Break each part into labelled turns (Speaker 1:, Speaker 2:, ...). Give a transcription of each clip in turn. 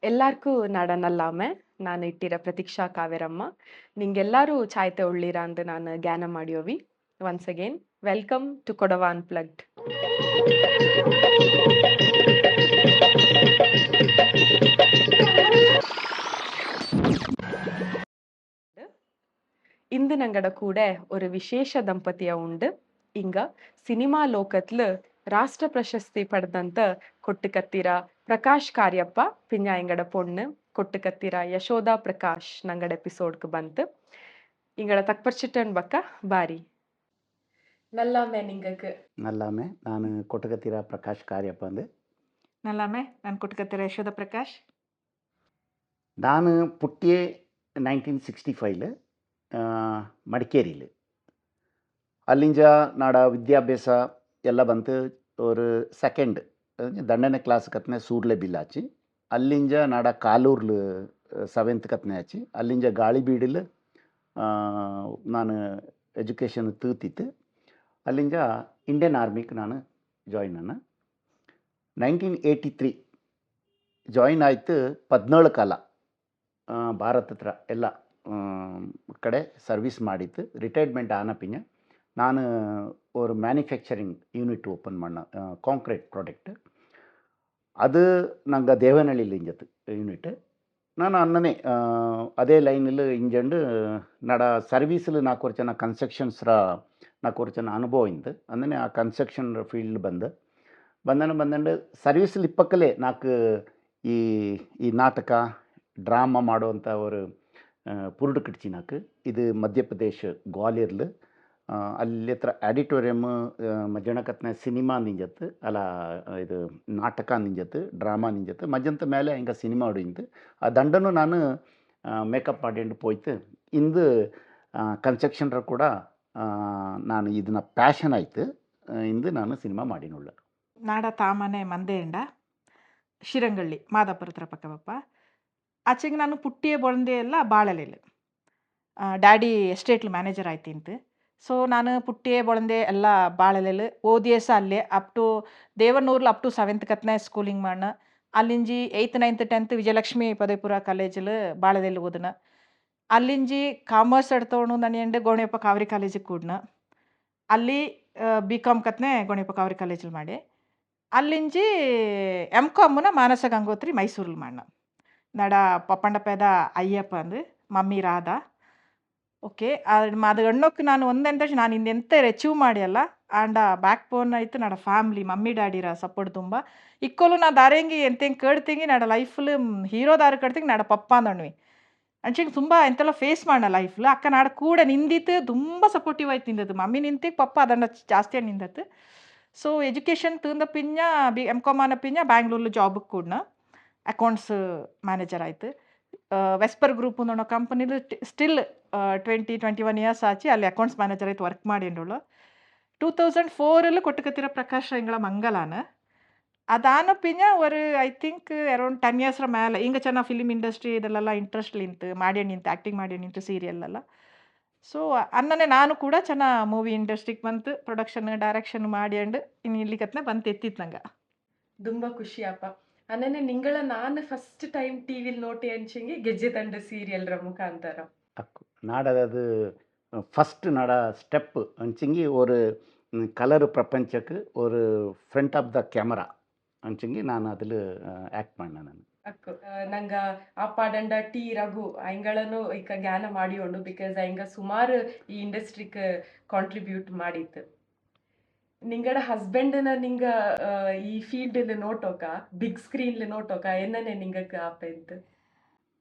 Speaker 1: ಎಲ್ಲಾರ್ಗೂ ನಾಡನಲ್ಲಾಮೆ ನಾನು ಇಟ್ಟಿರ ಪ್ರತೀಕ್ಷಾ ಕಾವೇರಮ್ಮ ನಿಂಗೆಲ್ಲಾರು ಚಾಯ್ತೆ ಉಳ್ಳಿರ ಅಂದು ನಾನು ಜ್ಞಾನ ಮಾಡಿಯೋವಿ once again welcome to Kodava unplugged. ಇಂದು ನಂಗಡ ಕೂಡ ஒரு ವಿಶೇಷ ದಂಪತಿಯ ಉಂಡು. ಇಂಗ ಸಿನಿಮಾ ಲೋಕತ್ಲು ರಾಷ್ಟ್ರ ಪ್ರಶಸ್ತಿ ಪಡೆದಂತ ಕೊಟ್ಟುಕತ್ತಿರ ಪ್ರಕಾಶ್ ಕಾರ್ಯಪ್ಪ ಪಿಂಜ ಇಂಗಡ ಪೊಣ್ಣು ಕೊಟ್ಟುಕತ್ತಿರ ಯಶೋದಾ ಪ್ರಕಾಶ್ ನಂಗಡ ಎಪಿಸೋಡ್ಗೆ ಬಂತು. ಇಂಗಡ ತಕ್ಪರ್ಚಿಟ್ಟನ್ ಬಕ್ಕ ಬಾರಿ ನಲ್ಲಾಮೆ ನಿಂಗಕ್ಕೆ
Speaker 2: ನಲ್ಲಾಮೆ ನಾನು ಕೊಟ್ಟಗತ್ತಿರ ಪ್ರಕಾಶ್ ಕಾರ್ಯಪ್ಪ ಅಂದು.
Speaker 3: ನಲ್ಲಾಮೆ ನಾನು ಕೊಟ್ಟಗತ್ತಿರ ಯಶೋಧ ಪ್ರಕಾಶ್.
Speaker 2: ನಾನು ಪುಟ್ಟಿಯೇ 1965 ಮಡಿಕೇರಿಲಿ ಅಲ್ಲಿಂಜ ನಾಡ ವಿದ್ಯಾಭ್ಯಾಸ ಎಲ್ಲ ಬಂತು. ஒரு செகண்ட் ದಂಡನೆ ಕ್ಲಾಸ್ ಕತ್ನೆ ಸೂರ್ಲೆ ಬಿಲ್ಲಾಚಿ ಅಲ್ಲಿಂಜ ನಾಡ ಕಾಲೂರ್ಲು 7th ಕತ್ನೆ ಆಚಿ ಅಲ್ಲಿಂಜ ಗಾಳಿಬೀಡಿಲ್ ನಾನು ಎಜುಕೇಷನ್ ತೂತಿತ್ತು. ಅಲ್ಲಿಂಜ ಇಂಡಿಯನ್ ಆರ್ಮಿಗೆ ನಾನು ಜಾಯಿನ್ ಅನ್ನ 1983 ಜಾಯಿನ್ ಆಯ್ತು. 17 ಕಾಲ ಭಾರತ ಹತ್ರ ಎಲ್ಲ ಕಡೆ ಸರ್ವಿಸ್ ಮಾಡಿತ್ತು. ರಿಟೈರ್ಮೆಂಟ್ ಆನಪಿಂಜ ನಾನು ஒரு ಮ್ಯಾನುಫ್ಯಾಕ್ಚರಿಂಗ್ ಯೂನಿಟ್ ಓಪನ್ ಮಾಡ ಕಾಂಕ್ರೀಟ್ ಪ್ರಾಡಕ್ಟ್ ಅದು ನಂಗೆ ದೇವನಹಳ್ಳಿಲಿ ಇಂಜತ್ತು ಯೂನಿಟ್. ನಾನು ಅನ್ನನೇ ಅದೇ ಲೈನಿல் ಇಂಜಂಡು ನಡ ಸರ್ವೀಸಿல் నాకు వచ్చిన కన్స్ట్రక్షన్స్ నాకు వచ్చిన అనుభవం ఇంది. అందునే ఆ కన్స్ట్రక్షన్ ఫీల్డ్ ಬಂದಂಡು ಸರ್ವೀಸಲ್ಲಿ ಇಪ್ಪಕ್ಕಲೇ నాకు ಈ ನಾಟಕ ಡ್ರಾಮಾ ಮಾಡುವಂಥ ஒரு ಪುರುಡು ಕಿಡ್ಚಿ నాకు ಇದು ಮಧ್ಯಪ್ರದೇಶ್ ಗ್ವಾಲಿಯರ್ಲು ಅಲ್ಲಿ ಹತ್ರ ಆಡಿಟೋರಿಯಮ್ ಮಜ್ಜನಕತ್ನ ಸಿನಿಮಾ ನಿಂಜತ್ತು ಅಲ್ಲ ಇದು ನಾಟಕ ನಿಂಜತ್ತು ಡ್ರಾಮಾ ನಿಂಜತ್ತು ಮಜ್ಜಂತ ಮೇಲೆ ಹಿಂಗೆ ಸಿನಿಮಾ ಹೊಡಿಂತು. ಆ ದಂಡನು ನಾನು ಮೇಕಪ್ ಮಾಡಿಕೊಂಡು ಪೋಯ್ತು. ಇಂದು ಕನ್ಸ್ಟ್ರಕ್ಷನ್ರ ಕೂಡ ನಾನು ಇದನ್ನ ಪ್ಯಾಷನ್ ಆಯ್ತು. ಇಂದು ನಾನು ಸಿನಿಮಾ ಮಾಡಿನುಳ್ಳ
Speaker 3: ನಾಡ ತಾಮನೆ ಮಂದೆಂಡ ಶಿರಂಗಳ್ಳಿ ಮಾದಾಪುರ ಹತ್ರ ಪಕ್ಕವಪ್ಪ. ಆಚೆಗೆ ನಾನು ಪುಟ್ಟಿಯೇ ಬೊಳಂದೆ ಎಲ್ಲ ಬಾಳಲೆಲು ಡ್ಯಾಡಿ ಎಸ್ಟೇಟ್ಲು ಮ್ಯಾನೇಜರ್ ಆಯ್ತಿಂತು. ಸೊ ನಾನು ಪುಟ್ಟಿಯೇ ಬೊಳಂದೆ ಎಲ್ಲ ಬಾಳಲೆಲು ಓದಿಯೇ ಸಹ ಅಲ್ಲೇ ಅಪ್ ಟು ದೇವನೂರ್ಲು ಅಪ್ ಟು 7th ಕತ್ನೆ ಸ್ಕೂಲಿಂಗ್ ಮಾಡ್ನ. ಅಲ್ಲಿಂಜಿ 8th 9th 10th ವಿಜಯಲಕ್ಷ್ಮಿ ಪದವಿಪುರ ಕಾಲೇಜಲ್ಲಿ ಬಾಳಲೆಲು ಓದನ. ಅಲ್ಲಿಂಜಿ ಕಾಮರ್ಸ್ ಎಡ್ತವನು ನಾನು ಎಂಡು ಗೋಣಿಯಪ್ಪ ಕಾವೇರಿ ಕಾಲೇಜಿಗೆ ಕೂಡ್ನ. ಅಲ್ಲಿ BCom ಕತ್ನೆ ಗೋಣಿಯಪ್ಪ ಕಾವೇರಿ ಕಾಲೇಜಲ್ಲಿ ಮಾಡಿ ಅಲ್ಲಿಂಜಿ MComನ ಮಾನಸ ಗಂಗೋತ್ರಿ ಮೈಸೂರಲ್ಲಿ ಮಾಡ್ನ. ನಡ ಪಪ್ಪಂಡ ಪೇದ ಅಯ್ಯಪ್ಪ ಅಂದು ಮಮ್ಮಿ ರಾಧ. ಓಕೆ ಅದು ಗಣ್ಣೋಕ್ಕೆ ನಾನು ಒಂದೆಂತ ನಾನು ಇಂದೆಂತ ಅಚೀವ್ ಮಾಡಿಯಲ್ಲ ಆಂಡ ಬ್ಯಾಕ್ ಬೋನ್ ಆಯ್ತು ನಡ ಫ್ಯಾಮ್ಲಿ ಮಮ್ಮಿ ಡ್ಯಾಡಿರ ಸಪೋರ್ಟ್ ತುಂಬ ಇಕ್ಕೋಲು ನಾ ದಾರೆಂಗಿ ಎಂತೆಂಗೆ ಕೇಳ್ತಿಂಗಿ ನಡ ಲೈಫ್ಲು ಹೀರೋ ದಾರಿ ಕಡ್ತಿಂಗಿ ನಡ ಪಪ್ಪ ಅಂದಣ್ವಿ ಅಂಚೆಂಗೆ ತುಂಬ ಎಂತೆಲ್ಲ ಫೇಸ್ ಮಾಡೋಣ ಲೈಫ್ಲು ಅಕ್ಕ ನಾಡ ಕೂಡ ನಿಂದಿತ್ತು ತುಂಬ ಸಪೋರ್ಟಿವ್ ಆಯ್ತು ನಿಂದದ್ದು ಮಮ್ಮಿ ನಿಂತಿಗೆ ಪಪ್ಪ ಅದನ್ನ ಜಾಸ್ತಿ ನಿಂದತ್ತು. ಸೊ ಎಜುಕೇಷನ್ ತಿಂದ ಪಿಂಜ MCom ಆನ ಪಿಂಜ ಬ್ಯಾಂಗ್ಳೂರ್ಲು ಜಾಬಿಗೆ ಕೂಡ್ನ ಅಕೌಂಟ್ಸ್ ಮ್ಯಾನೇಜರ್ ಆಯ್ತು. ವೆಸ್ಪರ್ ಗ್ರೂಪ್ ಅನ್ನೋ ಕಂಪನಿಲು ಸ್ಟಿಲ್ 20-21 ಇಯರ್ಸ್ ಆಚಿ ಅಲ್ಲಿ ಅಕೌಂಟ್ಸ್ ಮ್ಯಾನೇಜರ್ ಆಯ್ತು ವರ್ಕ್ ಮಾಡಿಂಡೋಳು. 2004 ಕೊಟ್ಟಕತ್ತಿರ ಪ್ರಕಾಶ್ ಇಂಗಳ ಮಂಗಲಾನ ಅದಾನ ಪಿಂಜ ஒரு ಐ ಥಿಂಕ್ ಅರೌಂಡ್ 10 ಇಯರ್ಸ್ ಮೇಲೆ ಹಿಂಗೆ ಚೆನ್ನಾಗಿ ಫಿಲಿಮ್ ಇಂಡಸ್ಟ್ರಿ ಇದೆಲ್ಲ ಇಂಟ್ರೆಸ್ಟ್ ನಿಂತು ಮಾಡಿ ನಿಂತು ಆ್ಯಕ್ಟಿಂಗ್ ಮಾಡಿ ನಿಂತು ಸೀರಿಯಲ್ಲೆಲ್ಲ. ಸೊ ಅನ್ನನೇ ನಾನು ಕೂಡ ಚೆನ್ನಾಗಿ ಮೂವಿ ಇಂಡಸ್ಟ್ರಿಗೆ ಬಂತು ಪ್ರೊಡಕ್ಷನ್ ಡೈರೆಕ್ಷನ್ ಮಾಡಿಂಡು ಇನ್ನು ಇಲ್ಲಿ ಕತ್ನೆ ಬಂತು ಎತ್ತಿತ್ತು ನಂಗೆ
Speaker 1: ತುಂಬ ಖುಷಿಯಪ್ಪ. ಅನ್ನನೆ ನಿಂಗಳ ನಾನು ಫಸ್ಟ್ ಟೈಮ್ ಟಿವಿಲ್ ನೋಟಿ ಅಂಚೆಂಗೆ ಗೆಜ್ಜೆ ತಂಡ ಸೀರಿಯಲ್ರ ಮುಖಾಂತರ
Speaker 2: ಅಕ್ಕು ನಾಡದು ಫಸ್ಟ್ ನಾಡ ಸ್ಟೆಪ್ ಅಂಚಿಂಗಿ ஒரு ಕಲರ್ ಪ್ರಪಂಚಕ್ಕೆ ஒரு ಫ್ರಂಟ್ ಆಫ್ ದ ಕ್ಯಾಮರಾ ಅಂಚಿಂಗಿ ನಾನು அதில் ಆ್ಯಕ್ಟ್ ಮಾಡಿನ ನಾನು
Speaker 1: ಅಕ್ಕು ನಂಗ ಆ ಪಾಡಂಡ ಟಿ ರಘು ಅಯ್ಗಳನ್ನು ಈಗ ಜ್ಞಾನ ಮಾಡಿಯೋಂಡು ಬಿಕಾಸ್ ಅಯ್ಯ ಸುಮಾರು ಈ ಇಂಡಸ್ಟ್ರಿಗೆ ಕಾಂಟ್ರಿಬ್ಯೂಟ್ ಮಾಡಿತ್ತು. ನಿಂಗಡ ಹಸ್ಬೆಂಡ್ನ ನಿಂಗ ಈ ಫೀಲ್ಡ್ ನೋಟೋಕ ಬಿಗ್ ಸ್ಕ್ರೀನ್ ನೋಟೋಕ ಏನನ್ನೇ ನಿಂಗಕ್ಕೆ ಆಪ ಇತ್ತು.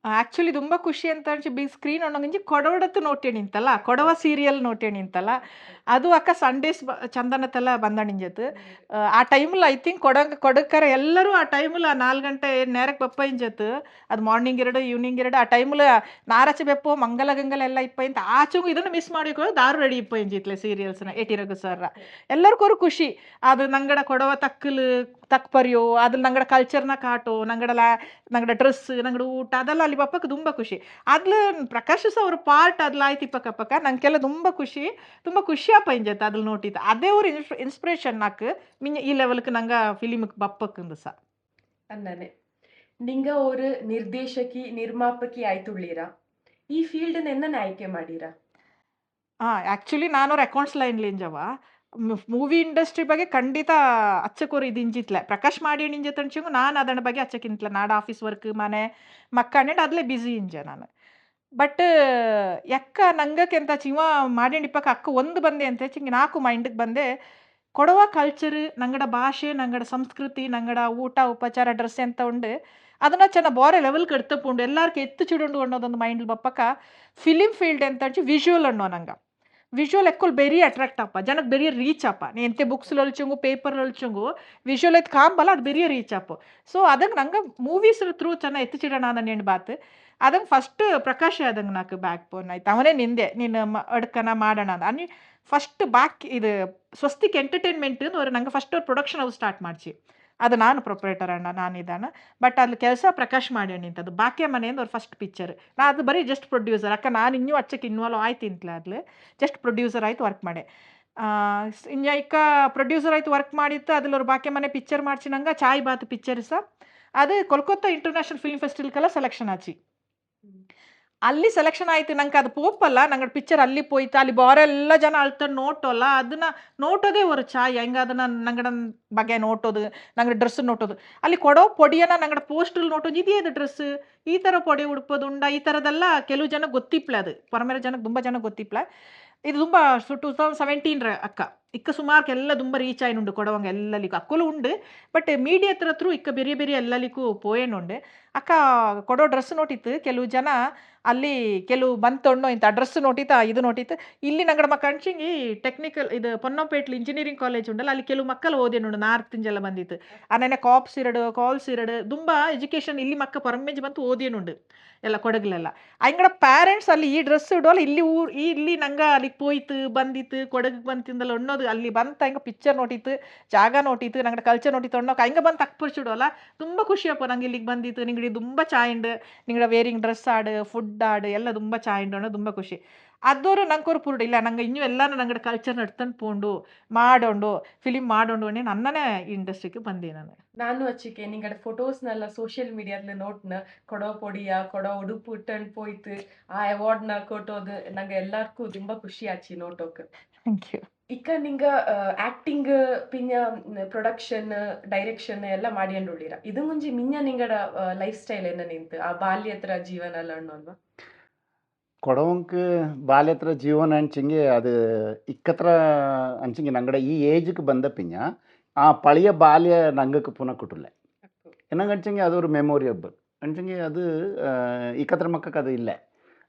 Speaker 3: ಆ್ಯಕ್ಚುಲಿ ತುಂಬ ಖುಷಿ ಅಂತ ಅನ್ಸಿ ಬಿಗ್ ಸ್ಕ್ರೀನ್ ಅನ್ನೋಂಗಿ ಕೊಡವಡತ್ತು ನೋಟೆ ನಿಂತಲ್ಲ ಕೊಡವ ಸೀರಿಯಲ್ ನೋಟೆ ನಿಂತಲ್ಲ ಅದು ಅಕ್ಕ ಸಂಡೇಸ್ ಚಂದನತ್ತೆಲ್ಲ ಬಂದ ನಿಂಜತ್ತು. ಆ ಟೈಮಲ್ಲಿ ಐ ಥಿಂಕ್ ಕೊಡಕರ ಎಲ್ಲರೂ ಆ ಟೈಮಲ್ಲಿ 4 ಗಂಟೆ ನೇರಕ್ಕೆ ಬಪ್ಪ ಇಂಜತ್ತು ಅದು ಮಾರ್ನಿಂಗ್ 2 ಈವ್ನಿಂಗ್ 2 ಆ ಟೈಮಲ್ಲಿ ನಾರಾಚೆ ಬೆಪ್ಪು ಮಂಗಲ ಗಂಗಲ ಎಲ್ಲ ಇಪ್ಪ ಇಂತ ಆಚೆಗೂ ಇದನ್ನು ಮಿಸ್ ಮಾಡಿಕೊಳ್ಳೋ ದಾರು ರೆಡಿ ಇಪ್ಪ ಇಂಜಿತ್ಲೆ ಸೀರಿಯಲ್ಸ್ನ ಎಟಿ ರಘು ಸರ್ರ ಎಲ್ಲರಿಗೂ ಖುಷಿ ಅದು ನಂಗಡ ಕೊಡವ ತಕ್ಕಲು ತಕ್ಕ ಪರಿಯೋ ಅದ್ರಲ್ಲಿ ನಂಗಡ ಕಲ್ಚರ್ನ ಕಾಟೋ ನಂಗಡ ಡ್ರೆಸ್ ನಂಗಡ ಊಟ ಅದೆಲ್ಲ ಅಲ್ಲಿ ಬಪ್ಪಕ್ಕೆ ತುಂಬ ಖುಷಿ ಅದ್ಲು ಪ್ರಕಾಶ್ ಸಹ ಅವ್ರ ಪಾರ್ಟ್ ಅದ್ಲ ಆಯ್ತು ಪಕ್ಕ ನಂಗೆಲ್ಲ ತುಂಬ ಖುಷಿಯಪ್ಪ ಇಂಜತ್ ಅದ್ರಲ್ಲಿ ನೋಟಿತ್ತು ಅದೇ ಅವ್ರ ಇನ್ಸ್ಪಿರೇಷನ್ ನಾಕು ಮಿಂಜ ಈ ಲೆವೆಲ್ಗೆ ನಂಗೆ ಫಿಲಿಮ್ಗೆ ಬಪ್ಪಕ್ಕಂದು ಸಹ
Speaker 1: ಅನ್ನನೆ ನಿಂಗ ஒரு ನಿರ್ದೇಶಕಿ ನಿರ್ಮಾಪಕಿ ಆಯ್ತುಳ್ಳೀರಾ ಈ ಫೀಲ್ಡ್ ಎನ್ನ ಆಯ್ಕೆ ಮಾಡೀರಾ
Speaker 3: ಆ್ಯಕ್ಚುಲಿ ನಾನೊರು ಅಕೌಂಟ್ಸ್ ಲೈನ್‌ಲಿಂಜವ. ಮೂವಿ ಇಂಡಸ್ಟ್ರಿ ಬಗ್ಗೆ ಖಂಡಿತ ಅಚ್ಚಕೊರಿ ಇದಿಂಜಿತ್ಲೆ. ಪ್ರಕಾಶ್ ಮಾಡೆನ್ ಇಂಜ ತಂಚಿಂಗು ನಾನು ಅದನ ಬಗ್ಗೆ ಅಚ್ಚಕ್ಕಿಂತ್ಲೆ. ನಾಡ ಆಫೀಸ್ ವರ್ಕ್ ಮನೆ ಮಕ್ಕಂಡೆಂಡ್ ಅದ್ಲೆ ಬಿಸಿ ಇಂಜ ನಾನು. ಬಟ್ ಯಕ್ಕ ನಂಗಕ್ಕೆಂತ ಚಿಂವ ಮಾಡೆಂಡ್ ಇಪ್ಪಕ್ಕ ಅಕ್ಕ ಒಂದು ಬಂದೆ ಅಂತ ಚಿಂಗಿ ನಾಕು ಮೈಂಡ್‌ಗ್ ಬಂದೆ. ಕೊಡವ ಕಲ್ಚರ್ ನಂಗಡ ಭಾಷೆ, ನಂಗಡ ಸಂಸ್ಕೃತಿ, ನಂಗಡ ಊಟ, ಉಪಚಾರ, ಡ್ರೆಸ್ ಎಂತ ಉಂಡು ಅದನ್ನ ಚೆನ್ನ ಬಾರೆ ಲೆವೆಲ್‌ಗ್ ಎಡ್ತಪ್ಪುಂಡು. ಎಲ್ಲಾರ್ಕ ಎತ್ತು ಚಿಡುಂಡು ಅನ್ನೋದೊಂದು ಮೈಂಡ್‌ಲ್ ಬಪ್ಪಕ ಫಿಲ್ಮ್ ಫೀಲ್ಡ್ ಎಂತಂಚಿ ವಿಜುವಲ್ ಅನ್ನೋ ನಂಗ. ವಿಜುವಲ್ ಎಕ್ಕುಲ್ ಬೆರಿ ಅಟ್ರಾಕ್ಟ್ ಅಪ್ಪ. ಜನಕ್ ಬೆರಿಯ ರೀಚ್ ಅಪ್ಪ. ನೀ ಎಂತೆ ಬುಕ್ಸ್‌ಲೊಲ್ಚುಂಗು, ಪೇಪರ್‌ಲೊಲ್ಚುಂಗು ವಿಜುವಲ್ ಐತ್ ಕಾಂಬಲ್ಲ ಅದು ಬೆರಿಯ ರೀಚ್ ಅಪ್. ಸೊ ಅದಂಗ್ ನಂಗ ಮೂವೀಸ್ ಥ್ರೂ ಚೆನ್ನ ಎತ್ತು ಚಿಡಣ ನೆಂಡ್ ಬಾತ್. ಅದಂಗ್ ಫಸ್ಟ್ ಪ್ರಕಾಶ್ ಅದಂಗ್ ನಾಕ್ ಬ್ಯಾಕ್ ಬೋನ್ ಆಯ್ತು. ಅವನೇ ನಿಂದೆ ನೀನು ಅಡ್ಕನ ಮಾಡೋಣ ಅಂತ. ಅನ್ನಿ ಫಸ್ಟ್ ಬಾಕ್ ಇದು ಸ್ವಸ್ತಿಕ್ ಎಂಟರ್‌ಟೈನ್‌ಮೆಂಟ್ ಅವ್ರು ನಂಗೆ ಫಸ್ಟ್ ಅವ್ರು ಪ್ರೊಡಕ್ಷನ್ ಹೌಸ್ ಸ್ಟಾರ್ಟ್ ಮಾಡ್ಸಿ. ಅದು ನಾನು ಪ್ರೊಪ್ರೈಟರ್ ಅಣ್ಣ ನಾನಿದ್ದಾನ. ಬಟ್ ಅಲ್ಲಿ ಕೆಲಸ ಪ್ರಕಾಶ್ ಮಾಡ್ಯಣಿಂತದ್ದು. ಬಾಕ್ಯ ಮನೆಯಿಂದ ಅವ್ರ ಫಸ್ಟ್ ಪಿಕ್ಚರ್. ನಾ ಅದು ಬರೀ ಜಸ್ಟ್ ಪ್ರೊಡ್ಯೂಸರ್. ಅಕ್ಕ ನಾನು ಇನ್ನೂ ಅಚ್ಚಕ್ಕೆ ಇನ್ವಾಲ್ವ್ ಆಯ್ತಿಂತ್ಲ ಅದ್ಲು. ಜಸ್ಟ್ ಪ್ರೊಡ್ಯೂಸರ್ ಆಯ್ತು ವರ್ಕ್ ಮಾಡೆ. ಇನ್ನ ಇಕ್ಕ ಪ್ರೊಡ್ಯೂಸರ್ ಆಯ್ತು ವರ್ಕ್ ಮಾಡಿತ್ತು. ಅದ್ರಲ್ಲಿ ಅವ್ರು ಬಾಕ್ಯ ಮನೆ ಪಿಕ್ಚರ್ ಮಾಡ್ಸಿ ನಂಗೆ ಚಾಯ್ ಬಾತ್ ಪಿಕ್ಚರ್ ಸಹ ಅದು ಕೋಲ್ಕತ್ತಾ ಇಂಟರ್ನ್ಯಾಷನಲ್ ಫಿಲ್ಮ್ ಫೆಸ್ಟಿವಲ್ಗೆಲ್ಲ ಸೆಲೆಕ್ಷನ್ ಆಚಿ. ಅಲ್ಲಿ ಸೆಲೆಕ್ಷನ್ ಆಯ್ತು. ನಂಗೆ ಅದು ಪೋಪಲ್ಲ ನಂಗಡ ಪಿಕ್ಚರ್ ಅಲ್ಲಿ ಪೋಯ್ತು. ಅಲ್ಲಿ ಬಾರೆಲ್ಲ ಜನ ಅಳ್ತಾಡ್ ನೋಟೋಲ್ಲ. ಅದನ್ನ ನೋಟೋದೇ ஒரு ಚಾಯ್ ಹೆಂಗ ಅದನ್ನ ನಂಗಡ ಬಗ್ಗೆ ನೋಟೋದು, ನಂಗಡ ಡ್ರೆಸ್ ನೋಟೋದು. ಅಲ್ಲಿ ಕೊಡೋ ಪೊಡಿಯನ್ನ ನಂಗಡ ಪೋಸ್ಟರ್ ನೋಟೋದು ಇದೇದು ಡ್ರೆಸ್ ಈ ಥರ ಪೊಡಿ ಉಡ್ಪೋದು ಉಂಡ ಈ ಥರದೆಲ್ಲ ಕೆಲವು ಜನ ಗೊತ್ತಿಪ್ಲೆ ಅದು. ಪರಮೇರ ಜನಕ್ಕೆ ತುಂಬ ಜನ ಗೊತ್ತಿಪ್ಲೆ. ಇದು ತುಂಬ 2017 ಅಕ್ಕ. ಇಕ್ಕ ಸುಮಾರ್ಕ್ ಎಲ್ಲ ತುಂಬ ರೀಚ್ ಆಯ್ನುಂಡು ಕೊಡವಂಗ ಎಲ್ಲಲಿಗೂ. ಅಕ್ಕಲು ಉಂಡು. ಬಟ್ ಮೀಡಿಯಾ ಥ್ರೂ ಇಕ್ಕ ಬೇರೆ ಬೇರೆ ಎಲ್ಲಲಿಗೂ ಪೋಯೇನುಂಡು. ಅಕ್ಕ ಕೊಡೋ ಡ್ರೆಸ್ ನೋಟಿತ್ತು ಕೆಲವು ಜನ ಅಲ್ಲಿ ಕೆಲವು ಬಂತೊಣ್ಣು ಇಂತ ಡ್ರೆಸ್ ನೋಟಿತ್ತು ಇದು ನೋಟಿತ್ತು. ಇಲ್ಲಿ ನಂಗಡ ಮಕ್ಕ ಅಂಚಿಂಗಿ ಟೆಕ್ನಿಕಲ್ ಇದು ಪೊನ್ನಂಪೇಟ್ಲಿ ಇಂಜಿನಿಯರಿಂಗ್ ಕಾಲೇಜ್ ಉಂಡಲ್ಲ ಅಲ್ಲಿ ಕೆಲವು ಮಕ್ಕಳು ಓದೇನುಂಡು ನಾರ್ತ್ ಇಂಜೆಲ್ಲ ಬಂದಿತ್ತು. ಅನ್ನೆನೆ ಕಾಪ್ಸ್ ಇರಡು ಕಾಲ್ಸ್ ಇರಡು ತುಂಬ ಎಜುಕೇಷನ್ ಇಲ್ಲಿ ಮಕ್ಕ ಪರಮೇಜ್ ಬಂತು ಓದೇನುಂಡು ಎಲ್ಲ ಕೊಡಗ್ಲೆಲ್ಲ. ಅಂಗಡ ಪ್ಯಾರೆಂಟ್ಸ್ ಅಲ್ಲಿ ಈ ಡ್ರೆಸ್ ಇಡೋಲ್ಲ ಇಲ್ಲಿ ಇಲ್ಲಿ ನಂಗ ಅಲ್ಲಿ ಪೋಯ್ತು ಬಂದಿತ್ತು ಕೊಡಗ್ ಬಂತಿಂದಲ್ಲ ಅನ್ನೋದು ಅಲ್ಲಿ ಬಂತ ಹಂಗ ಪಿಕ್ಚರ್ ನೋಟಿತ್ತು ಜಾಗ ನೋಟಿತ್ತು ನಂಗಡ ಕಲ್ಚರ್ ನೋಟಿತ್ತು ಅನ್ನೋಕೆ ಹಂಗ ಬಂತು ಅಕ್ಪರ್ಚಿಡೋಲ್ಲ. ತುಂಬ ಖುಷಿಯಪ್ಪ ನಂಗೆ ಇಲ್ಲಿಗೆ ಬಂದಿತ್ತು ನಿಂಗಡಿ ತುಂಬ ಚಾಯಿಂಡು ನಿಂಗಡ ವೇರಿಂಗ್ ಡ್ರೆಸ್ ಆಡು ಫುಡ್ ಆಡು ಎಲ್ಲ ತುಂಬ ಚಾಯಿಂಡು ಅನ್ನೋ ತುಂಬ ಖುಷಿ. ಅದೋರು ನಂಗೆ ಪೂರ್ಣ ಇಲ್ಲ ನಂಗೆ ಇನ್ನೂ ಎಲ್ಲಾನು ನಂಗಡ ಕಲ್ಚರ್ ನಡ್ತಂಡು ಪೋಂಡು ಮಾಡೋಂಡು ಫಿಲಿಮ್ ಮಾಡೋಂಡು ಅನ್ನೇ ನನ್ನನೇ ಇಂಡಸ್ಟ್ರಿಗೆ ಬಂದೆ ನಾನು.
Speaker 1: ನಾನು ಅಚ್ಚಿಕೆ ನಿಂಗಡ ಫೋಟೋಸ್ನೆಲ್ಲ ಸೋಷಿಯಲ್ ಮೀಡಿಯಾದಲ್ಲಿ ನೋಟ್ನ ಕೊಡೋ ಪೊಡಿಯ ಕೊಡೋ ಉಡುಪು ಇಟ್ಟಂಡು ಪೋಯ್ತು ಆ ಅವಾರ್ಡ್ನ ಕೊಟ್ಟೋದು ನಂಗೆ ಎಲ್ಲಾರ್ಗೂ ತುಂಬ ಖುಷಿ ಆಚಿ ನೋಟೋಕ್.
Speaker 3: Thank you.
Speaker 1: ಇಕ್ಕ ನಿಂಗ ಆಕ್ಟಿಂಗ್ ಪಿಂಜ ಪ್ರೊಡಕ್ಷನ್ ಡೈರೆಕ್ಷನ್ ಎಲ್ಲ ಮಾಡಿಯಂಡುಳ್ಳೀರ ಇದು ಮುಂಜಿ ಮಿಂಜ ನಿಂಗಡ ಲೈಫ್ ಸ್ಟೈಲ್ ಏನ ನಿಂತು ಆ ಬಾಲ್ಯತ್ರ ಜೀವನ ಎಲ್ಲ ಅಲ್ವಾ
Speaker 2: ಕೊಡವಂಕ್ ಬಾಲ್ಯತ್ರ ಜೀವನ ಅಂಚಿಂಗೆ ಅದು ಇಕ್ಕತ್ರ ಅಂಚಿಂಗೆ ನಂಗಡ ಈ ಏಜ್ಗೆ ಬಂದ ಪಿಂಜ ಆ ಪಳೆಯ ಬಾಲ್ಯ ನಂಗಕ್ಕೆ ಪುನಃ ಕುಟುಲ್ಲೆ என்னங்க அடிச்சிங்க அது ஒரு மெமோரியபிள் அடிச்சிங்க அது இக்கத்திர மக்களுக்கு அது இல்லை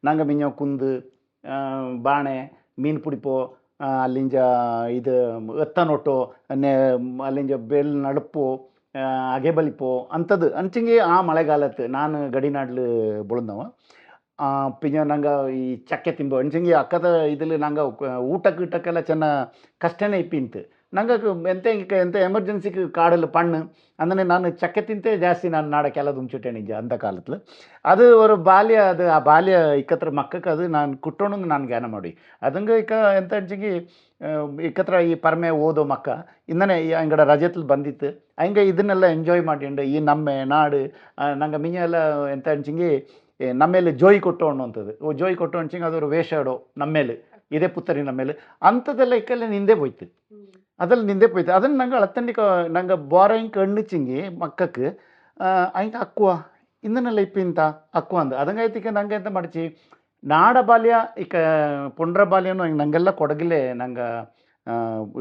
Speaker 2: நாங்கள் மிஞ்சம் குந்து ಬಾಣೆ ಮೀನು பிடிப்போ ಅಲ್ಲಿಂಜ ಇದು ಎತ್ತನೊಟ್ಟೋ ಅಲ್ಲಿಂಜ ಬೆಲ್ ನಡುಪೋ ಅಗೆ ಬಲಿಪೋ ಅಂಥದ್ದು ಅಂಚಿಂಗೆ ಆ ಮಳೆಗಾಲತ್ತು ನಾನು ಗಡಿನಾಡ್ಲು ಬುಳಂದವ ಪಿಂಜ ನಂಗೆ ಈ ಚಕ್ಕೆ ತಿಂಬೋ ಅಂಚಿಂಗೆ ಅಕ್ಕದ ಇದಲ್ಲಿ ನಂಗೆ ಊಟಕ್ಕೆ ಗಿಟ್ಟಕ್ಕೆಲ್ಲ ಚೆನ್ನ ಕಷ್ಟನೇ ಇಪ್ಪಿಂತು ನಂಗೆ ಎಂತ ಎಮರ್ಜೆನ್ಸಿಗೆ ಕಾಡಲು ಪಣ್ಣು ಅಂದರೆ ನಾನು ಚಕ್ಕೆ ತಿಂತೆ ಜಾಸ್ತಿ ನಾನು ನಾಡಕ್ಕೆಲ್ಲ ದುಂಚುಟ್ಟೆ ನಿಜ ಅಂಥ ಕಾಲத்தில் ಅದು ஒரு ಬಾಲ್ಯ ಅದು ಆ ಬಾಲ್ಯ ಇಕ್ಕತ್ರ ಮಕ್ಕಕ್ಕೆ ಅದು ನಾನು ಕುಟ್ಟೋಣ ನಾನು ಜ್ಞಾನ ಮಾಡಿ ಅದಂಗೆ ಇಕ್ಕ ಎಂತ ಅಂಚಿಗೆ ಇಕ್ಕತ್ರ ಈ ಪರಮೆ ಓದೋ ಮಕ್ಕ ಇಂದನೇ ಅಂಗಡ ರಜத்தில் ಬಂದಿತ್ತು ಹಂಗೆ ಇದನ್ನೆಲ್ಲ ಎಂಜಾಯ್ ಮಾಡಿಂಡು ಈ ನಮ್ಮ ನಾಡು ನಂಗೆ ಮಿಂಜ ಎಲ್ಲ ಎಂತ ಅಂಚಿಗೆ ನಮ್ಮೇಲೆ ಜೋಯಿ ಕೊಟ್ಟು ಅನ್ನುವಂಥದ್ದು ಜೋಯಿ ಕೊಟ್ಟು ಅಂಚಿಂಗೆ ಅದೊರು ವೇಷ ಆಡೋ ನಮ್ಮೇಲೆ ಇದೇ ಪುತ್ತರಿ ನಮ್ಮೇಲೆ ಅಂಥದ್ದೆಲ್ಲ ಇಕ್ಕಲ್ಲ ನಿಂದೆ ಹೋಯ್ತು ಅದ್ರಲ್ಲಿ ನಿಂದೆ போய்த்து ಅದನ್ನು ನಂಗೆ ಅಳತ್ತಂಡಿಕ ನಂಗೆ ಬೋರಂಗ್ ಕಣ್ಣಿಚಿಂಗಿ ಮಕ್ಕಕ್ಕೆ ಹಂಗೆ ಅಕ್ಕುವ ಇಂದನೆಲ್ಲ ಇಪ್ಪಿಂತ ಅಕ್ಕುವ ಅಂದ ಅದಂಗಾಯ್ತಿಕ ನಂಗೆ ಎಂತ ಮಾಡಿಸಿ ನಾಡ ಬಾಲ್ಯ ಇಕ ಪುಂಡ್ರ ಬಾಲ್ಯನು ಹಂಗೆ ನಂಗೆಲ್ಲ ಕೊಡಗಿಲೆ ನಂಗೆ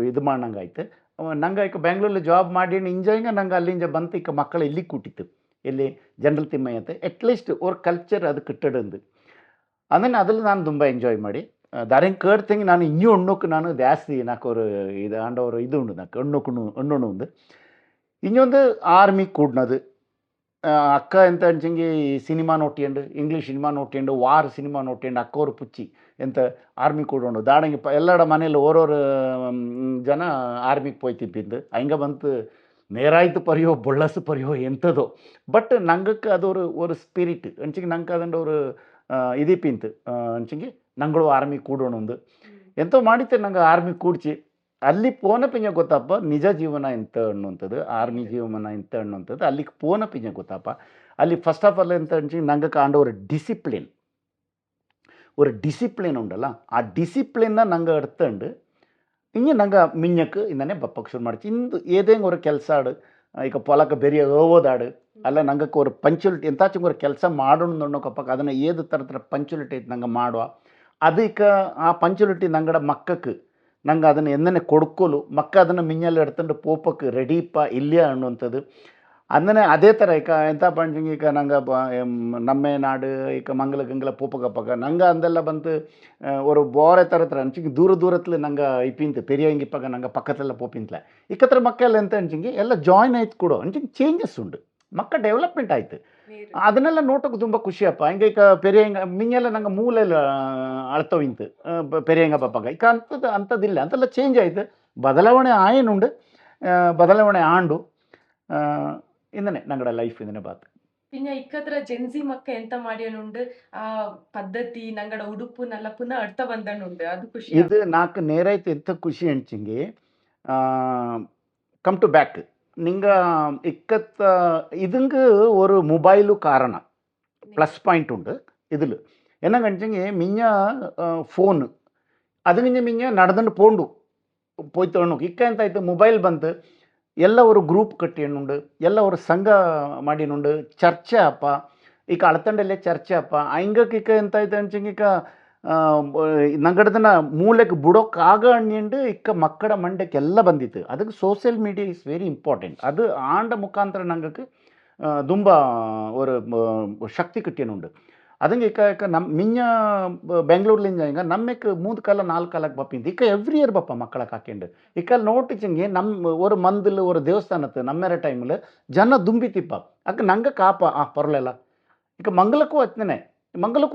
Speaker 2: ಇದು ಮಾಡಂಗಾಯ್ತು ನಂಗೆ ಇಕ ಬೆಂಗಳೂರಲ್ಲಿ ಜಾಬ್ ಮಾಡಿ ಇಂಜಾಯಿಂಗ ನಂಗೆ ಅಲ್ಲಿಂದ ಬಂತು ಇಕ ಮಕ್ಕಳು ಇಲ್ಲಿ ಕೂಟಿತ್ತು ಇಲ್ಲಿ ಜನರಲ್ ತಿಮ್ಮಯ್ಯಂತೆ ಅಟ್ಲೀಸ್ಟ್ ஒரு ಕಲ್ಚರ್ ಅದು കിട്ടടുണ്ട് ಅದನ್ನು ಅದ್ರಲ್ಲಿ ನಾನು ತುಂಬ ಎಂಜಾಯ್ ಮಾಡಿ ದಾರಿಂಗ್ ಕೇಳ್ತಂಗೆ ನಾನು ಇನ್ನೂ ಹಣ್ಣೋಕ್ಕೆ ನಾನು ಜಾಸ್ತಿ ನಾಲ್ಕು ಇದು ಆಂಡವರು ಇದು ಉಂಡು ನಾಲ್ಕು ಹಣ್ಣು ಉಂಡು ಇನ್ನೊಂದು ಆರ್ಮಿ ಕೂಡ್ನದು ಅಕ್ಕ ಎಂತ ಅಂಚಂಗೆ ಸಿನಿಮಾ ನೋಟಿಯಂಡು ಇಂಗ್ಲೀಷ್ ಸಿನಿಮಾ ನೋಟಿಯಂಡು ವಾರ್ ಸಿನಿಮಾ ನೋಟಿಯಂಡು ಅಕ್ಕವರು ಪುಚ್ಚಿ ಎಂತ ಆರ್ಮಿ ಕೂಡೋಂಡು ದಾಡಂಗೆ ಎಲ್ಲರ ಮನೇಲಿ ಓರೋರು ಜನ ಆರ್ಮಿಗೆ ಪೋಯ್ತಿಪ್ಪಿಂದು ಹಂಗೆ ಬಂತು ನೇರಾಯ್ತು ಪರಿಯೋ ಬೊಳ್ಳಸು ಪರಿಯೋ ಎಂಥದೋ ಬಟ್ ನಂಗಕ್ಕೆ ಅದು ஒரு ಸ್ಪಿರಿಟ್ ಅಂಚಿಗೆ ನಂಗೆ ಅದಂಡು ஒரு ಇದಿಪ್ಪಿಂತು ಅಂಚಿಗೆ ನಂಗಳು ಆರ್ಮಿ ಕೂಡೋಣ ಎಂತೋ ಮಾಡಿತ್ತೆ ನಂಗೆ ಆರ್ಮಿ ಕೂಡ್ಚಿ ಅಲ್ಲಿ ಪೋನ ಪಿಂಜ ಗೊತ್ತಪ್ಪ ನಿಜ ಜೀವನ ಎಂತ ಅನ್ನುವಂಥದ್ದು ಆರ್ಮಿ ಜೀವನ ಎಂತ ಅನ್ನುವಂಥದ್ದು ಅಲ್ಲಿಗೆ ಪೋನ ಪಿಂಜ ಗೊತ್ತಪ್ಪ ಅಲ್ಲಿ ಫಸ್ಟ್ ಆಫ್ ಆಲ್ ಎಂತ ಅಂಚಿ ನಂಗೆ ಕಾಂಡ ஒரு டிசிப்ளின் உண்டಲ್ಲ ಆ ಡಿಸಿಪ್ಲಿನ್ನ ನಂಗೆ എടുത്തുണ്ട് ഇനി ನಂಗೆ മിഞ്ഞക്ക് ഇന്നെ ബപ്പക്ക് ಶುರು ಮಾಡಿச்சு ಇಂದು ಏದೇಂಗೆ ஒரு ಕೆಲಸ ಆಡು ಈಗ పొలక ಬೆರಿಯ ಓದಾಡು ಅಲ್ಲ ನಂಗೆ ஒரு ಪಂಚುಲಿಟಿ ಎಂತಾಚಂಗೆ ஒரு ಕೆಲಸ ಮಾಡೋಣ ಕಪ್ಪಕ್ಕೆ ಅದನ್ನು ಏದು ಥರ ಪಂಚುಲಿಟಿ ಐತೆ ನಂಗೆ ಮಾಡುವ ಅದಕ್ಕೆ ಆ ಪಂಚುಲಿಟಿ ನಂಗಡ ಮಕ್ಕಕ್ಕೆ ನಂಗೆ ಅದನ್ನು ಎನ್ನೇ ಕೊಡ್ಕೋಲು ಮಕ್ಕ ಅದನ್ನು ಮಿഞ്ഞಲ್ಲಿ എടുത്തുകൊണ്ട് പോപ്പക്ക് ರೆಡಿಪ್ಪ ಇಲ್ಲೇ ಅನ್ನುವಂಥದ್ದು ಅಂದನೆ ಅದೇ ಥರ ಈಗ ಎಂತ ಪಂಚಿಂಗ್ ಈಗ ನಂಗೆ ನಮ್ಮೆ ನಾಡು ಈಗ ಮಂಗಲ ಗಂಗಲ ಪೂಪಗಪ್ಪಗ ನಂಗೆ ಅಂದೆಲ್ಲ ಬಂತು ஒரு போரை தரத்துல அனுப்பிச்சிங்க தூரத்தில் நாங்கள் இப்பிಂತ பெரிய இங்கிப்பாக நாங்கள் பக்கத்தில் போப்பிಂತಲ ಇಕ್ಕತ್ರ ಮಕ್ಕಳೆಲ್ಲ ಎಂತ ಅನ್ಸಿಂಗಿ ಎಲ್ಲ ಜಾಯ್ನ್ ಆಯ್ತು ಕೂಡ ಅಂಚಿಂಗ್ ಚೇಂಜಸ್ ಉಂಡು ಮಕ್ಕ ಡೆವಲಪ್ಮೆಂಟ್ ಆಯ್ತು ಅದನ್ನೆಲ್ಲ ನೋಟಕ್ಕೆ ತುಂಬ ಖುಷಿಯಪ್ಪ ಹಿಂಗೆ ಈಗ ಪೆರಿಯಂಗ ಮಿಂಗೆಲ್ಲ ನಂಗೆ ಮೂಲೆಲ್ಲ ಅಳ್ತವಿಂತು ಪೆರಿಯಂಗ ಪಪ್ಪಗ ಈಗ ಅಂಥದ್ದಿಲ್ಲ ಅಂತೆಲ್ಲ ಚೇಂಜ್ ಆಯ್ತು ಬದಲಾವಣೆ ಆಯನುಂಡು ಬದಲಾವಣೆ ಆಂಡು ಇಂದನೆ ನಂಗಡ ಲೈಫ್ ಇಂದನೆ ಬಾತು
Speaker 1: പിന്നെ ഇക്കത്ര ജെൻസി മക്ക ಎಂತ ಮಾಡ್ಯನುಂಡು ಆ ಪದ್ಧತಿ ನಂಗಡ ಉಡುಪುನೆಲ್ಲ ಪುನಃ ಅಡ್ತ ಬಂದನುಂಡು ಅದು ಖುಷಿ
Speaker 2: ಇದು ನಾಲ್ಕು ನೇರೈತೆ ಎಂತ ಖುಷಿ ಅನ್ಸಿಂಗಿ கம் டு பேக் நீங்கள் இக்கத்த இதுங்க ஒரு மொபைலு காரணம் ப்ளஸ் பாயிண்ட் உண்டு இதில் என்ன கணிச்சிங்க மிஞ்ச ಫೋನು அதுங்க மிஞ்ச நடந்துட்டு போண்டு போய் ತಗೊಂಡು ಇಕ್ಕ ಎಂತ ಆಯ್ತು ಮೊಬೈಲ್ ಬಂತು ಎಲ್ಲ ஒரு ಗ್ರೂಪ್ ಕಟ್ಟಿಯನ್ನುಂಡು ಎಲ್ಲ ஒரு ಸಂಘ ಮಾಡಿನುಂಡು ಚರ್ಚೆ ಅಪ್ಪ ಈಗ ಅಳತಂಡಲ್ಲೇ ಚರ್ಚೆ ಅಪ್ಪ ಹಂಗಕ್ಕೆ ಇಕ್ಕ ಎಂತ ಆಯ್ತು ಅನ್ಸಿಂಗ ಈಗ ನಂಗಡದನ್ನ ಮೂಲೆಗೆ ಬಿಡೋಕ್ಕಾಗ ಅಣ್ಣಿಂಡು ಇಕ್ಕ ಮಕ್ಕಳ ಮಂಡಕ್ಕೆ ಎಲ್ಲ ಬಂದಿತ್ತು ಅದಕ್ಕೆ social media is very important ಅದು ಆಂಡ ಮುಖಾಂತರ ನಂಗಕ್ಕೆ ತುಂಬ ஒரு ಶಕ್ತಿ ಕಟ್ಟಿಯನುಂಡು ಅದಂಗೆ ಇಕ್ಕ ನಮ್ಮ ಮಿಂಜ ಬೆಂಗಳೂರ್ಲಿಂದ ಹಿಂಗೆ ನಮ್ಮಕ್ಕೆ 3 ಕಾಲ 4 ಕಾಲಕ್ಕೆ ಬಪ್ಪಿಂದು ಇಕ್ಕ ಎವ್ರಿ ಇಯರ್ ಬಪ್ಪ ಮಕ್ಕಳಕ್ಕೆ ಹಾಕೊಂಡು ಇಕ್ಕಲ್ಲಿ ನೋಟಿಚಿಂಗೆ ನಮ್ಮ ஒரு ಮಂದಿಲ್ ஒரு ದೇವಸ್ಥಾನತ್ತು ನಮ್ಮೆರ ಟೈಮಲ್ಲಿ ಜನ ದುಂಬಿತಿಪ್ಪ ಅಕ್ಕ ನಂಗೆ ಕಾಪ ಪರವಾಗಿಲ್ಲ ಇಕ್ಕ ಮಂಗಲಕ್ಕೂ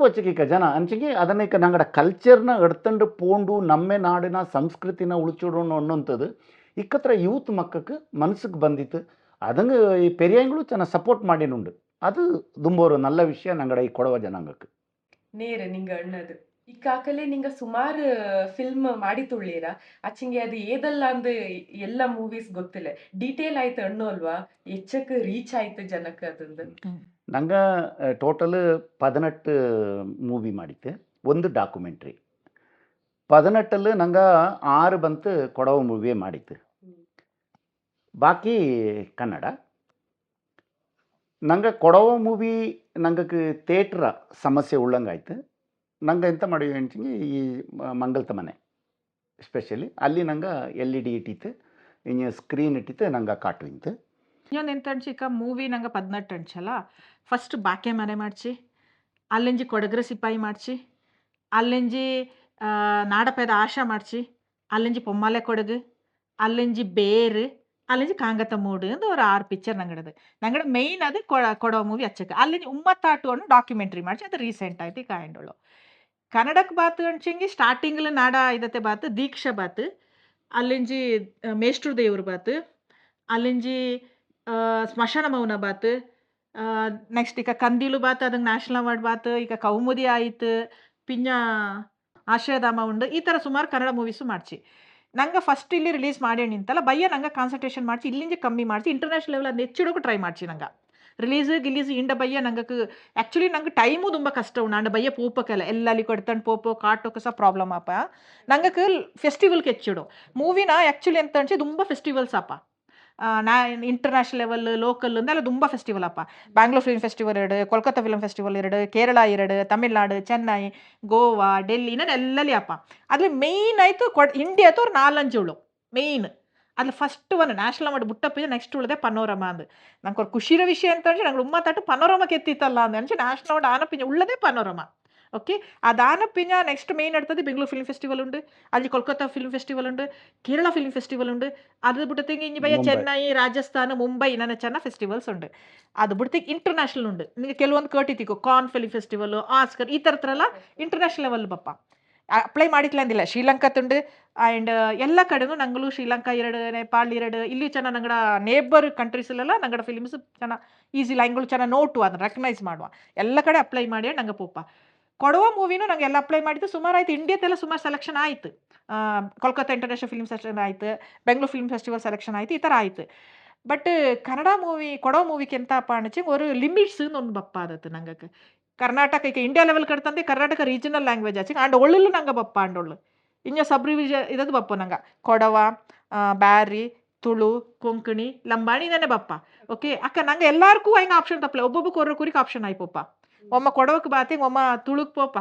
Speaker 2: ವಚ್ಚಕ್ಕೆ ಇಕ್ಕ ಜನ ಅಂಚಿಗೆ ಅದನ್ನ ಇಕ್ಕ ನಂಗಡ ಕಲ್ಚರ್ನ ಎಡ್ತಂಡು ಪೋಂಡು ನಮ್ಮೆ ನಾಡಿನ ಸಂಸ್ಕೃತಿನ ಉಳಿಚಿಡೋಣ ಅನ್ನೋಂಥದ್ದು ಇಕ್ಕತ್ರ ಯೂತ್ ಮಕ್ಕಕ್ಕೆ ಮನಸ್ಸಿಗೆ ಬಂದಿತ್ತು ಅದಂಗೆ ಈ ಪೆರಿಯಾಂಗಳು ಚೆನ್ನಾಗಿ ಸಪೋರ್ಟ್ ಮಾಡಿನುಂಡು ಅದು ತುಂಬ ஒரு நல்ல விஷயம் ನಂಗಡ ಈ ಕೊಡವ ಜನಾಂಗಕ್ಕೆ
Speaker 1: ನೇರ ನಿಂಗ ಅಣ್ಣದು ಇಕ್ಕಾಕಲೆ ನಿಂಗ ಸುಮಾರು ಫಿಲ್ಮ್ ಮಾಡಿ ತುಳ್ಳೀರ ಅಚ್ಚಿಂಗೆ ಅದು ಏದಲ್ಲ ಅಂದು ಎಲ್ಲ ಮೂವೀಸ್ ಗೊತ್ತಿಲ್ಲ ಡೀಟೇಲ್ ಆಯ್ತು ಅಣ್ಣು ಅಲ್ವಾ ಹೆಚ್ಚಕ್ಕೆ ರೀಚ್ ಆಯ್ತು ಜನಕ್ಕೆ ಅದಂದು
Speaker 2: ನಂಗೆ ಟೋಟಲ್ 18 ಮೂವಿ ಮಾಡಿತ್ತು ಒಂದು ಡಾಕ್ಯುಮೆಂಟ್ರಿ 18 ನಂಗೆ 6 ಬಂತು ಕೊಡವ ಮೂವಿಯೇ ಮಾಡಿತ್ತು ಬಾಕಿ ಕನ್ನಡ ನಂಗೆ ಕೊಡವ ಮೂವಿ ನಂಗೆ ಥಿಯೇಟ್ರ ಸಮಸ್ಯೆ ಉಳ್ಳಂಗಾಯ್ತು ನಂಗೆ ಎಂತ ಮಾಡಿವಿ ಅನ್ಸಿಂಗಿ ಈ ಮಂಗಲ್ತ ಮನೆ ಸ್ಪೆಷಲಿ ಅಲ್ಲಿ ನಂಗೆ LED ಇಟ್ಟಿತ್ತು ಇನ್ನು ಸ್ಕ್ರೀನ್ ಇಟ್ಟಿತ್ತು ನಂಗೆ ಕಾಟುವಿಂತು
Speaker 3: ಇನ್ನೊಂದು ಎಂತ ಅನ್ಸಿಕ ಮೂವಿ ನಂಗೆ 18 ಅಂಚಲ್ಲ ಫಸ್ಟ್ ಬಾಕೆ ಮನೆ ಮಾಡ್ಸಿ ಅಲ್ಲಿಂಜಿ ಕೊಡಗ್ರ ಸಿಪಾಯಿ ಮಾಡ್ಸಿ ಅಲ್ಲಿಂಜಿ ನಾಡಪೇದ ಆಶಾ ಮಾಡ್ಸಿ ಅಲ್ಲಿಂಜಿ ಪೊಮ್ಮಲೆ ಕೊಡಗು ಅಲ್ಲಿಂಜಿ ಬೇರು ಅಲ್ಲಿಂಜಿ ಕಾಂಗತ ಮೂಡು ಅಂತ ஒரு 6 ಪಿಕ್ಚರ್ ನಂಗಡ മെയിൻ ಅದು ಕೊಡವ ಮೂವಿ ಅಚ್ಚಕ್ಕೆ ಅಲ್ಲಿಂಜಿ ಉಮ್ಮತ್ತಾಟು ಅನ್ನು ಡಾಕ್ಯುಮೆಂಟ್ರಿ ಮಾಡ್ಸಿ ಅದು ರೀಸೆಂಟ್ ಆಯ್ತು ಕಾಯಂಡೋಳು ಕನ್ನಡಕ್ಕೆ ಬಾತು ಅನ್ಸಂಗಿ ಸ್ಟಾರ್ಟಿಂಗ್ಲ ನಾಡ ಇದತ್ತೆ ಬಾತು ದೀಕ್ಷಾ ಬಾತು ಅಲ್ಲಿಂಜಿ ಮೇಷ್ಟ್ರು ದೇವ್ರ ಬಾತು ಅಲ್ಲಿಂಜಿ ಸ್ಮಶಾನ ಮೌನ ಬಾತು ನೆಕ್ಸ್ಟ್ ಈಗ ಕಂದೀಲು ಬಾತು ಅದಕ್ಕೆ ನ್ಯಾಷನಲ್ ಅವಾರ್ಡ್ ಬಾತು ಈಗ ಕೌಮುದಿ ಆಯ್ತು ಪಿಂಜ ಆಶ್ರಯಧಾಮ ಉಂಡು ಈ ಥರ ಸುಮಾರು ಕನ್ನಡ ಮೂವೀಸು ಮಾಡ್ಸಿ ನಂಗೆ ಫಸ್ಟ್ ಇಲ್ಲಿ ರಿಲೀಸ್ ಮಾಡಿ ನಿಂತಲ್ಲ ಬಯ್ಯ ನಂಗೆ ಕಾನ್ಸಂಟ್ರೇಷನ್ ಮಾಡಿಸಿ ಇಲ್ಲಿಂದ ಕಮ್ಮಿ ಮಾಡಿಸಿ ಇಂಟರ್ನ್ಯಾಷನಲ್ ಲೆವೆಲ್ ಅದು ಹೆಚ್ಚಿಡೋಕೆ ಟ್ರೈ ಮಾಡಿಸಿ ನಂಗೆ ರಿಲೀಸ್ ಇಂಡ ಬಯ್ಯ ನಂಗೆ ಆ್ಯಕ್ಚುಲಿ ನಂಗೆ ಟೈಮು ತುಂಬ ಕಷ್ಟ ಉಂಡು ಅಂಡ ಬಯ್ಯ ಪೋಪಕ್ಕೆಲ್ಲ ಎಲ್ಲಲ್ಲಿ ಕೊಡ್ತಾಂಡು ಪೋಪೋ ಕಾಟೋಕೆ ಸಹ ಪ್ರಾಬ್ಲಮ್ ಅಪ್ಪ ನಂಗೆ ಫೆಸ್ಟಿವಲ್ಗೆ ಹೆಚ್ಚಿಡು ಮೂವಿನ ಆ್ಯಕ್ಚುಲಿ ಎಂತ ಅನ್ಸಿ ತುಂಬ ಫೆಸ್ಟಿವಲ್ಸ್ ಅಪ್ಪ ನಾ ಇಂಟರ್ನ್ಯಾಷನಲ್ ಲೆವೆಲ್ ಲೋಕಲ್ ಅಂದೆಲ್ಲ ತುಂಬ ಫೆಸ್ಟಿವಲ್ ಅಪ್ಪ Bangalore film festival 2 Kolkata film festival 2 Kerala 2 Tamil Nadu Chennai Goa Delhi ಇನ್ನೇನು ಎಲ್ಲಲ್ಲಿ ಅಪ್ಪ ಅದ್ರಲ್ಲಿ ಮೇಯ್ನ್ ಆಯಿತು ಇಂಡಿಯಾತು ಅವ್ರು 4-5 ಮೇಯ್ನ್ ಅದ್ರಲ್ಲಿ ಫಸ್ಟ್ ಒಂದು ನ್ಯಾಷನಲ್ ಅವಾರ್ಡ್ ಬುಟ್ಟಪ್ಪ ನೆಕ್ಸ್ಟ್ ಉಳಿದೆ ಪನೋರಮ ಅಂದು ನಂಗೆ ಅವ್ರು ಖುಷಿರ ವಿಷಯ ಅಂತ ಅಂದ್ರೆ ನಂಗೆ ಉಮ್ಮತ್ತಾಟು ಪನೋರಮಕ್ಕೆ ಎತ್ತಿತ್ತಲ್ಲ ಅಂದ ಅನ್ಸಿ ನ್ಯಾಷನಲ್ ಅವಾರ್ಡ್ ಆನಪಿಂಜ ಉಳ್ಳದೇ ಪನೋರಮ ಓಕೆ ಅದಾನಪಿಂಜ ನೆಕ್ಸ್ಟ್ ಮೇಯ್ನ್ ನಡ್ತದೆ ಬೆಂಗಳೂರು ಫಿಲ್ಮ್ ಫೆಸ್ಟಿವಲ್ ಉಂಡು ಅಲ್ಲಿ ಕೋಲ್ಕತ್ತಾ ಫಿಲ್ಮ್ ಫೆಸ್ಟಿವಲ್ ಉಂಡು ಕೇರಳ ಫಿಲ್ಮ್ ಫೆಸ್ಟಿವಲ್ ಉಂಡು ಅದು ಬಿಟ್ಟತೆಗೆ ಇಂಜಿ ಬಯ್ಯ ಚೆನ್ನೈ ರಾಜಸ್ಥಾನ ಮುಂಬೈ ನನ್ನ ಚೆನ್ನ ಫೆಸ್ಟಿವಲ್ಸ್ ಉಂಡು ಅದು ಬಿಡ್ತೆಗೆ ಇಂಟರ್ನ್ಯಾಷನಲ್ ಉಂಡು ನಿಮಗೆ ಕೆಲವೊಂದು ಕಟ್ಟಿತಿಕೋ ಕಾರ್ನ್ ಫಿಲ್ಮ್ ಫೆಸ್ಟಿವಲ್ ಆಸ್ಕರ್ ಈ ಥರ ಎಲ್ಲ ಇಂಟರ್ನ್ಯಾಷನಲ್ ಲೆವೆಲ್ ಬಪ್ಪ ಅಪ್ಲೈ ಮಾಡಿಕ್ಲ ಅಂದಿಲ್ಲ ಶ್ರೀಲಂಕಾತುಂಡು ಆ್ಯಂಡ್ ಎಲ್ಲ ಕಡೆನೂ ನಂಗಳು ಶ್ರೀಲಂಕಾ 2 ನೇಪಾಳ 2 ಇಲ್ಲಿ ಚೆನ್ನಾಗಿ ನಂಗಡ ನೇಬರ್ ಕಂಟ್ರೀಸಲ್ಲೆಲ್ಲ ನಂಗಡ ಫಿಲ್ಮ್ಸ್ ಚೆನ್ನಾಗಿ ಈಸಿ ಲೈನ್ಗಳು ಚೆನ್ನಾಗಿ ನೋಟು ಅದನ್ನ ರೆಕಗ್ನೈಸ್ ಮಾಡುವ ಎಲ್ಲ ಕಡೆ ಅಪ್ಲೈ ಮಾಡಿ ನಂಗೆ ಪೋಪ ಕೊಡವ ಮೂವಿನೂ ನಂಗೆ ಎಲ್ಲ ಅಪ್ಲೈ ಮಾಡಿದ್ದು ಸುಮಾರು ಆಯ್ತು ಇಂಡಿಯಾದೆಲ್ಲ ಸುಮಾರು ಸೆಲೆಕ್ಷನ್ ಆಯಿತು ಕೋಲ್ಕತ್ತಾ ಇಂಟರ್ನ್ಯಾಷನಲ್ ಫಿಲ್ಮ್ ಸೆಲೆಕ್ಷನ್ ಆಯಿತು ಬೆಂಗಳೂರು ಫಿಲ್ಮ್ ಫೆಸ್ಟಿವಲ್ ಸೆಲೆಕ್ಷನ್ ಆಯಿತು ಈ ಥರ ಆಯಿತು ಬಟ್ ಕನ್ನಡ ಮೂವಿ ಕೊಡೋ ಮೂವಿಗೆ ಎಂತಪ್ಪ ಅಣಚಿ ஒரு ಲಿಮಿಟ್ಸ್ ಒಂದು ಬಪ್ಪ ಅದತ್ತು ನಂಗಕ್ಕೆ ಕರ್ನಾಟಕ ಈಗ ಇಂಡಿಯಾ ಲೆವೆಲ್ ಕಡ್ತಂದೆ ಕರ್ನಾಟಕ ರೀಜನಲ್ ಲ್ಯಾಂಗ್ವೇಜ್ ಆಚೆ ಅಂಡ್ ಒಳ್ಳು ನಂಗೆ ಬಪ್ಪ ಅಂಡೊಳ್ಳು ಇನ್ನ ಸಬ್ ರಿವಿಷನ್ ಇದದು ಬಪ್ಪ ನಂಗೆ ಕೊಡವ ಬ್ಯಾರಿ ತುಳು ಕೊಂಕಣಿ ಲಂಬಾಣಿ ಇದನ್ನೇ ಬಪ್ಪ ಓಕೆ ಅಕ್ಕ ನಂಗೆ ಎಲ್ಲಾರ್ಗೂ ಹಿಂಗೆ ಆಪ್ಷನ್ ತಪ್ಪಲೆ ಒಬ್ಬೊಬ್ಬಕ್ಕೆ ಒರ್ರ ಕುರಿಕ್ ಆಪ್ಷನ್ ಆಯ್ಪಪ್ಪ ಒಮ್ಮ ಕೊಡವಕ್ಕೆ ಬಾತಿ ಒಮ್ಮ ತುಳುಕ್ ಪೋಪ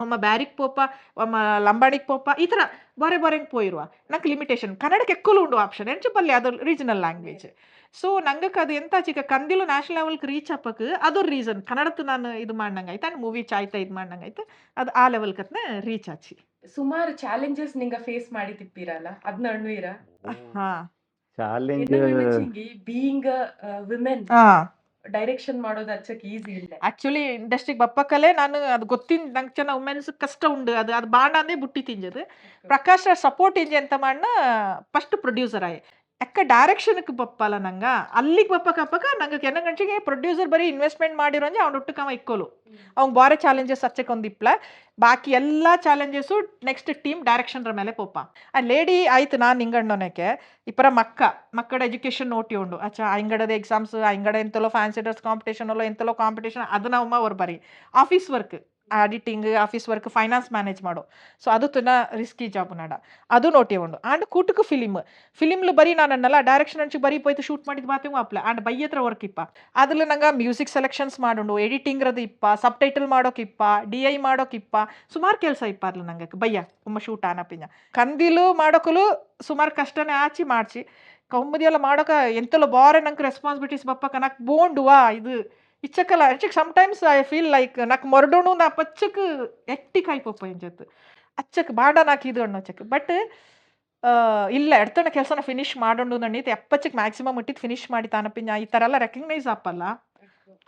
Speaker 3: ಒಮ್ಮ ಬ್ಯಾರಿಕ್ ಪೋಪ ಒಮ್ಮ ಲಂಬಾಣಿಕ್ ಪೋಪ ಈ ಥರ ಬಾರೆ ಬಾರೆಂಗೆ ಪೋಯಿರುವ ನಂಗೆ ಲಿಮಿಟೇಷನ್ ಕನ್ನಡಕ್ಕೆ ಎಕ್ಕಲು ಉಂಡು ಆಪ್ಷನ್ ಎಂಚು ಪಲ್ಲೆ ಅದು ರೀಜನಲ್ ಲ್ಯಾಂಗ್ವೇಜ್ ಸೊ ನಂಗಕ್ಕೆ ಅದು ಎಂತ ಚಿಕ್ಕ ಕಂದಿಲು ನ್ಯಾಷನಲ್ ಲೆವೆಲ್ಗೆ ರೀಚ್ ಅಪ್ಪಕ್ಕೆ ಅದು ರೀಸನ್ ಕನ್ನಡತ್ತು ನಾನು ಇದು ಮಾಡ್ದಂಗೆ ಆಯ್ತು ಆ್ಯಂಡ್ ಮೂವಿ ಚಾಯ್ತಾ ಇದು ಮಾಡ್ದಂಗೆ ಆಯ್ತು ಅದು ಆ ಲೆವೆಲ್ಕತ್ನ ರೀಚ್ ಆಚಿ
Speaker 1: ಸುಮಾರು ಚಾಲೆಂಜಸ್ ನಿಂಗ ಫೇಸ್ ಮಾಡಿ ತಿಪ್ಪಿರಲ್ಲ ಅದನ್ನ ಅಣ್ವೀರ
Speaker 3: ಹಾಂ
Speaker 2: ಚಾಲೆಂಜ್
Speaker 1: ಬೀಯಿಂಗ್ ವಿಮೆನ್
Speaker 3: ಹಾಂ
Speaker 1: ಡೈರೆಕ್ಷನ್ ಮಾಡೋದು ಹಚ್ಚಕ್ ಈಸಿ ಇಲ್ಲ
Speaker 3: ಆಕ್ಚುಲಿ ಇಂಡಸ್ಟ್ರಿಗೆ ಬಪ್ಪಕ್ಕಲ್ಲೇ ನಾನು ಅದು ಗೊತ್ತಿನ ನಂಗೆ ಚೆನ್ನ ವುಮೆನ್ಸ್ ಕಷ್ಟ ಉಂಡು ಅದು ಬಾಂಡಂದೇ ಬುಟ್ಟಿ ತಿಂಜದು ಪ್ರಕಾಶ್ ಸಪೋರ್ಟ್ ಇಂಜಿ ಅಂತ ಮಾಡ್ನ ಫಸ್ಟ್ ಪ್ರೊಡ್ಯೂಸರ್ ಆಯ್ ಅಕ್ಕ ಡೈರೆಕ್ಷನ್ಗೆ ಬಪ್ಪಲ್ಲ ನಂಗೆ ಅಲ್ಲಿಗೆ ಬಪ್ಪಕ್ಕ ನಂಗೆ ಕೆನ ಗಂಟೆಗೆ ಪ್ರೊಡ್ಯೂಸರ್ ಬರೀ ಇನ್ವೆಸ್ಟ್ಮೆಂಟ್ ಮಾಡಿರೋಂಜೆ ಅವ್ನು ಒಟ್ಟುಕವ ಇಕ್ಕೋಲು ಅವ್ನು ಬಾರೆ ಚಾಲೆಂಜಸ್ ಹಚ್ಚಕ್ಕೆ ಒಂದಿಪ್ಲ ಬಾಕಿ ಎಲ್ಲ ಚಾಲೆಂಜಸ್ಸು ನೆಕ್ಸ್ಟ್ ಟೀಮ್ ಡೈರೆಕ್ಷನ್ರ ಮೇಲೆ ಪೋಪ ಆ ಲೇಡಿ ಆಯ್ತು ನಾನು ಹಿಂಗಣ್ಣೋನಕ್ಕೆ ಇಪ್ಪರ ಮಕ್ಕಳ ಎಜುಕೇಷನ್ ನೋಟಿ ಉಂಡು ಅಚ್ಚಾ ಹಿಂಗಡದ ಎಕ್ಸಾಮ್ಸ್ ಹಿಂಗಡ ಎಂತಲೋ ಫ್ಯಾನ್ಸಿ ಡ್ರೆಸ್ ಕಾಂಪಿಟೇಷನ್ ಎಂತಲೋ ಕಾಂಪಿಟೇಷನ್ ಅದನ್ನ ಒಮ್ಮ ಅವ್ರು ಬರೀ office work editing office work finance manage ಮಾಡು ಸೊ ಅದು ತುನ ರಿಸ್ಕಿ ಜಾಬ್ ನಾಡ ಅದು ನೋಟಿ ಉಂಡು ಆ್ಯಂಡ್ ಕೂಟಕ್ಕೆ ಫಿಲಿಮ್ಲು ಬರೀ ನಾನನ್ನಲ್ಲ ಡೈರೆಕ್ಷನ್ ಹಂಚಿ ಬರೀ ಪೋಯ್ತು ಶೂಟ್ ಮಾಡಿದ ಬಾತಿಗೂ ಅಪ್ಲ ಆ್ಯಂಡ್ ಬೈ ಹತ್ರ ವರ್ಕ್ ಇಪ್ಪ ಅದ್ರಲ್ಲಿ ನಂಗೆ ಮ್ಯೂಸಿಕ್ ಸೆಲೆಕ್ಷನ್ಸ್ ಮಾಡುಂಡು ಎಡಿಟಿಂಗ್ರದ್ದು ಇಪ್ಪ ಸಬ್ ಟೈಟಲ್ ಮಾಡೋಕಿಪ್ಪ DI ಮಾಡೋಕಿಪ್ಪ ಸುಮಾರು ಕೆಲಸ ಇಪ್ಪ ಅದ್ಲು ನಂಗೆ ಬಯ್ಯ ತುಂಬ ಶೂಟ್ ಆನಪಿಂಜ ಕಂದಿಲು ಮಾಡೋಕಲು ಸುಮಾರು ಕಷ್ಟನೇ ಆಚಿ ಮಾಡ್ಸಿ ಕೌಮದಿಯೆಲ್ಲ ಮಾಡೋಕೆ ಎಂತೆಲ್ಲ ಬಾರೆ ನಂಗೆ ರೆಸ್ಪಾನ್ಸಿಬಿಲಿಟೀಸ್ ಬಪ್ಪಕ್ಕ ನಾಕ್ ಬೋಂಡುವಾ ಇದು ಇಚ್ಚಕ್ಕಲ್ಲ ಅಚ್ಚಕ್ಕೆ ಸಮ್ಟೈಮ್ಸ್ ಐ ಫೀಲ್ ಲೈಕ್ ನಾಕ್ ಮೊರಡೋಣು ನಾ ಪಚ್ಚಕ್ಕೆ ಎಟ್ಟಿ ಕಾಯ್ಪಪ್ಪ ಎಂಜತ್ತು ಅಚ್ಚಕ್ಕೆ ಬಾಡ ನಾಕ್ ಇದು ಅನ್ನೋ ಚಕ್ಕೆ ಬಟ್ ಇಲ್ಲ ಎಡ್ತನ ಕೆಲಸನ ಫಿನಿಶ್ ಮಾಡೋಣ ನಣ್ಣೀತು ಎಪ್ಪಚ್ಚಕ್ಕೆ ಮ್ಯಾಕ್ಸಿಮಮ್ ಇಟ್ಟಿದ್ದು ಫಿನಿಶ್ ಮಾಡಿ ತಾನಪಿಂಜ ಈ ಥರ ಎಲ್ಲ ರೆಕಗ್ನೈಸ್ ಆಪಲ್ಲ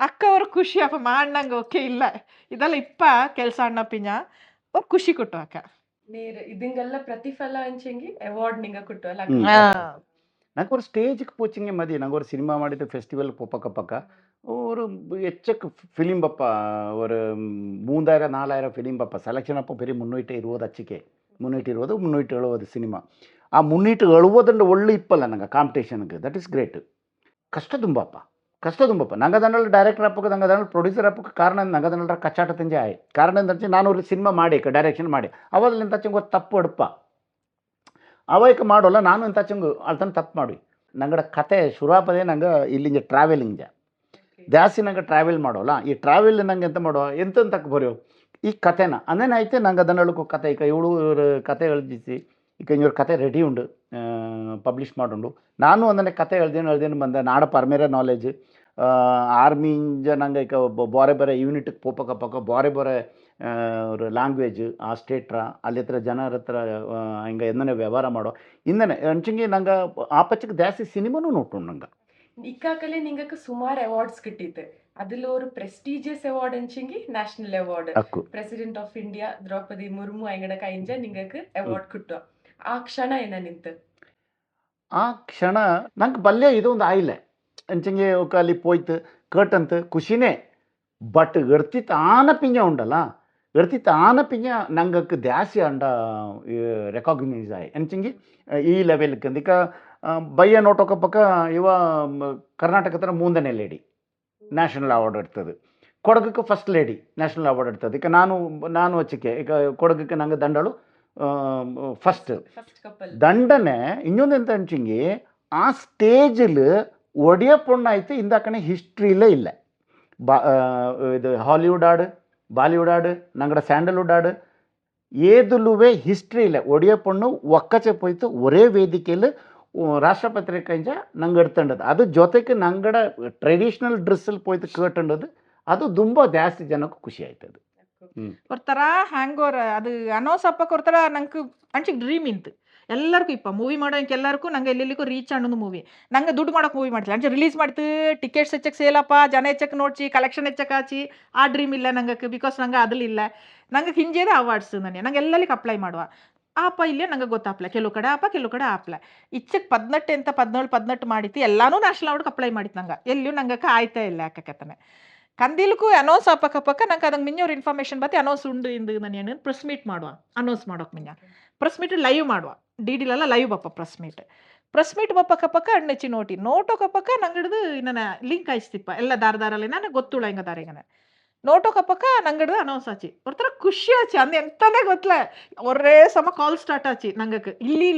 Speaker 3: ಅಕ್ಕ ಅವ್ರು ಖುಷಿ ಅಪ್ಪ ಮಾಡ್ನಂಗೆ ಓಕೆ ಇಲ್ಲ ಇದೆಲ್ಲ ಇಪ್ಪ ಕೆಲಸ ಅಣ್ಣಪಿಂಜ ಅವ್ರು ಖುಷಿ ಕೊಟ್ಟು ಅಕ್ಕ
Speaker 1: ನೇರ ಇದಂಗೆಲ್ಲ ಪ್ರತಿಫಲ ಹಂಚಂಗಿ ಅವಾರ್ಡ್ ನಿಂಗ ಕೊಟ್ಟು ಅಲ್ಲ
Speaker 2: ನಂಗೆ ஒரு ஸ்டேஜுக்கு போச்சுங்க மதி நாங்கள் ஒரு சினிமா ಮಾಡಿದ್ದು ஃபெஸ்டிவல் பக்க ஒரு எச்சக்கு ஃபிலிம் பப்பா ஒரு 3000-4000 ஃபிலிம் பப்பா செலெக்ஷன் அப்போ பெரிய 320 ಅಚ್ಚಿಕೆ 320 ಸಿನಿಮಾ ಆ 370 ಒಳ್ಳೆ ಇಪ್ಪಲ್ಲ ನಂಗೆ ಕಾಂಪಿಟೇಷನ್ಗೆ ದಟ್ ಈಸ್ ಗ್ರೇಟ್ ಕಷ್ಟ ತುಂಬಪ್ಪ ನಂಗೆ ಅದನ್ನೆಲ್ಲ ಡೈರೆಕ್ಟರ್ ಅಪ್ಪಕ್ಕೆ ನಂಗೆ ಅದನ್ನೆಲ್ಲ ಪ್ರೊಡ್ಯೂಸರ್ ಅಪ್ಪಕ್ಕೆ ಕಾರಣ ನಂಗೆ ಅದನ್ನೆಲ್ಲ ಕಚ್ಚಾಟ ತಂಜೆ ಆಯ್ ಕಾರಣ ಅಂತ ನಾನು ಒಂದು ಸಿನಿಮಾ ಮಾಡಿ ಡೈರೆಕ್ಷನ್ ಮಾಡಿ ಅವಾಗಲಿಂದ ಇಂತ ತಪ್ಪು ಅಡಪ ಅವಕ್ಕೆ ಮಾಡೋಲ್ಲ ನಾನು ಇಂತ ಚಂಗು ಅಳ್ತಾನೆ ತಪ್ಪು ಮಾಡಿ ನಂಗಡ ಕತೆ ಶುರುವಾಪದೇ ನಂಗೆ ಇಲ್ಲಿಂದ ಟ್ರಾವೆಲಿಂಗ್ ಜಾಸ್ತಿ ನಂಗೆ ಟ್ರಾವೆಲ್ ಮಾಡೋಲ್ಲ ಈ ಟ್ರಾವೆಲ್ ನಂಗೆ ಎಂತ ಮಾಡೋ ಎಂತಕ್ಕೆ ಬರೆಯೋ ಈ ಕತೆನ ಅಂದೇನಾಯ್ತು ನಂಗೆ ಅದನ್ನೆಳಕು ಕತೆ ಈಗ ಇವಳು ಕತೆ ಎಳ್ದಿಸಿ ಈಗ ಇವ್ರ ಕತೆ ರೆಡಿ ಉಂಡು ಪಬ್ಲಿಷ್ ಮಾಡುಂಡು ನಾನು ಒಂದನೇ ಕತೆ ಎಳ್ದೇನು ಬಂದೆ ನಾಡ ಪರ್ಮೇರ ನಾಲೆಜ್ ಆರ್ಮಿಂಜ ನಂಗೆ ಈಗ ಬೇರೆ ಯೂನಿಟ್ಗೆ ಪೋಪಕ್ಕ ಬೇರೆ ஒரு ಲ್ಯಾಂಗ್ವೇಜ್ ಆ ಸ್ಟೇಟ್ರ ಅಲ್ಲಿ ಹತ್ರ ಜನರ ಹತ್ರ ಹಿಂಗೆ ಎಂದನೇ ವ್ಯವಹಾರ ಮಾಡೋ ಇಂದನೆ ಅಂಚಂಗೆ ನಂಗೆ ಆ ಪಚ್ಚಕ್ಕೆ ಜಾಸ್ತಿ ಸಿನಿಮಾನೂ ನೋಟು ನಂಗೆ
Speaker 1: ಇಕ್ಕಾಕಲೆ ನಿಂಗಕ್ಕೆ ಸುಮಾರು ಅವಾರ್ಡ್ಸ್ കിട്ടിയിട്ട് അതിൽ ഒരു പ്രസ്റ്റീജിയസ് അവാർഡ് അഞ്ചെങ്കിൽ നാഷണൽ അവാർഡ്
Speaker 2: ಅಕ್ಕು
Speaker 1: President of India Draupadi Murmu ಅಯ್ಯಂಗಡ ಕೈಂಜ ನಿಂಗಕ್ಕೆ ಅವಾರ್ಡ್ കിട്ടുക ಆ ಕ್ಷಣ ಏನ ನಿಂತು
Speaker 2: ಆ ಕ್ಷಣ ನಂಗೆ ಬಲ್ಯ ಇದು ಒಂದು ಆಯಿಲೆ ಅಂಚಂಗೆ ಅಲ್ಲಿ ಪೋಯ್ತು ಕಟ್ಟಂತ ಖುಷಿನೇ ಬಟ್ ಗರ್ತಿತ್ ಆನಪಿಂಜ ಉಂಡಲ್ಲ ಗರ್ತಿತ್ ಆನಪಿಂಜ ನಂಗಕ್ಕೆ ದ್ಯಾಸಿ ಅಂಡ ರೆಕಾಗ್ನೈಸ್ ಆಯ್ ಅಂಚಂಗೆ ಈ ಲೆವೆಲ್ಗೆ ಅಂದಿಕ ಬಯ್ಯ ನೋಟೋಕ ಪಕ್ಕ ಇವ ಕರ್ನಾಟಕದ 3ನೇ ಲೇಡಿ ನ್ಯಾಷನಲ್ ಅವಾರ್ಡ್ ಇರ್ತದೆ ಕೊಡಗಕ್ಕೆ ಫಸ್ಟ್ ಲೇಡಿ ನ್ಯಾಷನಲ್ ಅವಾರ್ಡ್ ಇರ್ತದೆ ಈಗ ನಾನು ಹಚ್ಚಿಕೆ ಈಗ ಕೊಡಗಕ್ಕೆ ನಂಗೆ ದಂಡಳು ಫಸ್ಟ್
Speaker 1: ಕಪಲ್
Speaker 2: ದಂಡನೆ ಇನ್ನೊಂದು ಎಂತ ಅಂಚಿಂಗಿ ಆ ಸ್ಟೇಜಲ್ಲಿ ಒಡೆಯ ಪೊಣ್ಣಾಯ್ತು ಇಂದಾಕಣೆ ಹಿಸ್ಟ್ರಿಲೇ ಇಲ್ಲ ಇದು ಹಾಲಿವುಡ್ ಆಡು ಬಾಲಿವುಡ್ ಆಡು ನಂಗಡ ಸ್ಯಾಂಡಲ್ವುಡ್ ಆಡು ಏದುಲುವೆ ಹಿಸ್ಟ್ರಿ ಇಲ್ಲ ಒಡೆಯ ಪೊಣ್ಣು ಒಕ್ಕಚೆ ಪೋಯ್ತು ಒರೇ ವೇದಿಕೆಯಲ್ಲಿ ರಾಷ್ಟ್ರಪತಿ ಕೈಂಜ ನಂಗೆ ಎಡ್ತಂಡದು ಅದು ಜೊತೆಗೆ ನಂಗಡ ಟ್ರೆಡಿಷ್ನಲ್ ಡ್ರೆಸ್ಸಲ್ಲಿ ಪೋಯ್ತು ಕೇಟಂಡದು ಅದು ತುಂಬ ಜಾಸ್ತಿ ಜನಕ್ಕೆ ಖುಷಿ ಆಯ್ತದು
Speaker 3: ಒಂಥರ ಹ್ಯಾಂಗೋರ್ ಅದು ಅನೌನ್ಸ್ ಅಪ್ಪಕ್ಕೆ ಒಂಥರ ನಂಗೆ ಅಂಚಿಗೆ ಡ್ರೀಮ್ ಇಂತು ಎಲ್ಲರಿಗೂ ಇಪ್ಪ ಮೂವಿ ಮಾಡೋಕೆ ಎಲ್ಲರಿಗೂ ನಂಗೆ ಎಲ್ಲೆಲ್ಲಿಗೂ ರೀಚ್ ಅನ್ನೋದು ಮೂವಿ ನಂಗೆ ದುಡ್ಡು ಮಾಡೋಕೆ ಮೂವಿ ಮಾಡ್ತಿಲ್ಲ ಅಂಚೆ ರಿಲೀಸ್ ಮಾಡ್ತು ಟಿಕೆಟ್ಸ್ ಹೆಚ್ಚಕ್ಕೆ ಸೇಲಪ್ಪ ಜನ ಹೆಚ್ಚಕ್ಕೆ ನೋಡ್ಸಿ ಕಲೆಕ್ಷನ್ ಹೆಚ್ಚಕ್ಕೆ ಹಾಚಿ ಆ ಡ್ರೀಮ್ ಇಲ್ಲ ನಂಗೆ ಬಿಕಾಸ್ ನಂಗೆ ಅದ್ರಲ್ಲಿಲ್ಲ ನಂಗೆ ಹಿಂಜೇದೆ ಅವಾರ್ಡ್ಸ್ ನಂಗೆ ಎಲ್ಲಲಿಕ್ಕೆ ಅಪ್ಲೈ ಮಾಡುವ ಆಪ ಇಲ್ಲೇ ನಂಗೆ ಗೊತ್ತಾಪ್ಲ ಕೆಲವು ಕಡೆ ಆಪ್ಲ ಇಚ್ಚಕ್ಕೆ 18 ಅಂತ 17 ಮಾಡಿತ್ತು ಎಲ್ಲಾನು ನ್ಯಾಷನಲ್ ಅವಾರ್ಡ್ಗೆ ಅಪ್ಲೈ ಮಾಡಿತ್ತು ನಂಗೆ ಎಲ್ಲಿಯೂ ನಂಗೆ ಆಯ್ತಾ ಇಲ್ಲ ಯಾಕತ್ತನೆ ಕಂದಿಲ್ಕು ಅನೌನ್ಸ್ ಅಪ್ಪಕ್ಕ ನಂಗೆ ಅದಂಗೆ ಮಿನ್ನವ್ರ ಇನ್ಫಾರ್ಮೇಷನ್ ಬತ್ತಿ ಅನೌನ್ಸ್ ಉಂಡು ಇಂದು ನಾನು ಏನು ಪ್ರೆಸ್ ಮೀಟ್ ಮಾಡುವ ಅನೌನ್ಸ್ ಮಾಡೋಕೆ ಮಿನ್ನ ಪ್ರೆಸ್ ಮೀಟ್ ಲೈವ್ ಮಾಡುವ DDಲೆಲ್ಲ ಲೈವ್ ಬಪ್ಪ ಪ್ರೆಸ್ ಮೀಟ್ ಪ್ರೆಸ್ ಮೀಟ್ ಪಕ್ಕ ಅಣ್ಣೆಚ್ಚಿ ನೋಟೋಕ ಪಕ್ಕ ನಂಗಡ್ದು ನನ್ನ ಲಿಂಕ್ ಆಯ್ಸ್ತಿಪ್ಪ ಎಲ್ಲ ದಾರದಲ್ಲಿ ನನಗೆ ಗೊತ್ತುಳ ಹಿಂಗ ದಾರಿಗನೆ ನೋಟೋಕ ಪಕ್ಕ ನಂಗಡ್ದು ಅನೌನ್ಸ್ ಆಚಿ ಒಂಥರ ಖುಷಿ ಆಚಿ ಅಂದ್ ಎಂತಾನೇ ಗೊತ್ತಲ ಒರೇ ಸಮ ಕಾಲ್ ಸ್ಟಾರ್ಟ್ ಆಚಿ ನಂಗಕ್ಕೆ ಇಲ್ಲಿ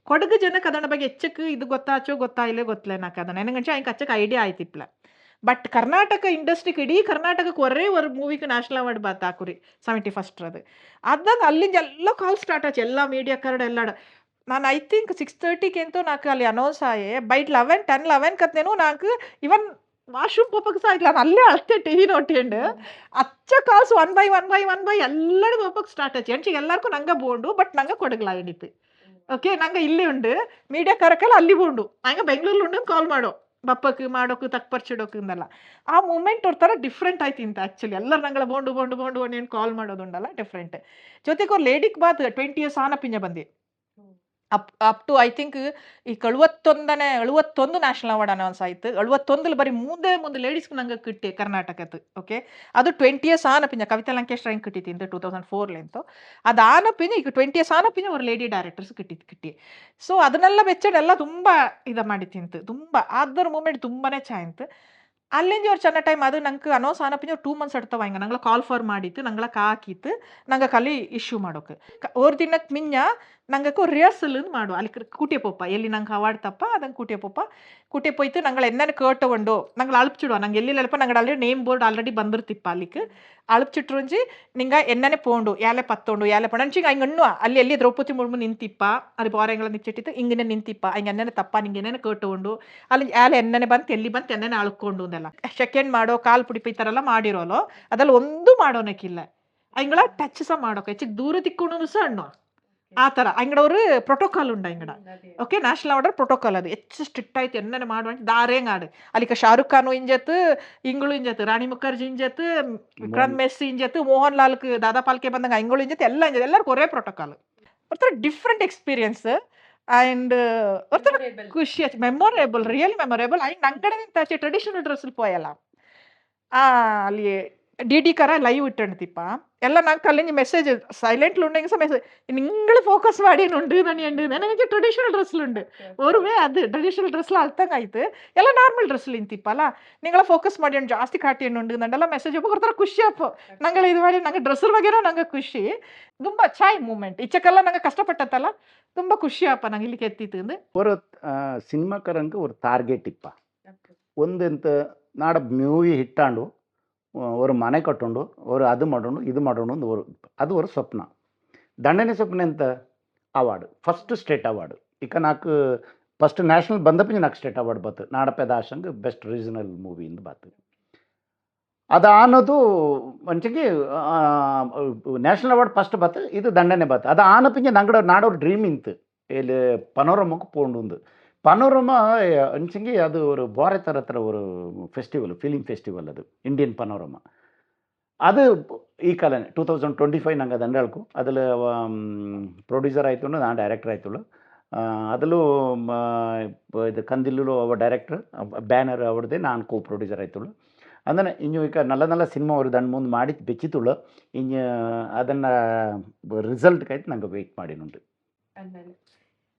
Speaker 3: ಕೊಡಗು ಜನಕ್ಕೆ ಅದನ್ನ ಬಗ್ಗೆ ಹೆಚ್ಚಕ್ಕೆ ಇದು ಗೊತ್ತಾಚೋ ಗೊತ್ತಾಯಿಲ್ಲೇ ಗೊತ್ತಲೇ ನಾಕ ಅದನ್ನ ನನಗಂಚೆ ಹಿಂಗೆ ಹಚ್ಚಕ್ಕೆ ಐಡಿಯಾ ಆಯ್ತಿಪ್ಲ ಬಟ್ ಕರ್ನಾಟಕ ಇಂಡಸ್ಟ್ರಿಗೆ ಇಡೀ ಕರ್ನಾಟಕಕ್ಕೆ ಒರೇ ಒಂದು ಮೂವಿಗೆ ನ್ಯಾಷನಲ್ ಅವಾರ್ಡ್ ಬಾತ್ ಹಾಕುರಿ 71st ಅದಾಗ ಅಲ್ಲಿಂದ ಎಲ್ಲ ಕಾಲ್ ಸ್ಟಾರ್ಟ್ ಆಚಿ ಎಲ್ಲ ಮೀಡಿಯಾ ಕಾರ್ಡ್ ಎಲ್ಲ ನಾನು ಐ ಥಿಂಕ್ 6:30ಗೆ ಅಂತೂ ನಾಲ್ಕು ಅಲ್ಲಿ ಅನೌನ್ಸ್ ಆಯೆ ಬೈ 11 ಕತ್ನೇನು ನಾಲ್ಕು ಇವನ್ ವಾಶ್ರೂಮ್ ಪಪ್ಪಕ್ಕೆ ಸಹ ಇಲ್ಲ ನಾನು ಅಲ್ಲೇ ಅಳತೆ ಟಿವಿ ನೋಟಿಂಡು ಅಚ್ಚ ಕಾಲ್ಸ್ ಒನ್ ಬೈ ಎಲ್ಲರೂ ಪಪ್ಪಕ್ಕೆ ಸ್ಟಾರ್ಟ್ ಆಚಿ ಎಂಚಿಗೆ ಎಲ್ಲರಿಗೂ ನಂಗೆ ಬೋಂಡು ಬಟ್ ನಂಗೆ ಕೊಡಗಲ ಎಣಿತು ಓಕೆ ನಂಗೆ ಇಲ್ಲಿ ಉಂಡು ಮೀಡಿಯಾ ಕರಕಲ್ಲ ಅಲ್ಲಿ ಬೋಂಡು ನಂಗೆ ಬೆಂಗಳೂರಲ್ಲಿ ಉಂಡು ಕಾಲ್ ಮಾಡೋ ಬಪ್ಪಕ್ಕೆ ಮಾಡೋಕು ತಕ್ಪರ್ಚಿಡೋಕಿಂದಲ್ಲ ಆ ಮೂಮೆಂಟ್ ಅವ್ರ ಥರ ಡಿಫ್ರೆಂಟ್ ಆಯ್ತು ಇಂತ ಆ್ಯಕ್ಚುಲಿ ಎಲ್ಲರೂ ನಂಗಳ ಬೋಂಡು ಏನು ಕಾಲ್ ಮಾಡೋದುಂಡಲ್ಲ ಡಿಫ್ರೆಂಟ್ ಜೊತೆಗೆ ಅವ್ರು ಲೇಡಿಗೆ ಬಾತ್ 20 years ಆನ ಪಿಂಜ ಬಂದಿ ಅಪ್ ಟು ಐ ಥಿಂಕ್ ಈ 71 ನ್ಯಾಷನಲ್ ಅವಾರ್ಡ್ ಅನೌನ್ಸ್ ಆಯ್ತು 71 ಬರೀ ಮುಂದೆ ಲೇಡೀಸ್ಗೆ ನಂಗೆ ಕಿಟ್ಟಿ ಕರ್ನಾಟಕದ್ದು ಓಕೆ ಅದು 20 years ಆನ ಪಿಂಜ ಕವಿತಾ ಲಂಕೇಶ್ ರೈನ್ ಕಿಟ್ಟಿತ್ತು 2004 ಅದು ಆನ ಪಿಂಜ ಈಗ 20 years ಆನ ಪಿಂಜ ಅವ್ರು ಲೇಡಿ ಡೈರೆಕ್ಟರ್ಸ್ ಕಿಟ್ಟಿ ಸೊ ಅದನ್ನೆಲ್ಲ ಬೆಚ್ಚಡೆಲ್ಲ ತುಂಬ ಇದು ಮಾಡಿ ತಿಂತು ತುಂಬ ಅದರ ಮೂಮೆಂಟ್ ತುಂಬಾನೇ ಚಾಯ್ತು ಅಲ್ಲಿಂದ ಅವ್ರು ಚೆನ್ನ ಟೈಮ್ ಅದು ನಂಗೆ ಅನೌನ್ಸ್ ಆನ ಪಿಂಜ 2 months ಎಡ್ತವ ಹಿಂಗೆ ನಂಗೆ ಕಾಲ್ ಫಾರ್ ಮಾಡಿತ್ತು ನಂಗೆ ಕಾಕಿತ್ತು ನಂಗೆ ಕಲಿ ಇಶ್ಯೂ ಮಾಡೋಕೆ ಅವ್ರ ದಿನಕ್ಕೆ ಮಿಂಜ ನಂಗೆ ರಿಹರ್ಸಲ್ ಮಾಡು ಅಲ್ಲಿ ಕೂಟೆ ಪೊಪ್ಪ ಎಲ್ಲಿ ನಂಗೆ ಅವಾರ್ಡ್ ತಪ್ಪ ಅದಂಗೆ ಕೂಟೆ ಪೋಯ್ತು ನಂಗೆ ಎನ್ನ ಕೇಟೊಂಡು ನಂಗೆ ಅಳುಪಿಚಿಡುವ ನಂಗೆ ಎಲ್ಲಿ ಅಲ್ಪ ನಂಗೆ ಆಲ್ರೆಡಿ ನೇಮ್ ಬೋರ್ಡ್ ಆಲ್ರೆಡಿ ಬಂದಿರ್ತಿಪ್ಪ ಅಲ್ಲಿಗೆ ಅಳುಪಿಚಿಟ್ರುಂಜಿ ನಿಂಗೆ ಎಣ್ಣೆ ಪೋಂಡು ಯಾಲೆ ಪತ್ತೊಂಡು ಯಾಲೆ ಪೋಂಡು ಅಂಚಿಗೆ ಹಂಗೆ ಅಣ್ಣು ಅಲ್ಲಿ ಎಲ್ಲಿ ದ್ರೌಪದಿ ಮುರ್ಮು ನಿಂತಿಪ್ಪ ಅಲ್ಲಿ ಬಾರೆಗಳ ನಿಚ್ಚಿಟ್ಟಿತ್ತು ಹಿಂಗೇನೆ ನಿಂತಿಪ್ಪ ಹಿಂಗೆ ಎಣ್ಣೆ ತಪ್ಪ ನಿಂಗೆ ಏನೇನು ಕೇಟೊಂಡು ಅಲ್ಲಿ ಯಾಲೆ ಎಣ್ಣೆ ಬಂತು ಎಲ್ಲಿ ಬಂತು ಎಣ್ಣೆ ಅಳ್ಕೊಂಡು ಅಂದೆಲ್ಲ ಸೆಕೆಂಡ್ ಮಾಡೋ ಕಾಲು ಪುಡಿಪ ಈ ಥರ ಎಲ್ಲ ಮಾಡಿರೋಲ್ಲ ಅದ್ರಲ್ಲಿ ಒಂದು ಮಾಡೋನಕ್ಕಿಲ್ಲ ಹಂಗಳ ಟಚ್ ಸಹ ಮಾಡೋಕೆ ಹೆಚ್ಚಿಗೆ ದೂರ ತಿಕ್ಕೊಂಡು ಸಹ ಹಣ್ಣು ಆ ಥರ ಅಂಗಡವ್ರು ಪ್ರೋಟೋಕಾಲ್ ಉಂಡ ಅಂಗಡ ಓಕೆ ನ್ಯಾಷನಲ್ ಅವಾರ್ಡ್ ಪ್ರೋಟೋಕಾಲ್ ಅದು ಹೆಚ್ಚು ಸ್ಟ್ರಿಕ್ಟ್ ಆಯ್ತು ಎನ್ನ ಮಾಡುವಂತ ದಾರೇಂಗ್ ಆಡು ಅಲ್ಲಿಕ ಶಾರುಖ್ ಖಾನು ಇಂಜತ್ತು ಇಂಗಳು ಇಂಜತ್ತು ರಾಣಿ ಮುಖರ್ಜಿ ಇಂಜತ್ತು ವಿಕ್ರಾಂತ್ ಮೆಸ್ಸಿ ಇಂಜತ್ತು ಮೋಹನ್ ಲಾಲ್ಕ್ ದಾದಾ ಪಾಲ್ಕೆ ಬಂದಂಗೆ ಇಂಗಳು ಇಂಜತ್ತು ಎಲ್ಲ ಇಂಜತ್ತು ಎಲ್ಲರಿಗೂ ಒರೇ ಪ್ರೋಟೋಕಾಲ್ ಒಂಥರ ಡಿಫ್ರೆಂಟ್ ಎಕ್ಸ್ಪೀರಿಯನ್ಸ್ ಆ್ಯಂಡ್ ಒಂಥರ ಖುಷಿ ಆಯ್ತು ಮೆಮೊರೇಬಲ್ ರಿಯಲಿ ಮೆಮೊರೇಬಲ್ ಆ್ಯಂಡ್ ನಂಗಡೆ ನಿಂತಾಚೆ ಟ್ರೆಡಿಷನಲ್ ಡ್ರೆಸ್ಸಲ್ಲಿ ಪೋಯಲ್ಲ ಅಲ್ಲಿ ಡಿ ಕರ ಲೈವ್ ಇಟ್ಟಣ್ತಿಪ್ಪ ಎಲ್ಲ ನಂಗೆ ಅಲ್ಲಿಂದ ಮೆಸೇಜ್ ಸೈಲೆಂಟ್ಲು ಉಂಡೆಂಗೆ ಸಹ ಮೆಸೇಜ್ ನಿಂಗಳು ಫೋಕಸ್ ಮಾಡಿ ಉಂಡು ನನಗೆ ಟ್ರೆಡಿಷನಲ್ ಡ್ರೆಸ್ಲುಂಡು ಒರುವೇ ಅದು ಟ್ರೆಡಿಷನಲ್ ಡ್ರೆಸ್ಲ ಅಳ್ತಂಗೆ ಆಯ್ತು ಎಲ್ಲ ನಾರ್ಮಲ್ ಡ್ರೆಸ್ಲು ಇಂತಿಪ್ಪಲ್ಲ ನಿಂಗಳ ಫೋಕಸ್ ಮಾಡಿ ಜಾಸ್ತಿ ಕಾಟಿ ಉಂಡು ನಂಡೆಲ್ಲ ಮೆಸೇಜ್ ಒಬ್ಬ ಕೊಡ್ತಾರೆ ಖುಷಿ ಅಪ್ಪ ನಂಗೆ ಇದು ಮಾಡಿ ನಂಗೆ ಡ್ರೆಸ್ಸರ್ ಬಗ್ಗೆನೂ ನಂಗೆ ಖುಷಿ ತುಂಬ ಚಾಯ್ ಮೂಮೆಂಟ್ ಇಚ್ಚಕ್ಕೆಲ್ಲ ನಂಗೆ ಕಷ್ಟಪಟ್ಟತ್ತಲ್ಲ ತುಂಬ ಖುಷಿ ಅಪ್ಪ ನಂಗೆ ಇಲ್ಲಿ ಎತ್ತಿತ್ತು ಅಂದು
Speaker 2: ஒரு சினிமாக்காரங்க ஒரு டார்கெட் இப்ப ಒಂದು ಎಂತ ನಾಡ ಮೂವಿ ಹಿಟ್ಟಾಂಡು ஒரு ಮನೆ ಕಟ್ಟೊಂಡು ஒரு ಅದು ಮಾಡೋಣ ಇದು ಮಾಡೋಣ ಅದು ஒரு ಸ್ವಪ್ನ ದಂಡನೆ ಸ್ವಪ್ನ ಎಂತ ಅವಾರ್ಡ್ ಫಸ್ಟ್ ಸ್ಟೇಟ್ ಅವಾರ್ಡ್ ಇಕ ನಾಲ್ಕು ಫಸ್ಟ್ ನ್ಯಾಷನಲ್ ಬಂದಪ್ಪ ನಾಲ್ಕು ಸ್ಟೇಟ್ ಅವಾರ್ಡ್ ಬತ್ತು ನಾಡಪೇದ ಆಶಂಗ್ ಬೆಸ್ಟ್ ರೀಜನಲ್ ಮೂವಿ ಇಂದ ಬತ್ತು ಅದು ಅನ್ನೋದು ಮಂಚಿಗೆ ನ್ಯಾಷನಲ್ ಅವಾರ್ಡ್ ಫಸ್ಟ್ ಬತ್ತು ಇದು ದಂಡನೆ ಬತ್ತು ಅದು ಆನಪಿಂಜ ನಂಗಡ ನಾಡೋರು ಡ್ರೀಮ್ ಇಂತು ಇಲ್ಲಿ ಪನೋರಮಕ್ಕೆ ಪೋಂಡು ಪನೋರಮ ಅಂಚಿಗೆ ಅದು ஒரு பாரத் ஒரு ஃபெஸ்டிவல் ஃபிலிம் ஃபெஸ்டிவல் அது இந்தியன் பனோரமா ಅದು ಈ ಕಾಲನೇ 2025 ನಂಗೆ ಅದು ಅಂಡಾಳ್ಕು ಅದ್ರಲ್ಲಿ ಪ್ರೊಡ್ಯೂಸರ್ ಆಯ್ತು ನಾನು ಡೈರೆಕ್ಟರ್ ಆಯ್ತು ಅದಲ್ಲೂ ಇದು ಕಂದಿಲ್ಲು ಅವ ಡೈರೆಕ್ಟರ್ ಬ್ಯಾನರ್ ಅವರದೇ ನಾನು ಕೋ ಪ್ರೊಡ್ಯೂಸರ್ ಆಯ್ತು ಅಂದ್ರೆ ಇನ್ನು ಈಗ ನಲ್ಲ ಸಿನಿಮಾ ಅವ್ರು ದಂಡ್ ಮುಂದೆ ಮಾಡಿ ಬೆಚ್ಚಿತುಳು ಇನ್ನು ಅದನ್ನು ರಿಸಲ್ಟ್ಗಾಯ್ತು ನಂಗೆ ವೆಯ್ಟ್ ಮಾಡಿನುಂಟು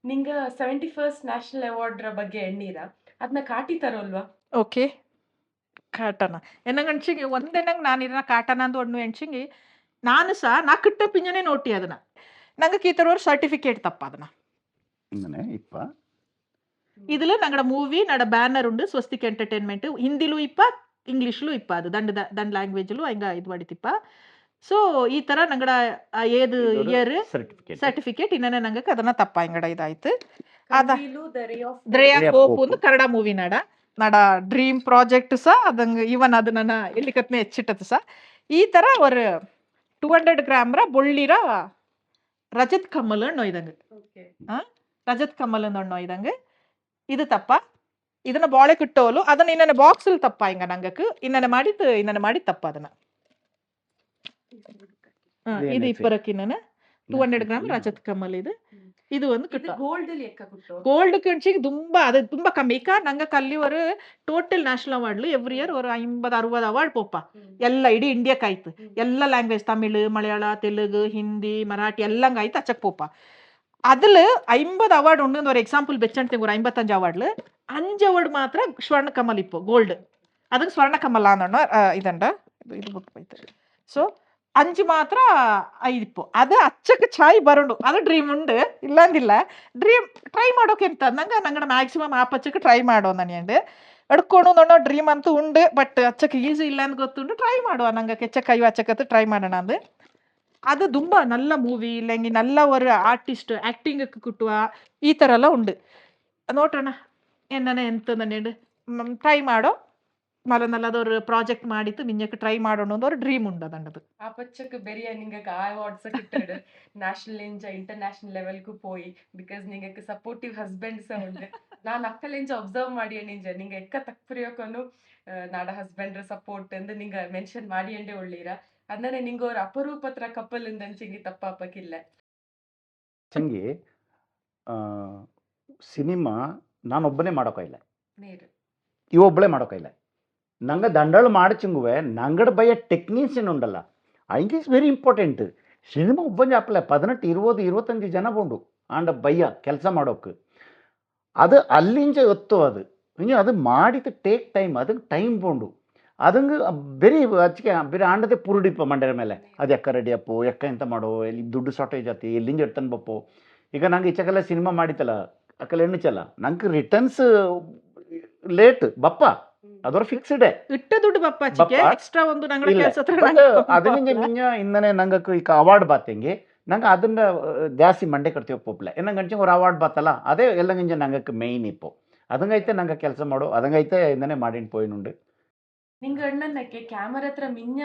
Speaker 1: ನಿಂಗೆ 71st ನ್ಯಾಷನಲ್ ಅವಾರ್ಡ್ರ ಬಗ್ಗೆ ಎಣ್ಣೀರ ಅದನ್ನ ಕಾಟಿತಾರಲ್ವಾ
Speaker 3: ಓಕೆ ಕಾಟನ ಎನ್ನಂಗೆ ಅನ್ಸಿಂಗೆ ಒಂದೇ ನಂಗೆ ನಾನು ಇದನ್ನ ಕಾಟನ ಅಂದು ಒಣ್ಣು ಎಣ್ಸಿಂಗೆ ನಾನು ಸಹ ನಾ ಕಿಟ್ಟ ಪಿಂಜನೆ ನೋಟಿ ಅದನ್ನ ನಂಗೆ ಕೀತರವ್ರು ಸರ್ಟಿಫಿಕೇಟ್ ತಪ್ಪ ಅದನ್ನ
Speaker 2: അങ്ങനെ ഇപ്പം
Speaker 3: ഇതിൽ ഞങ്ങളുടെ മൂവി ഞങ്ങളുടെ ബാനർ ഉണ്ട് സ്വസ്തിക് ಎಂಟರ್ಟೈನ್ಮೆಂಟ್ ಹಿಂದಿಲೂ ಇಪ್ಪ ಇಂಗ್ಲೀಷ್ಲು ಇಪ್ಪ ಅದು ದಂಡ ಲ್ಯಾಂಗ್ವೇಜ್ಲು ಹಂಗೆ ಇದು ಮಾಡಿತಿಪ್ಪ ಸೊ ಈ ಥರ ನಂಗಡ ಏದು ಇಯರ್ ಸರ್ಟಿಫಿಕೇಟ್ ಇನ್ನೇ ನಂಗೆ ಅದನ್ನ ತಪ್ಪ ಹಿಂಗಡ ಇದಾಯ್ತು ಅದ ದ್ರೇ ಆಫ್ ಹೋಪ್ ಒಂದು ಕನ್ನಡ ಮೂವಿ ನಡ ಡ್ರೀಮ್ ಪ್ರಾಜೆಕ್ಟ್ ಸಹ ಅದಂಗೆ ಇವನ್ ಅದು ನನ್ನ ಎಲ್ಲಿ ಕತ್ನೆ ಹೆಚ್ಚಿಟ್ಟದು ಸಹ ಈ ಥರ ஒரு 200 ಗ್ರಾಮ್ರ ಬೊಳ್ಳಿರ ರಜತ್ ಕಮಲ್ ಅನ್ನೋ ಇದಂಗೆ ರಜತ್ ಕಮಲ್ ಅನ್ನೋ ಇದಂಗೆ ಇದು ತಪ್ಪ ಇದನ್ನ ಬಾಳೆ ಕಿಟ್ಟೋಲು ಅದನ್ನ ಇನ್ನೇನು ಬಾಕ್ಸಲ್ಲಿ ತಪ್ಪ ಹಿಂಗ ನಂಗಕ್ಕೆ ಇನ್ನೇನು ಮಾಡಿ ತಪ್ಪ ಅದನ್ನ ಇದು ಇಪ್ಪರಕ್ಕಿನ್ನ 200 ಗ್ರಾಮ್ ರಜತ್ ಕಮಲ್ ಇದು ಒಂದು ಗೋಲ್ಡ್ ಕಣ್ಸಿಗೆ ಅದು ತುಂಬಾ ಕಮ್ಮಿ ಈಗ ನಂಗೆ ಕಲ್ಲಿ ஒரு ಟೋಟಲ್ ನ್ಯಾಷನಲ್ ಅವಾರ್ಡ್ಲು ಎವ್ರಿ ಇಯರ್ ஒரு 50-60 ಅವಾರ್ಡ್ ಪೋಪ ಎಲ್ಲ ಇಡೀ ಇಂಡಿಯಾಕ್ಕಾಯ್ತು ಎಲ್ಲ ಲ್ಯಾಂಗ್ವೇಜ್ ತಮಿಳ್ ಮಲಯಾಳ ತೆಲುಗು ಹಿಂದಿ ಮರಾಠಿ ಎಲ್ಲಂಗಾಯ್ತು ಅಚ್ಚಕ್ ಪೋಪ அதில் 50 அவார்டு உண்டு. ஒரு எக்ஸாம்பிள் வச்சுட்டு ஒரு 55 அவார்டில் 5 ಅವಾರ್ಡ್ ಮಾತ್ರ ಸ್ವರ್ಣ ಕಮಲ್ ಇಪ್ಪು ಗೋಲ್ಡ್. ಅದಕ್ಕೆ ಸ್ವರ್ಣ ಕಮಲ ಅನ್ನೋ ಇದಂಡ ಇದು ಬಿಟ್ಟು ಹೋಯ್ತು. ಸೊ 5 ಮಾತ್ರ ಇಪ್ಪು ಅದು ಅಚ್ಚಕ್ಕೆ ಚಾಯ್ ಬರೋಡು ಅದು ಡ್ರೀಮ್ ಉಂಡು ಇಲ್ಲಾಂದಿಲ್ಲ. ಡ್ರೀಮ್ ಟ್ರೈ ಮಾಡೋಕೆ ಎಂತ ನಂಗಡ ಮ್ಯಾಕ್ಸಿಮಮ್ ಆ ಪಚ್ಚಕ್ಕೆ ಟ್ರೈ ಮಾಡೋ ನನಗೆ ಎಡ್ಕೊಂಡು ನೋಡೋ ಡ್ರೀಮ್ ಅಂತೂ ಉಂಡು. ಬಟ್ ಅಚ್ಚಕ್ಕೆ ಈಸಿ ಇಲ್ಲ ಅಂತ ಗೊತ್ತುಂಡು. ಟ್ರೈ ಮಾಡುವ ನಂಗೆ ಕೆಚ್ಚಕ್ಕೆ ಕೈ ಅಚ್ಚಕತ್ತು ಟ್ರೈ ಮಾಡೋಣ ಅಂದು. அது ತುಂಬ நல்ல மூவி இல்லைங்க நல்ல ஒரு ஆர்டிஸ்ட் ஆக்டிங்குக்கு கிட்டுவா ಈ ಥರ ಎಲ್ಲ ಉಂಡು. ನೋಡೋಣ ಎನ್ನನೆ ಎಂತಂದು ಟ್ರೈ ಮಾಡೋ ಮಲ ನಲ್ಲದೊರು ಪ್ರಾಜೆಕ್ಟ್ ಮಾಡಿತ್ತು ಮಿಂಜಕ್ಕೆ ಟ್ರೈ ಮಾಡೋಣ ಒಂದು ஒரு ಡ್ರೀಮ್ ಉಂಡು ಅದಂಡದು.
Speaker 1: ആ പച്ചക്ക് ബെരിയ നിങ്ങൾക്ക് ആ അവാർഡ്സ് കിട്ടിയത് നാഷണൽ ഇഞ്ച ഇന്റർനാഷണൽ ലെവൽക്ക് പോയി ಬಿಕಾಸ್ നിങ്ങൾക്ക് ಸಪೋರ್ಟಿವ್ ಹಸ್ಬೆಂಡ್ಸ್ ഉണ്ട്. ನಾನು ಅಕ್ಕಲಿಂಚ ಒಬ್ಸರ್ವ್ ಮಾಡಿ ನಿಂಜ ನಿಂಗೆ ಎಕ್ಕ ತಕ್ಪ್ರಿಯೋಕೊನು ನಾಡ ಹಸ್ಬೆಂಡ್ರ ಸಪೋರ್ಟ್ ಎಂದು ನಿಂಗೆ ಮೆನ್ಷನ್ ಮಾಡಿಯಂಡೆ ಒಳ್ಳೀರ ಅಂದ್ರೆ ನಿಂಗೆ ஒரு ಅಪರೂಪತ್ರ ಕಪಲ್ ಇಂದಂಚಿಂಗಿ ತಪ್ಪಾಪಕ್ಕಿಲ್ಲ.
Speaker 2: ಚಂಗಿ ಸಿನಿಮಾ ನಾನೊಬ್ಬನೇ ಮಾಡೋಕ್ಕಾಗಿಲ್ಲ,
Speaker 1: ನೀರು
Speaker 2: ಇವೊಬ್ಬಳೇ ಮಾಡೋಕ್ಕಾಗಿಲ್ಲ. ನಂಗೆ ದಂಡಳು ಮಾಡಿಚಂಗುವೆ ನಂಗಡ ಬಯ್ಯ ಟೆಕ್ನೀಷಿಯನ್ ಉಂಡಲ್ಲ ಐಂಕ್ ಇಸ್ ವೆರಿ ಇಂಪಾರ್ಟೆಂಟ್. ಸಿನಿಮಾ ಒಬ್ಬಂಜ ಆಪಲೆ 18, 20, 25 ಜನ ಬೋಂಡು ಆಂಡ ಬಯ್ಯ ಕೆಲಸ ಮಾಡೋಕ್ಕೆ. ಅದು ಅಲ್ಲಿಂಚ ಎತ್ತೋ ಅದು ಇಂಜ ಅದು ಮಾಡಿದ ಟೇಕ್ ಟೈಮ್ ಅದಕ್ಕೆ ಟೈಮ್ ಬೋಂಡು ಅದಂಗೆ ಬೆರಿ ಹಚ್ಚಿಗೆ ಬೇರೆ ಆಂಡದೆ ಪುರುಡಿಪ್ಪ ಮಂಡ್ಯರ ಮೇಲೆ ಅದು ಎಕ್ಕ ರೆಡಿಯಪ್ಪು ಎಕ್ಕ ಎಂತ ಮಾಡೋ ಎಲ್ಲಿ ದುಡ್ಡು ಶಾರ್ಟೇಜ್ ಆತಿ ಎಲ್ಲಿಂದ ಎಡ್ತಾನೆ ಬಪ್ಪು. ಈಗ ನಂಗೆ ಈಚಕ್ಕೆಲ್ಲ ಸಿನಿಮಾ ಮಾಡಿತ್ತಲ್ಲ ಅಕ್ಕಲ್ಲ ಎಣ್ಣಿಚಲ್ಲ ನಂಗೆ ರಿಟರ್ನ್ಸ್ ಲೇಟ್ ಬಪ್ಪ ಅದರ ಫಿಕ್ಸ್ಡ್
Speaker 3: ಇಟ್ಟ ದುಡ್ಡು ಬಪ್ಪಾಚಿಗೆ
Speaker 2: ಬಪ್ಪ
Speaker 3: ಎಕ್ಸ್ಟ್ರಾ ಒಂದು ನಂಗಡ
Speaker 2: ಇಲ್ಲ
Speaker 3: ಕೆಲಸ
Speaker 2: ಬಟ್ ಅದನಿಂಜ ಮಿಂಜ ಇಂದನೆ ನಂಗೆ ಈಗ ಅವಾರ್ಡ್ ಬಾತೆಂಗೆ ನಂಗೆ ಅದನ್ನ ಜಾಸ್ತಿ ಮಂಡೆ ಕಟ್ತೀವಿ ಒಪ್ಪಲೆ ಏನಂಗೆ ಅಂಚೆ ஒரு ಅವಾರ್ಡ್ ಬಾತಲ್ಲ ಅದೇ ಎಲ್ಲಂಗಿಂಜ ನಂಗೆ മെയിൻ ഇപ്പോൾ അതെങ്കൈത്തെ ನಂಗೆ ಕೆಲಸ ಮಾಡೋ ಅದಂಗೈತೆ ಇಂದನೆ ಮಾಡಿನ പോയിനുണ്ട്.
Speaker 1: ನಿಂಗೆ ಅಣ್ಣನಕ್ಕೆ ಕ್ಯಾಮರಾ ಹತ್ರ ಮಿಂಜ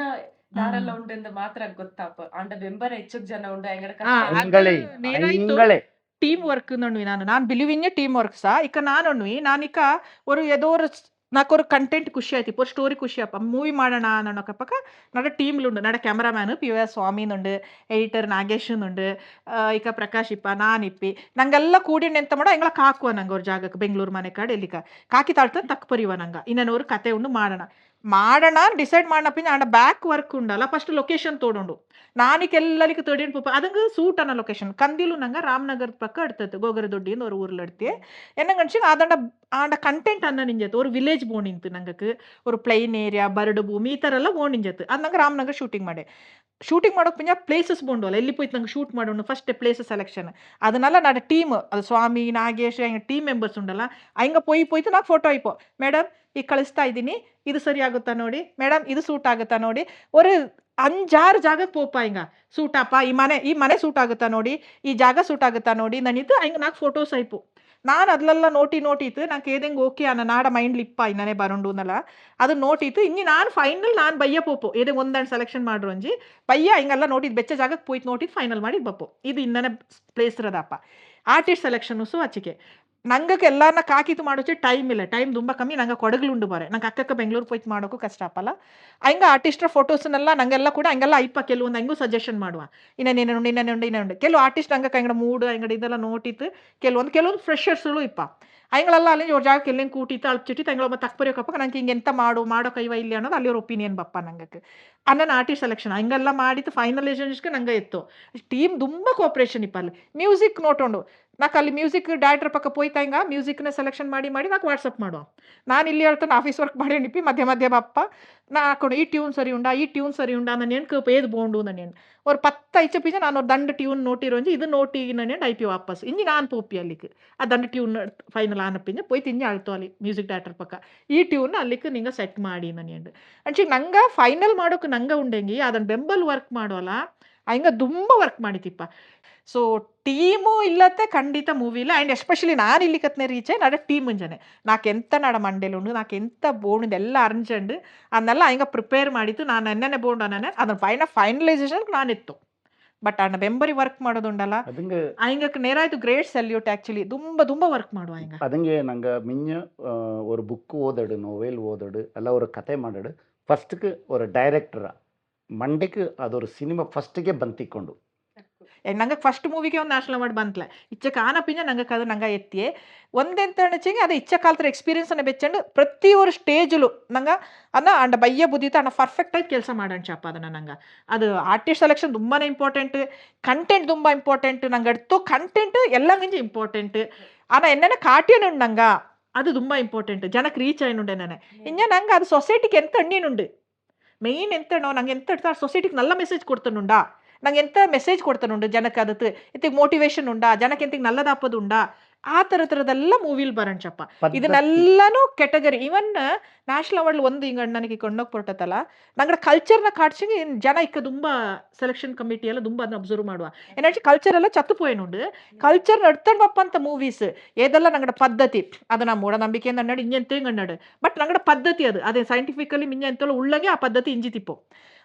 Speaker 1: ದಾರೆಲ್ಲ ಉಂಡೆಂದು ಮಾತ್ರ ಗೊತ್ತಾಪ ಆಂಡ ಬೆಂಬರ ಹೆಚ್ಚು ಜನ ಉಂಡು ಅಂಗಡ ಕಷ್ಟ
Speaker 2: ಅಂಗಳೇ
Speaker 3: నేనైతే
Speaker 2: ಅಂಗಳೇ
Speaker 3: ಟೀಮ್ ವರ್ಕ್ ನೋಡ್ವಿ ನಾನು ಬಿಲೀವ್ ಇನ್ ಟೀಮ್ ವರ್ಕ್ ಸಾ ಇಕ ನಾನೊಣ್ವಿ ನಾನಿಕ ஒரு ஏதோ ஒரு నాకు ஒரு కంటెంట్ ఖుషి అయితే ఇప్పుడు స్టోరీ ఖుషి అప్ప మూవీ ಮಾಡೋಣ ಅನ್ನೋಕಪ್ಪಕ ನಡ ಟೀಮ್ಲುಂಡು ನಡ ಕ್ಯಾಮರಾಮ್ಯಾನ್ PY ಸ್ವಾಮಿನುಂಡು ಎಡಿಟರ್ ನಾಗೇಶನುಂಡು ಇಕ ಪ್ರಕಾಶ್ ಇಪ್ಪ ನಾನಿಪ್ಪಿ ನಂಗೆಲ್ಲ ಕೂಡಿ ಎಂತ ಮಾಡೋ ಎಂಗಳ ಕಾಕುವ ನಂಗೆ ಅವ್ರ ಜಾಗಕ್ಕೆ ಬೆಂಗಳೂರು ಮನೆ ಕಾಡು ಎಲ್ಲಿಕ ಕಾಕಿ ತಾಳ್ತ ತಕ್ಪರಿವ ನಂಗೆ ಇನ್ನೊಂದು ಕತೆ ಉಂಡು ಮಾಡೋಣ ಡಿಸೈಡ್ ಮಾಡಪ್ಪಿನ ಆಂಡ ಬ್ಯಾಕ್ ವರ್ಕ್ ಉಂಡಲ್ಲ ಫಸ್ಟ್ ಲೊಕೇಶನ್ ತೋಡುಂಡು ನಾನಿಕ್ಕೆ ಎಲ್ಲರಿಗೂ ತೋಡಿನ ಪುಪ್ಪ ಅದಂಗೆ ಸೂಟ್ ಅನ್ನೋ ಲೊಕೇಶನ್ ಕಂದಿಲು ನಂಗೆ ರಾಮನಗರ ಪಕ್ಕ ಎಡ್ತತ್ತು ಗೋಗರ ದೊಡ್ಡಿಂದ ஒரு ஊரில் எடுத்து என்ன கணிச்சிங்க அதாண்ட ஆண்ட கண்டென்ட் அண்ணன் நிஞ்சத்து ஒரு வில்ಲೇಜ್ போனிಂತು ನಂಗಕ್ಕೆ ஒரு ಪ್ಲೈನ್ ಏರಿಯಾ ಬರಡು ಭೂಮಿ ಈ ಥರ ಎಲ್ಲ ಬೋಣಿಂಜತ್ತು ಅದು ನಂಗೆ ರಾಮನಗರ ಶೂಟಿಂಗ್ ಮಾಡೋಕೆ ಪಿಂಜ ಪ್ಲೇಸಸ್ ಬೋಂಡವಲ್ಲ ಎಲ್ಲಿ போய்ತು ನಂಗೆ ಶೂಟ್ ಮಾಡೋಣ ಫಸ್ಟ್ ಪ್ಲೇಸ್ ಸೆಲೆಕ್ಷನ್ ಅದನ್ನೆಲ್ಲ ನಡ ಟೀಮ್ ಅದು ಸ್ವಾಮಿ ನಾಗೇಶ್ ಹೆಂಗೆ ಟೀಮ್ ಮೆಂಬರ್ಸ್ ಉಂಡಲ್ಲ ಹಂಗೆ போய்ತು ನಾನು ಫೋಟೋ ಐಪೋ ಮೇಡಮ್ ಈಗ ಕಳಿಸ್ತಾ ಇದ್ದೀನಿ ಇದು ಸರಿ ಆಗುತ್ತಾ ನೋಡಿ ಮೇಡಮ್ ಇದು ಸೂಟ್ ಆಗುತ್ತಾ ನೋಡಿ ஒரு 5-6 ಜಾಗಕ್ಕೆ ಪೋಪ ಹಿಂಗ ಸೂಟಪ್ಪ ಈ ಮನೆ ಸೂಟ್ ಆಗುತ್ತಾ ನೋಡಿ ಈ ಜಾಗ ಸೂಟ್ ಆಗುತ್ತಾ ನೋಡಿ ನನಿತ್ತು ಹಿಂಗೆ ನಾಲ್ಕು ಫೋಟೋಸ್ ಐಪು ನಾನು ಅದೆಲ್ಲ ನೋಟಿತ್ತು నాకు ఏదెంగ ఓకే అన్న నాడ మైండ్లు ఇప్ప ಇನ್ನನೇ ಬರೋಂಡು ಅನ್ನಲ್ಲ ಅದು ನೋಟಿತ್ತು ಇನ್ನು ನಾನು ಫೈನಲ್ ನಾನು ಬಯ್ಯ ಪೋಪು ಏದೇ ಒಂದಂಡು ಸೆಲೆಕ್ಷನ್ ಮಾಡ್ರು ಅಂಜಿ ಬಯ್ಯ ಹಿಂಗೆಲ್ಲ ನೋಟಿದ್ದು ಬೆಚ್ಚ ಜಾಗಕ್ಕೆ போய்ತು ನೋಟಿದ್ದು ಫೈನಲ್ ಮಾಡಿದ್ದು ಬಪ್ಪು ಇದು ಇನ್ನನೇ ಪ್ಲೇಸ್ ಇರೋದಪ್ಪ ಆರ್ಟಿಸ್ಟ್ ಸೆಲೆಕ್ಷನು ಸೊ ಅಚ್ಚಿಗೆ ನಂಗಕ್ಕೆ ಎಲ್ಲಾರನ್ನ ಕಾಕಿತು ಮಾಡೋಚೆ ಟೈಮ್ ಇಲ್ಲ ಟೈಮ್ ತುಂಬ ಕಮ್ಮಿ ನಂಗೆ ಕೊಡಗಲುಂಡು ಬಾರೆ ನಂಗೆ ಅಕ್ಕಕ್ಕೆ ಬೆಂಗಳೂರು போய்ತು ಮಾಡೋಕ್ಕೂ ಕಷ್ಟ ಅಪ್ಪಲ್ಲ ಹಂಗೆ ಆರ್ಟಿಸ್ಟ್ರ ಫೋಟೋಸ್ನೆಲ್ಲ ನಂಗೆಲ್ಲ ಕೂಡ ಹಂಗೆಲ್ಲ ಐಪ ಕೆಲವೊಂದು ಹಂಗೂ ಸಜೆಷನ್ ಮಾಡುವ ಇನ್ನೇನುಂಡು ಕೆಲವು ಆರ್ಟಿಸ್ಟ್ ಹಂಗೆ ಹಂಗಡ ಮೂಡು ಹಂಗಡ ಇದೆಲ್ಲ ನೋಟಿತ್ತು ಕೆಲವೊಂದು ಫ್ರೆಷರ್ಸ್ಗಳು ಇಪ್ಪ ಹಂಗಳೆಲ್ಲ ಅಲ್ಲಿ ಅವ್ರ ಜಾಗಕ್ಕೆ ಎಲ್ಲಿಂಗ್ ಕೂಟಿತ್ತು ಅಳ್ಚಿಟ್ಟಿತ್ತು ಹಂಗೆ ತಕ್ಪರಿಯೋಕಪ್ಪ ನಂಗೆ ಹಿಂಗೆ ಎಂತ ಮಾಡೋ ಕೈವ ಇಲ್ಲಿ ಅನ್ನೋದು ಅಲ್ಲಿ ಅವ್ರ ಒಪಿನಿಯನ್ ಬಪ್ಪ ನಂಗಕ್ಕೆ ಅನ್ನನ ಆರ್ಟಿಸ್ಟ್ ಸೆಲೆಕ್ಷನ್ ಹಂಗೆಲ್ಲ ಮಾಡಿತ್ತು ಫೈನಲೈಸೇಷನ್ಸ್ಗೆ ನಂಗೆ ಇತ್ತು ಟೀಮ್ ತುಂಬ ಕೋಆಪ್ರೇಷನ್ ಇಪ್ಪ ಅಲ್ಲಿ ಮ್ಯೂಸಿಕ್ ನೋಟೊಂಡು నాకు ಅಲ್ಲಿ ಮ್ಯೂಸಿಕ್ ಡೈರೆಕ್ಟರ್ ಪಕ್ಕ పోಯ್ತಾ ಹಿಂಗ ಮ್ಯೂಸಿಕ್ನ ಸೆಲೆಕ್ಷನ್ ಮಾಡಿ నాకు ವಾಟ್ಸಪ್ ಮಾಡುವ ನಾನು ಇಲ್ಲಿ ಹೇಳ್ತಾನೆ ಆಫೀಸ್ ವರ್ಕ್ ಮಾಡಿ ನಿಪ್ಪಿ ಮಧ್ಯ ಬಪ್ಪ ನಾ ಹಾಕೊಂಡು ಈ ಟ್ಯೂನ್ ಸರಿ ಉಂಡಾ ನಾನು ಎಣ್ಕು ಏದು ಬೋಂಡು ನಾನು ஒரு 10 ஐச்சப்பிச்சா நான் ஒரு தண்டு டியூன் நோட்டிரோஞ்சி இது நோட்டி நான் ஐப்பி வாಪಸ್ ಇಂಜಿ ನಾನು ಪೋಪಿ ಅಲ್ಲಿಗೆ ಆ ದಂಡು ಟ್ಯೂನ್ ಫೈನಲ್ ಆನಪ್ಪಿಂಜ போய் ತಿಂಜಿ ಅಳ್ತು ಅಲ್ಲಿ ಮ್ಯೂಸಿಕ್ ಡೈರೆಕ್ಟರ್ ಪಕ್ಕ ಈ ಟ್ಯೂನ್ ಅಲ್ಲಿಗೆ ನಿಂಗೆ ಸೆಟ್ ಮಾಡಿ ನಾನು ಅಂಚೆ ನಂಗೆ ಫೈನಲ್ ಮಾಡೋಕೆ ನಂಗೆ ಉಂಡೆಂಗಿ ಅದನ್ನು ಬೆಂಬಲ್ ವರ್ಕ್ ಮಾಡೋಲ್ಲ ಹಂಗೆ ತುಂಬ ವರ್ಕ್ ಮಾಡಿತಿಪ್ಪ ಸೊ ಟೀಮು ಇಲ್ಲತ್ತೆ ಖಂಡಿತ ಮೂವಿ ಇಲ್ಲ ಆ್ಯಂಡ್ ಎಸ್ಪೆಷಲಿ ನಾನು ಇಲ್ಲಿ ಕತ್ನೆ ರೀಚೆ ನಡ ಟೀಮ್ ಮುಂಜಾನೆ ನಾಕೆಂತ ನಡ ಮಂಡೇಲುಂಡು ನಾಕೆಂತ ಬೋಣಿಂದ ಎಲ್ಲ ಅರ್ಜೆಂಡು ಅದನ್ನೆಲ್ಲ ಹಂಗೆ ಪ್ರಿಪೇರ್ ಮಾಡಿತ್ತು ನಾನು ನೆನ್ನೆ ಬೋಂಡು ನಾನು ಅದನ್ನು ಫೈನಲೈಸೇಷನ್ ನಾನಿತ್ತು ಬಟ್ ಅಣ್ಣ ಬೆಂಬರಿ ವರ್ಕ್ ಮಾಡೋದುಂಡಲ್ಲ
Speaker 2: ಅದಂಗೆ
Speaker 3: ಹಂಗಕ್ಕೆ ನೇರಾಯ್ತು ಗ್ರೇಟ್ ಸಲ್ಯೂಟ್ ಆ್ಯಕ್ಚುಲಿ ತುಂಬ ವರ್ಕ್ ಮಾಡುವ ಹಿಂಗೆ
Speaker 2: ಅದಂಗೆ ನಂಗೆ ಮಿಂಜ ஒரு புக்கு ஓதடு நோவேல் ஓதடு அல்ல ஒரு கதை மாடடு ஃபஸ்ட்டுக்கு ஒரு டைரக்டரா ಮಂಡೆಗೆ ಅದೊಂದು ಸಿನಿಮಾ ಫಸ್ಟಿಗೆ ಬಂತಿಕ್ಕೊಂಡು
Speaker 3: ನಂಗೆ ಫಸ್ಟ್ ಮೂವಿಗೆ ಒಂದು ನ್ಯಾಷನಲ್ ಅವಾರ್ಡ್ ಬಂತಲೆ ಇಚ್ಚ ಕಾನಪಿಂಜ ನಂಗೆ ಅದು ನಂಗೆ ಎತ್ತಿಯೇ ಒಂದೆಂತ ಅಣಚೆಂಗೆ ಅದು ಇಚ್ಚ ಕಾಲತ್ರ ಎಕ್ಸ್ಪೀರಿಯನ್ಸ್ ಅನ್ನ ಬೆಚ್ಚಂಡು ಪ್ರತಿ ಒಂದು ಸ್ಟೇಜಲು ನಂಗೆ ಅನ್ನ ಅಂಡ ಬಯ್ಯ ಬುದ್ಧಿತ ಅಣ್ಣ ಪರ್ಫೆಕ್ಟ್ ಆಗಿ ಕೆಲಸ ಮಾಡೋಣ ಅದನ್ನ ನಂಗೆ ಅದು ಆರ್ಟಿಸ್ಟ್ ಸೆಲೆಕ್ಷನ್ ತುಂಬಾ ಇಂಪಾರ್ಟೆಂಟ್ ಕಂಟೆಂಟ್ ತುಂಬ ಇಂಪಾರ್ಟೆಂಟ್ ನಂಗೆ ಅಡ್ತು ಕಂಟೆಂಟ್ ಎಲ್ಲ ಮಿಂಚಿ ಇಂಪಾರ್ಟೆಂಟ್ ಅಣ್ಣ ಎನ್ನೆನ ಕಾಟಿಯನುಂಡು ನಂಗೆ ಅದು ತುಂಬ ಇಂಪಾರ್ಟೆಂಟ್ ಜನಕ್ಕೆ ರೀಚ್ ಆಯ್ನುಂಡೆ ನಾನು ಇನ್ನ ನಂಗೆ ಅದು ಸೊಸೈಟಿಗೆ ಎಂತ ಅಣ್ಣೀನುಂಡು మెయిన్ ఎంతనో నాకు ఎంత సొసైటీకి నల్ల మెసేజ్ కొడుతునుండా నాకు ఎంత మెసేజ్ కొడుతునుంಡು ಜನಕ್ಕೆ ಅದಕ್ಕೆ ಎಂತಿಗೆ ಮೋಟಿವೇಶನ್ ಉಂಡಾ ಜನಕ್ಕೆ ಎಂತಿಗೆ ನಲ್ಲದಾಪದು ಉಂಡಾ ಆ ಥರದೆಲ್ಲ ಮೂವಿಲ್ ಬರಂಚಪ್ಪ ಇದನ್ನೆಲ್ಲನೂ ಕೆಟಗರಿ ಇವನ್ ನ್ಯಾಷನಲ್ ಅವಾರ್ಡ್ ಒಂದು ಹಿಂಗ ನನಗೆ ಕೊಂಡೋಗಿ ಪೊರಟತ್ತಲ್ಲ ನಂಗಡ ಕಲ್ಚರ್ನ ಕಾಡ್ಸಿ ಜನ ಇಕ್ಕ ತುಂಬ ಸೆಲೆಕ್ಷನ್ ಕಮಿಟಿ ಎಲ್ಲ ತುಂಬ ಅದನ್ನ ಅಬ್ಸರ್ವ್ ಮಾಡುವ ಏನಾಚಿ ಕಲ್ಚರ್ ಎಲ್ಲ ಚತ್ತು ಪೋಯನುಂಡು ಕಲ್ಚರ್ ನಡ್ತಂಡ್ ಬಪ್ಪಂತ ಮೂವೀಸ್ ಏದೆಲ್ಲ ನಂಗಡ ಪದ್ಧತಿ ಅದು ನಾ ಮೂಢನಂಬಿಕೆಯಿಂದ ನಡಿ ಇಂಜೆಂತೇಂಗ್ ಅಣ್ಣಾಡು ಬಟ್ ನಂಗಡ ಪದ್ಧತಿ ಅದು ಅದೇ ಸೈಂಟಿಫಿಕಲಿ ಮಿಂಜೆಂತಲ್ಲ ಉಳ್ಳಂಗೆ ಆ ಪದ್ಧತಿ ಇಂಜಿ ತಿಪ್ಪು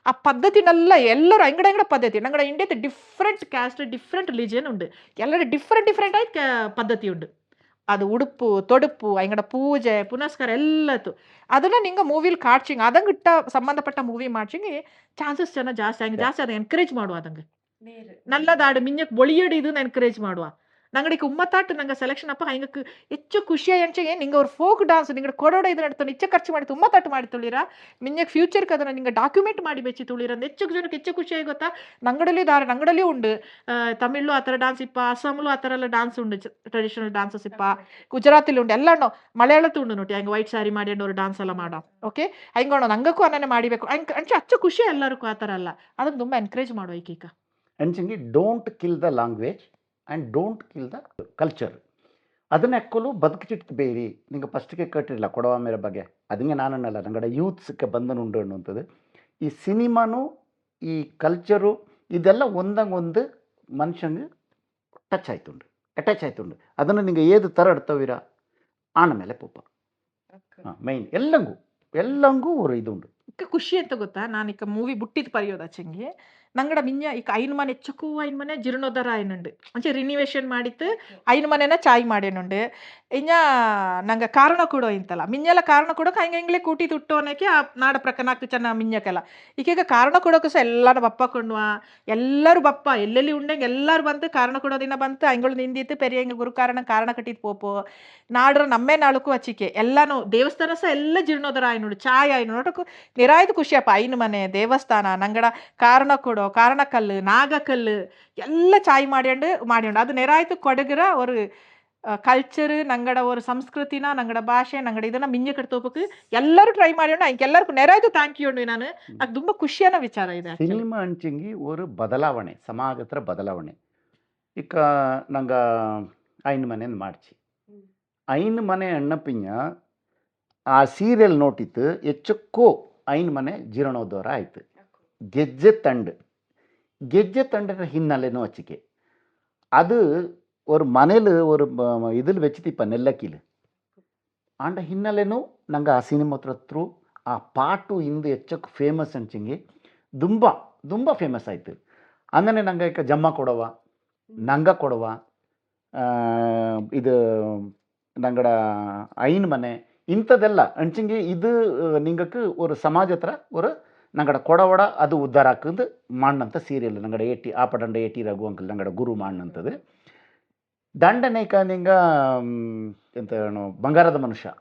Speaker 3: ಆ ಪದ್ಧತಿನೆಲ್ಲ ಎಲ್ಲರೂ ಅಂಗಡ ಪದ್ಧತಿ ನಂಗಡ ಇಂಡಿಯಾದ ಡಿಫ್ರೆಂಟ್ ಕ್ಯಾಸ್ಟ್ ಡಿಫ್ರೆಂಟ್ ರಿಲಿಜಿಯನ್ ಉಂಡು ಎಲ್ಲರ ಡಿಫ್ರೆಂಟ್ ಆಗಿ ಪದ್ಧತಿ ಉಂಡು ಅದು ಉಡುಪು ತೊಡುಪು ಅಂಗಡ ಪೂಜೆ ಪುನಸ್ಕಾರ ಎಲ್ಲತ್ತು ಅದನ್ನ ನಿಂಗೆ ಮೂವಿಲಿ ಕಾಡ್ಸಿಂಗ್ ಅದಂಗಿಟ್ಟ ಸಂಬಂಧಪಟ್ಟ ಮೂವಿ ಮಾಡ್ಸಿಂಗ್ ಚಾನ್ಸಸ್ ಜನ ಜಾಸ್ತಿ ಹಂಗೆ ಜಾಸ್ತಿ ಅದನ್ನ ಎನ್ಕರೇಜ್ ಮಾಡುವ ಅದಂಗೆ ನಲ್ಲದಾಡು ಮಿಂಜಕ್ಕೆ ಬೊಳಿಯಡಿ ಇದನ್ನ ಎನ್ಕರೇಜ್ ಮಾಡುವ ನಂಗಡಿಗೆ ಉಮ್ಮತ್ತಾಟ್ಟು ನಂಗೆ ಸೆಲೆಕ್ಷನ್ ಅಪ್ಪ ಹಿಂಗೆ ಹೆಚ್ಚು ಖುಷಿಯ ಎಂಚೆಗೆ ನಿಂಗೆ ಅವ್ರು ಫೋಕ್ ಡಾನ್ಸ್ ನಿಂಗೆ ಕೊಡೋಡ ಇದು ನಡ್ತಾನೆ ಹೆಚ್ಚು ಖರ್ಚು ಮಾಡಿ ಉಮ್ಮತ್ತಾಟ್ಟು ಮಾಡಿ ತುಳಿರ ಮಿಂಜಕ್ಕೆ ಫ್ಯೂಚರ್ಗೆ ಅದನ್ನು ನಿಂಗೆ ಡಾಕ್ಯುಮೆಂಟ್ ಮಾಡಿ ಬೆಚ್ಚಿ ತುಳಿರ ಹೆಚ್ಚು ಜನಕ್ಕೆ ಹೆಚ್ಚು ಖುಷಿಯಾಗಿ ಗೊತ್ತಾ ನಂಗಡಲ್ಲಿ ಉಂಡು ತಮಿಳು ಆ ಥರ ಡಾನ್ಸ್ ಇಪ್ಪ ಅಸ್ಸಾಮಲ್ಲೂ ಆ ಥರ ಎಲ್ಲ ಡಾನ್ಸ್ ಉಂಡು ಟ್ರೆಡಿಷನಲ್ ಡಾನ್ಸಸ್ ಇಪ್ಪ ಗುಜರಾತಿಲಿ ಉಂಡು ಎಲ್ಲನೂ ಮಲಯಾಳತ್ತು ಉಂಡು ನೋಡಿ ಹಂಗೆ ವೈಟ್ ಸ್ಯಾರಿ ಮಾಡಿ ಅವ್ರು ಡಾನ್ಸ್ ಎಲ್ಲ ಮಾಡೋ ಓಕೆ ಹಂಗೋಣ ನಂಗಕ್ಕೂ ಅನ್ನೇ ಮಾಡಿಬೇಕು ಹಂಗೆ ಅಂಚೆ ಅಚ್ಚು ಖುಷಿ ಎಲ್ಲರಿಗೂ ಆ ಥರ ಅಲ್ಲ ಅದನ್ನು ತುಂಬ ಎನ್ಕರೇಜ್ ಮಾಡುವ ಈಗೀಗ
Speaker 2: ಅಂಚಂಗಿ don't kill the language and don't kill the culture ಅದನ್ನ ಎಕ್ಕಲು ಬದುಕಿಚಿಟ್ಟು ಬೇರಿ ನಿಂಗೆ ಫಸ್ಟಿಗೆ ಕೇಟಿರಲಿಲ್ಲ ಕೊಡವ ಮೇರೆ ಬಗ್ಗೆ ಅದಂಗೆ ನಾನನ್ನಲ್ಲ ನಂಗಡ ಯೂತ್ಸ್ಗೆ ಬಂದನುಂಡು ಅನ್ನುವಂಥದ್ದು ಈ ಸಿನಿಮಾನು ಈ ಕಲ್ಚರು ಇದೆಲ್ಲ ಒಂದಂಗೊಂದು ಮನುಷ್ಯಂಗೆ ಟಚ್ ಆಯ್ತುಂಡು ಅಟ್ಯಾಚ್ ಆಯ್ತುಂಡು ಅದನ್ನು ನಿಂಗೆ ಏದು ಥರ ಇಡ್ತವಿರ ಆನ ಮೇಲೆ ಪೂಪ ಮೈನ್ ಎಲ್ಲಂಗೂ ஒரு ಇದು ಉಂಡು
Speaker 3: ಖುಷಿ ಅಂತ ಗೊತ್ತಾ ನಾನು ಈಗ ಮೂವಿ ಬುಟ್ಟಿದ್ ಪರಿಯೋದ ಚೆಂಗಿ ನಂಗಡ ಮಿಂಜ ಈಗ ಐನ್ ಮನೆ ಹೆಚ್ಚಕ್ಕೂ ಐನ್ ಮನೆ ಜಿರ್ಣೋದರ ಆಯ್ನುಂಡು ಅಂಚೆ ರಿನಿವೇಶನ್ ಮಾಡಿತ್ತು ಐನ್ ಮನೆನ ಚಾಯ್ ಮಾಡೇನುಂಡು ಇನ್ನ ನಂಗೆ ಕಾರಣ ಕೊಡೋ ಇಂತಲ್ಲ ಮಿಂಜೆಲ್ಲ ಕಾರಣ ಕೊಡೋಕೆ ಹಂಗೆ ಕೂಟಿ ತುಟ್ಟೋನಕ್ಕೆ ಆ ನಾಡ ಪ್ರಕನಾಗ್ತು ಚೆನ್ನ ಮಿಂಜಕ್ಕೆಲ್ಲ ಈಗ ಕಾರಣ ಕೊಡೋಕೆ ಸಹ ಎಲ್ಲರೂ ಬಪ್ಪ ಕೊಂಡ್ವಾ ಎಲ್ಲರೂ ಬಪ್ಪ ಎಲ್ಲೆಲ್ಲಿ ಉಂಡೆಂಗೆ ಎಲ್ಲರೂ ಬಂತು ಕಾರಣ ಕೊಡೋದಿನ ಬಂತು ಹಂಗಳು ನಿಂದಿತ್ತು ಪೆರಿಯ ಹಿಂಗೆ ಗುರು ಕಾರಣ ಕಟ್ಟಿದ್ ಪೋಪು ನಾಡ್ರ ನಮ್ಮೇ ನಾಳುಕು ಹಚ್ಚಿಕೆ ಎಲ್ಲಾನು ದೇವಸ್ಥಾನ ಸಹ ಎಲ್ಲ ಜಿರ್ಣೋದರ ಆಯ್ನುಂಡು ಚಾಯ್ ಆಯ್ನು ನೋಡೋಕು ನಿರಾಯ್ತು ಖುಷಿಯಪ್ಪ ಐನ್ ಮನೆ ದೇವಸ್ಥಾನ ನಂಗಡ ಕಾರಣ ಕೊಡೋ ಕಾರಣಕಲ್ಲು ನಾಗಕಲ್ಲು ಎಲ್ಲ ಚಾಯ್ ಮಾಡ್ಯಂಡು ಅದು ನೆರಾಯ್ತು ಕೊಡಗರ ஒரு ಕಲ್ಚರ್ ನಂಗಡ ஒரு ಸಂಸ್ಕೃತಿನ ನಂಗಡ ಭಾಷೆ ನಂಗಡ ಇದನ್ನ ಮಿಂಜ ಕಟ್ತೋಪಕ್ಕೆ ಎಲ್ಲರೂ ಟ್ರೈ ಮಾಡ್ಯಂಡು ಅಂಕೆ ಎಲ್ಲರಿಗೂ ನೆರಾಯ್ತು ಥ್ಯಾಂಕ್ ಯು ನಾನು ಅದು ತುಂಬ ಖುಷಿಯಾನ ವಿಚಾರ ಇದೆ
Speaker 2: ಸಿನಿಮಾ ಅಂಚಂಗಿ ஒரு ಬದಲಾವಣೆ ಸಮಾಜತ್ರ ಬದಲಾವಣೆ ಇಕ್ಕ ನಂಗ ಐನ್ ಮನೆ ಮಾಡ್ಚಿ ಐನ್ ಮನೆ ಅಣ್ಣಪಿಂಜ ಆ ಸೀರಿಯಲ್ ನೋಟಿತ್ತು ಹೆಚ್ಚಕ್ಕೂ ಐನ್ ಮನೆ ಜೀರ್ಣೋದ್ಧಾರ ಆಯ್ತು ಗೆಜ್ಜೆ ತಂಡದ ಹಿನ್ನೆಲೆನೂ வச்சுக்கே அது ஒரு மனையில் ஒரு இதில் வச்சுத்திப்ப நெல்லக்கீழ் ஆண்ட ಹಿನ್ನೆಲೆನೂ ನಂಗೆ ಆ ಸಿನಿಮಾ ತ್ರೂ ಆ ಪಾಟು ಇಂದು ಹೆಚ್ಚಕ್ಕೆ ಫೇಮಸ್ ಅಂಚಂಗೆ ತುಂಬ ಫೇಮಸ್ ಆಯ್ತು ಅಂದರೆ ನಂಗೆ ಈಗ ಜಮ್ಮ ಕೊಡವ ನಂಗ ಕೊಡವ ಇದು ನಂಗಡ ಐನ್ ಮನೆ ಇಂಥದ್ದೆಲ್ಲ ಅಂಚಂಗೆ ಇದು ನಿಂಗಕ್ಕೆ ஒரு ಸಮಾಜತ್ರ ஒரு ನಂಗಡ ಕೊಡವಡ ಅದು ಉದ್ಧಾರ ಹಾಕಂದು ಮಾಡಂತ ಸೀರಿಯಲ್ ನಂಗಡ ಆಪಡಂಡ ಏಟಿ ರಘು ಅಂಕಲ್ ನಂಗಡ ಗುರು ಮಾಡಂಥದ್ದು ದಂಡನೇಕ ನಿಂಗ ಎಂತ ಬಂಗಾರದ ಮನುಷ್ಯ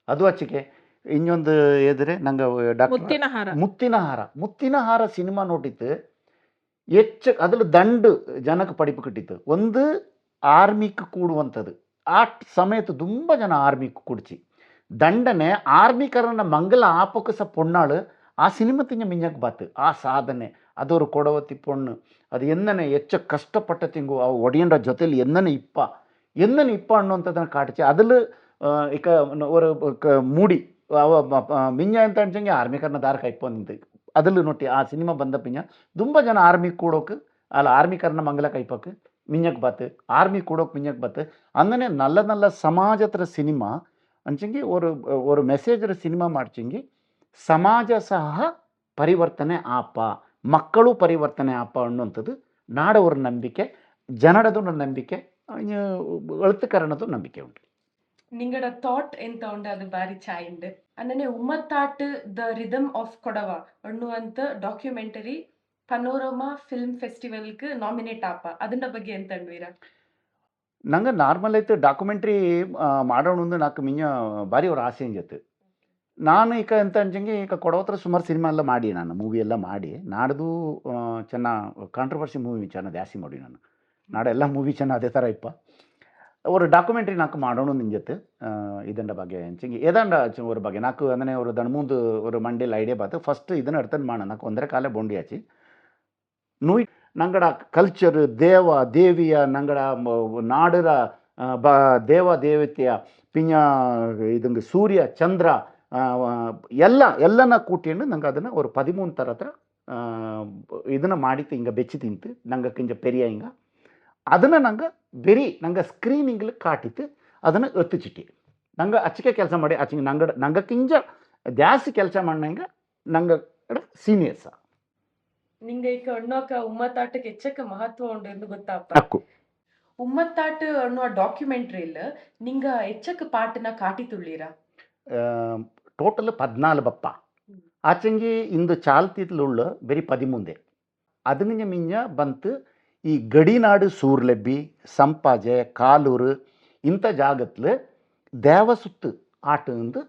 Speaker 2: ಅದು ಹಚ್ಚಿಕೆ ಇನ್ನೊಂದು ಎದುರೆ ನಂಗೆ ಮುತ್ತಿನ ಹಾರ ಸಿನಿಮಾ ನೋಟಿತ್ತು அதில் ದಂಡು ಜನಕ್ಕೆ ಪಡಿಪು ಕಟ್ಟಿತ್ತು ಒಂದು ಆರ್ಮಿಕ್ ಕೂಡುವಂಥದ್ದು ಆ ಸಮಯത്ത് ತುಂಬ ಜನ ಆರ್ಮಿಕ್ ಕುಡಿಚಿ ದಂಡನೆ ಆರ್ಮಿಕರನ್ನ ಮಂಗಲ ಆಪಕ್ಕೆ ಸಹ ಪೊಣ್ಣಾಳು ಆ ಸಿನಿಮಾ ತಿಂಗ ಮಿಂಜಕ್ಕೆ ಬಾತು ಆ ಸಾಧನೆ ಅದೊರು ಕೊಡವತ್ತಿ ಪೊಣ್ಣು ಅದು ಎನ್ನನೆ ಹೆಚ್ಚ ಕಷ್ಟಪಟ್ಟ ತಿಂಗು ಅವು ಒಡಿಯಂಡ ಜೊತೆಲಿ ಎನ್ನನೆ ಇಪ್ಪ ಅನ್ನುವಂಥದ್ದನ್ನು ಕಾಟಿಸಿ ಅದಲ್ಲಿ ಈಗ ஒரு ಮೂಡಿ ಅವ ಮಿಂಜ ಅಂತ ಅನ್ಸಂಗೆ ಆರ್ಮಿಕರನ್ನ ದಾರ ಕೈಪೊಂದು ಅದಲ್ಲಿ ನೋಡಿ ಆ ಸಿನಿಮಾ ಬಂದ ಪಿಂಜ ತುಂಬ ಜನ ಆರ್ಮಿ ಕೂಡೋಕೆ ಅಲ್ಲ ಆರ್ಮಿಕರನ್ನ ಮಂಗಲ ಕೈಪಕ್ಕೆ ಮಿಂಜಕ್ಕೆ ಬಾತು ಆರ್ಮಿ ಕೂಡೋಕೆ ಮಿಂಜಕ್ಕೆ ಬಾತು ಅಂದನೆ நல்ல ಸಮಾಜತ್ರ ಸಿನಿಮಾ ಅಂಚಂಗಿ ஒரு ಮೆಸೇಜರ ಸಿನಿಮಾ ಮಾಡ್ಚಂಗಿ ಸಮಾಜ ಸಹ ಪರಿವರ್ತನೆ ಆಪ ಮಕ್ಕಳು ಪರಿವರ್ತನೆ ಆಪ ಅನ್ನುವಂಥದ್ದು ನಾಡವರ ನಂಬಿಕೆ ಜನಡದು ನಂಬಿಕೆ ಎಳುತ್ತುಕಾರನದು ನಂಬಿಕೆ ಉಂಟು
Speaker 1: ನಿಂಗಡ ಥಾಟ್ ಎಂತ ಉಂಡು ಅದು ಬಾರಿ ಚಾಯಿಂಡ್ ಅನ್ನನೆ ಉಮ್ಮತ್ತಾಟ್ ದ ರಿದಮ್ ಆಫ್ ಕೊಡವ ಅನ್ನುವಂತ ಡಾಕ್ಯುಮೆಂಟರಿ ಪನೋರಮಾ ಫಿಲ್ಮ್ ಫೆಸ್ಟಿವಲ್‌ಗೆ ನಾಮಿನೇಟ್ ಆಪ. ಅದ್ರ ಬಗ್ಗೆ ಎಂತ ಅನ್ವೀರಾ?
Speaker 2: ನಂಗೆ ನಾರ್ಮಲ್ ಆಯ್ತು ಡಾಕ್ಯುಮೆಂಟ್ರಿ ಮಾಡೋಣ నాకు ಮಿಂಜ ಭಾರಿ ಅವ್ರ ಆಸೆ ಅಂಜತ್ತು. ನಾನು ಈಗ ಎಂತ ಅಂಚಂಗೆ ಈಗ ಕೊಡವತ್ರ ಸುಮಾರು ಸಿನಿಮಾ ಎಲ್ಲ ಮಾಡಿ ನಾನು ಮೂವಿ ಎಲ್ಲ ಮಾಡಿ ನಾಡ್ದು ಚೆನ್ನ ಕಾಂಟ್ರವರ್ಸಿ ಮೂವಿ ಚೆನ್ನ ಜಾಸ್ತಿ ಮಾಡಿ ನಾನು ನಾಡೆಲ್ಲ ಮೂವಿ ಚೆನ್ನ ಅದೇ ಥರ ಇಪ್ಪ ஒரு டாக்குமெண்ட்ரி నాకు ಮಾಡೋಣ ನಿಂಜತ್ತು ಇದನ್ನ ಬಗ್ಗೆ ಅಂಚಂಗೆ ಏದಾಂಡ ஒரு ಬಗ್ಗೆ నాకు ಅಂದರೆ ஒரு ದಣ್ಮೂಂದು ஒரு ಮಂಡೇಲಿ ಐಡಿಯಾ ಬಾತು ಫಸ್ಟ್ ಇದನ್ನ ಅರ್ಥನ್ ಮಾಡ నాకు ಒಂದರೆ ಕಾಲ ಬೊಂಡಿ ಆಚಿ ನೂಯ್ ನಂಗಡ ಕಲ್ಚರ್ ದೇವ ದೇವಿಯ ನಂಗಡ ನಾಡರ ದೇವ ದೇವತೆಯ ಪಿಂಜ ಇದಂಗೆ ಸೂರ್ಯ ಚಂದ್ರ ಎಲ್ಲನ ಕೂಟಿಂಡು ನಂಗೆ ಅದನ್ನು ஒரு 13 ಥರ ಹತ್ರ ಇದನ್ನು ಮಾಡಿತ್ತು ಹಿಂಗೆ ಬೆಚ್ಚಿ ತಿಂತು ನಂಗೆ ಕಿಂಜ ಪೆರಿಯ ಹಿಂಗೆ ಅದನ್ನು ನಂಗೆ ಬೆರಿ ನಂಗೆ ಸ್ಕ್ರೀನಿಂಗ್ಲಿ ಕಾಟಿತ್ತು ಅದನ್ನು ಎತ್ತಿಚಿಟ್ಟಿ ನಂಗೆ ಅಚ್ಚಿಗೆ ಕೆಲಸ ಮಾಡಿ ಅಚ್ಚಿಗೆ ನಂಗೆ ಕಿಂಜ ಜಾಸ್ತಿ ಕೆಲಸ ಮಾಡಂಗೆ ನಂಗೆ ಸೀನಿಯರ್ಸ
Speaker 1: ನಿಂಗೆ ಈಗ ಅಣ್ಣೋಕ ಉಮ್ಮತ್ತಾಟಕ್ಕೆ ಹೆಚ್ಚಕ್ಕೆ ಮಹತ್ವ ಉಂಡು ಎಂದು ಗೊತ್ತಾಪ.
Speaker 2: ಅಕ್ಕು
Speaker 1: ಉಮ್ಮತ್ತಾಟ ಅನ್ನುವ ಡಾಕ್ಯುಮೆಂಟ್ರಿಲ್ ನಿಂಗ ಹೆಚ್ಚಕ್ಕೆ ಪಾಟನ ಕಾಟಿ ತುಳ್ಳೀರ
Speaker 2: ಟೋಟಲ್ 14 ಬಪ್ಪ ಆಚಂಗಿ ಇಂದು ಚಾಲ್ತಿತ್ಲುಳ್ಳ ಬೆರಿ 13 ಅದನ್ನ ಮಿಂಜ ಬಂತು ಈ ಗಡಿನಾಡು ಸೂರ್ಲೆಬ್ಬಿ ಸಂಪಾಜೆ ಕಾಲೂರು ಇಂಥ ಜಾಗತ್ಲು ದೇವಸುತ್ತು ಆಟಂದು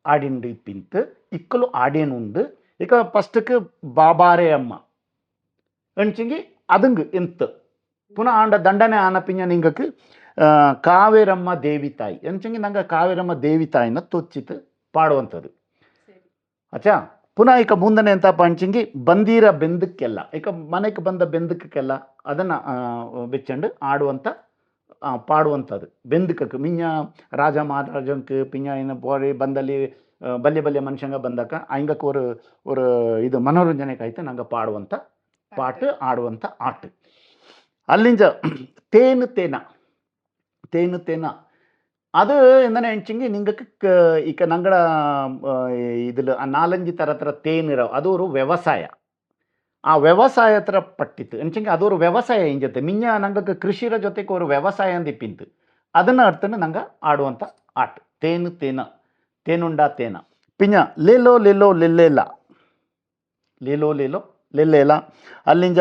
Speaker 2: ಆಡಿಂಡು ಇಪ್ಪಿಂತು ಇಕ್ಕಲು ಆಡೇನುಂಡು ಈಗ ಫಸ್ಟ್க்கு ಬಾಬಾರೆ ಅಮ್ಮ ಅಂಚಿಂಗಿ ಅದಂಗೆ ಎಂತ ಪುನಃ ಆಂಡ ದಂಡನೆ ಆನಪಿಂಜ ನಿಂಗಕ್ಕೆ ಕಾವೇರಮ್ಮ ದೇವಿ ತಾಯಿ ಅಂಚಿಂಗಿ ನಂಗೆ ಕಾವೇರಮ್ಮ ದೇವಿ ತಾಯಿನ ತೊಚ್ಚಿತ್ತು ಪಾಡುವಂಥದ್ದು ಅಚ್ಚಾ ಪುನಃ ಈಗ ಮುಂದನೆ ಎಂತಪ್ಪ ಅಂಚಿಂಗಿ ಬಂದೀರ ಬೆಂದಕ್ಕೆಲ್ಲ ಈಗ ಮನೆಗೆ ಬಂದ ಬೆಂದಕ್ಕೆಲ್ಲ ಅದನ್ನು ಬೆಚ್ಚಂಡು ಆಡುವಂಥ ಪಾಡುವಂಥದ್ದು ಬೆಂದಕಕ್ಕೆ ಮಿಂಜ ರಾಜ ಮಹಾರಾಜಂಗೆ ಪಿಂಜ ಏನು ಬೋರಿ ಬಂದಲ್ಲಿ ಬಲ್ಯ ಬಲ್ಯ ಮನುಷ್ಯಂಗ ಬಂದಕ್ಕ ಹಂಗಕ್ಕೆ ஒரு ಇದು ಮನೋರಂಜನೆಗಾಯ್ತು ನಂಗೆ ಪಾಡುವಂಥ ಪಾಟು ಆಡುವಂಥ ಆಟ ಅಲ್ಲಿಂದ ತೇನು ತೇನ ಅದು ಎಂದನೆ ಹೆಂಚಿಂಗಿ ನಿಂಗಕ್ಕೆ ಈಗ ನಂಗಡ ಇದಿಲ್ಲ 4-5 ಥರ ತೇನಿರೋ ಅದು ஒரு ವ್ಯವಸಾಯ ಆ ವ್ಯವಸಾಯ ಹತ್ರ ಪಟ್ಟಿತ್ತು ಹೆಂಚಿಂಗಿ ಅದು ஒரு ವ್ಯವಸಾಯ ಹಿಂಜತ್ತೆ ಮಿಂಜ ನಂಗಕ್ಕೆ ಕೃಷಿರ ಜೊತೆಗೆ ஒரு ವ್ಯವಸಾಯ ಅಂದಿಪ್ಪಿಂತು ಅದನ್ನು ಅರ್ಥನ ನಂಗೆ ಆಡುವಂಥ ಆಟ ತೇನುಂಡ ತೇನ ಪಿಂಜ ಲೇಲೋ ಲೆಲ್ಲೇಲ ಅಲ್ಲಿಂದ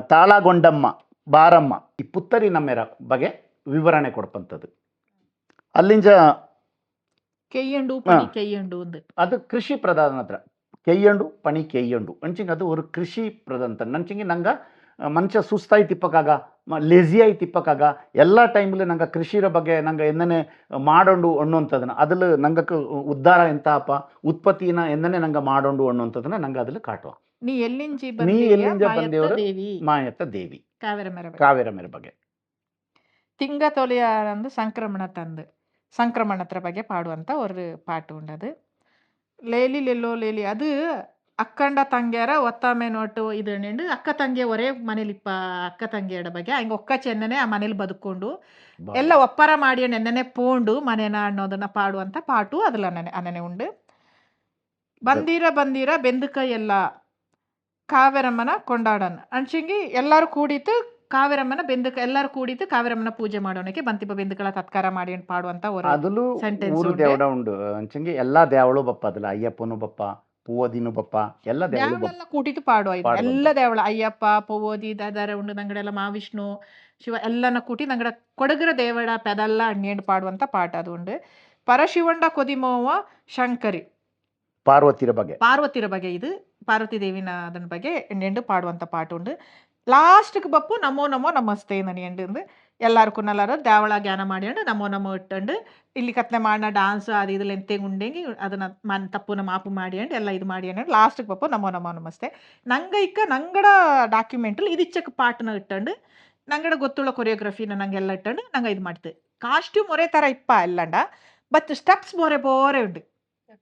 Speaker 2: ತಾಳಗೊಂಡಮ್ಮ ಬಾರಮ್ಮ ಈ ಪುತ್ತರಿ ನಮ್ಮೆರ ಬಗ್ಗೆ ವಿವರಣೆ ಕೊಡ್ಪಂಥದ್ದು ಅಲ್ಲಿಂದ
Speaker 3: ಕೆಯ್ಯಂಡು ಪಣಿ ಕೆಯ್ಯಂಡು
Speaker 2: ಅದು ಕೃಷಿ ಪ್ರಧಾನ ಹತ್ರ ಕೆಯ್ಯಂಡು ಪಣಿ ಕೆಯ್ಯಂಡು ಅಂಚಿಂಗೆ ಅದು ஒரு ಕೃಷಿ ಪ್ರಧಾನ ನಂಚಿಂಗೆ ನಂಗೆ ಮನುಷ್ಯ ಸುಸ್ತಾಯಿ ತಿಪ್ಪಕ್ಕಾಗ ಲೇಸಿಯಾಗಿ ತಿಪ್ಪಕ್ಕಾಗ ಎಲ್ಲ ಟೈಮ್ಲಿ ನಂಗೆ ಕೃಷಿರ ಬಗ್ಗೆ ನಂಗೆ ಎಂದನೆ ಮಾಡೋಂಡು ಅನ್ನುವಂಥದ್ದನ್ನ ಅದ್ರಲ್ಲಿ ನಂಗೆ ಉದ್ಧಾರ ಎಂತಪ್ಪ ಉತ್ಪತ್ತಿನ ಎಂದನೆ ನಂಗೆ ಮಾಡೋಂಡು ಅನ್ನುವಂಥದ್ದನ್ನ ನಂಗೆ ಅದ್ರಲ್ಲಿ ಕಾಟುವ
Speaker 3: ನೀ ಎಲ್ಲಿಂಜಿ
Speaker 2: ಬಂದೇವರು ಮಾಯತ್ತ ದೇವಿ ಕಾವೇರ ಮೇರ ಬಗ್ಗೆ
Speaker 3: ತಿಂಗ ತೊಲೆಯಾರಂದು ಸಂಕ್ರಮಣತ್ರ ಬಗ್ಗೆ ಪಾಡುವಂಥ ஒரு பாட்டு உண்டது ಲೇಲಿ ಲೆಲ್ಲೋ ಲೇಲಿ ಅದು ಅಕ್ಕಂಡ ತಂಗಿಯರ ಒತ್ತಾಮೆ ನೋಟು ಇದು ಅಕ್ಕ ತಂಗಿಯ ಒರೇ ಮನೇಲಿ ಅಕ್ಕ ತಂಗಿಯರ ಬಗ್ಗೆ ಹಂಗೆ ಒಕ್ಕ ಚೆನ್ನನೆ ಆ ಮನೇಲಿ ಬದುಕೊಂಡು ಎಲ್ಲ ಒಪ್ಪರ ಮಾಡಿ ನೆನ್ನೆ ಪೋಂಡು ಮನೇನ ಅನ್ನೋದನ್ನ ಪಾಡುವಂಥ ಪಾಟು ಅದ್ರಲ್ಲಿ ಅನ್ನನೆ ಉಂಡು ಬಂದೀರ ಬೆಂದುಕ ಎಲ್ಲ ಕಾವೇರಮ್ಮನ ಕೊಂಡಾಡನ್ ಅಂಚಿಂಗಿ ಎಲ್ಲರೂ ಕೂಡಿತು ಕಾವೇರಮ್ಮನ ಬೆಂದುಕ ಎಲ್ಲರೂ ಕೂಡಿತು ಕಾವೇರಮ್ಮನ ಪೂಜೆ ಮಾಡೋಣಕ್ಕೆ ಬಂತಿಪ್ಪ ಬೆಂದುಕಳ ತತ್ಕಾರ ಮಾಡಿ ಪಾಡುವಂತ
Speaker 2: ಅದಲು ಊರು ದೇವಡ ಉಂಡು ಅಂಚಿಂಗಿ ಎಲ್ಲಾ ದೇವಳು ಬಪ್ಪ ಅದಲ್ಲ ಅಯ್ಯಪ್ಪನು ಬಪ್ಪ ಪೂವದಿನು ಬಪ್ಪ ಎಲ್ಲ
Speaker 3: ದೇವಳೆಲ್ಲ ಕೂಟಿತು ಪಾಡುವ ಎಲ್ಲ ದೇವಳ ಅಯ್ಯಪ್ಪ ಪೂವದಿ ದಾದಾರ ಉಂಡು ನಂಗಡೆಲ್ಲ ಮಹಾವಿಷ್ಣು ಶಿವ ಎಲ್ಲನ ಕೂಟಿ ನಂಗಡ ಕೊಡಗರ ದೇವಡ ಪೆದಲ್ಲ ಅಣ್ಣೇಂಡು ಪಾಡುವಂತ ಪಾಠ ಅದು ಉಂಡು ಪರಶಿವಂಡ ಕೊದಿಮೋವ ಶಂಕರಿ ಪಾರ್ವತಿರ ಬಗ್ಗೆ ಇದು ಪಾರ್ವತಿ ದೇವಿನ ಅದನ್ನ ಬಗ್ಗೆ ಎಣ್ಣೆಂಡು ಪಾಡುವಂಥ ಪಾಟು ಉಂಡು ಲಾಸ್ಟ್ಗೆ ಬಪ್ಪು ನಮೋ ನಮೋ ನಮಸ್ತೆ ನನಿಯಂಡು ಎಲ್ಲಾರ್ಕು ನಲ್ಲಾರ ದೇವಳ ಜ್ಞಾನ ಮಾಡಿಯಂಡು ನಮೋ ನಮೋ ಇಟ್ಟಂಡು ಇಲ್ಲಿ ಕತ್ನೆ ಮಾಡನ ಡಾನ್ಸ್ ಅದು ಇದಿಲ್ಲ ಎಂತೆಂಗೆ ಉಂಡೆಂಗಿ ಅದನ್ನ ತಪ್ಪುನ ಮಾಪು ಮಾಡಿಯಂಡು ಎಲ್ಲ ಇದು ಮಾಡಿ ಅಂಡು ಲಾಸ್ಟ್ಗೆ ಬಪ್ಪು ನಮೋ ನಮೋ ನಮಸ್ತೆ ನಂಗೆ ಇಕ್ಕ ನಂಗಡ ಡಾಕ್ಯುಮೆಂಟ್ಲಿ ಇದಿಚ್ಚಕ್ಕೆ ಪಾಟನ ಇಟ್ಟಂಡು ನಂಗಡ ಗೊತ್ತುಳ್ಳ ಕೊರಿಯೋಗ್ರಫಿನ ನಂಗೆಲ್ಲ ಇಟ್ಟಂಡು ನಂಗೆ ಇದು ಮಾಡ್ತೆ ಕಾಸ್ಟ್ಯೂಮ್ ಒರೇ ಥರ ಇಪ್ಪ ಎಲ್ಲಂಡ ಬಟ್ ಸ್ಟೆಪ್ಸ್ ಬೋರೆ ಉಂಡು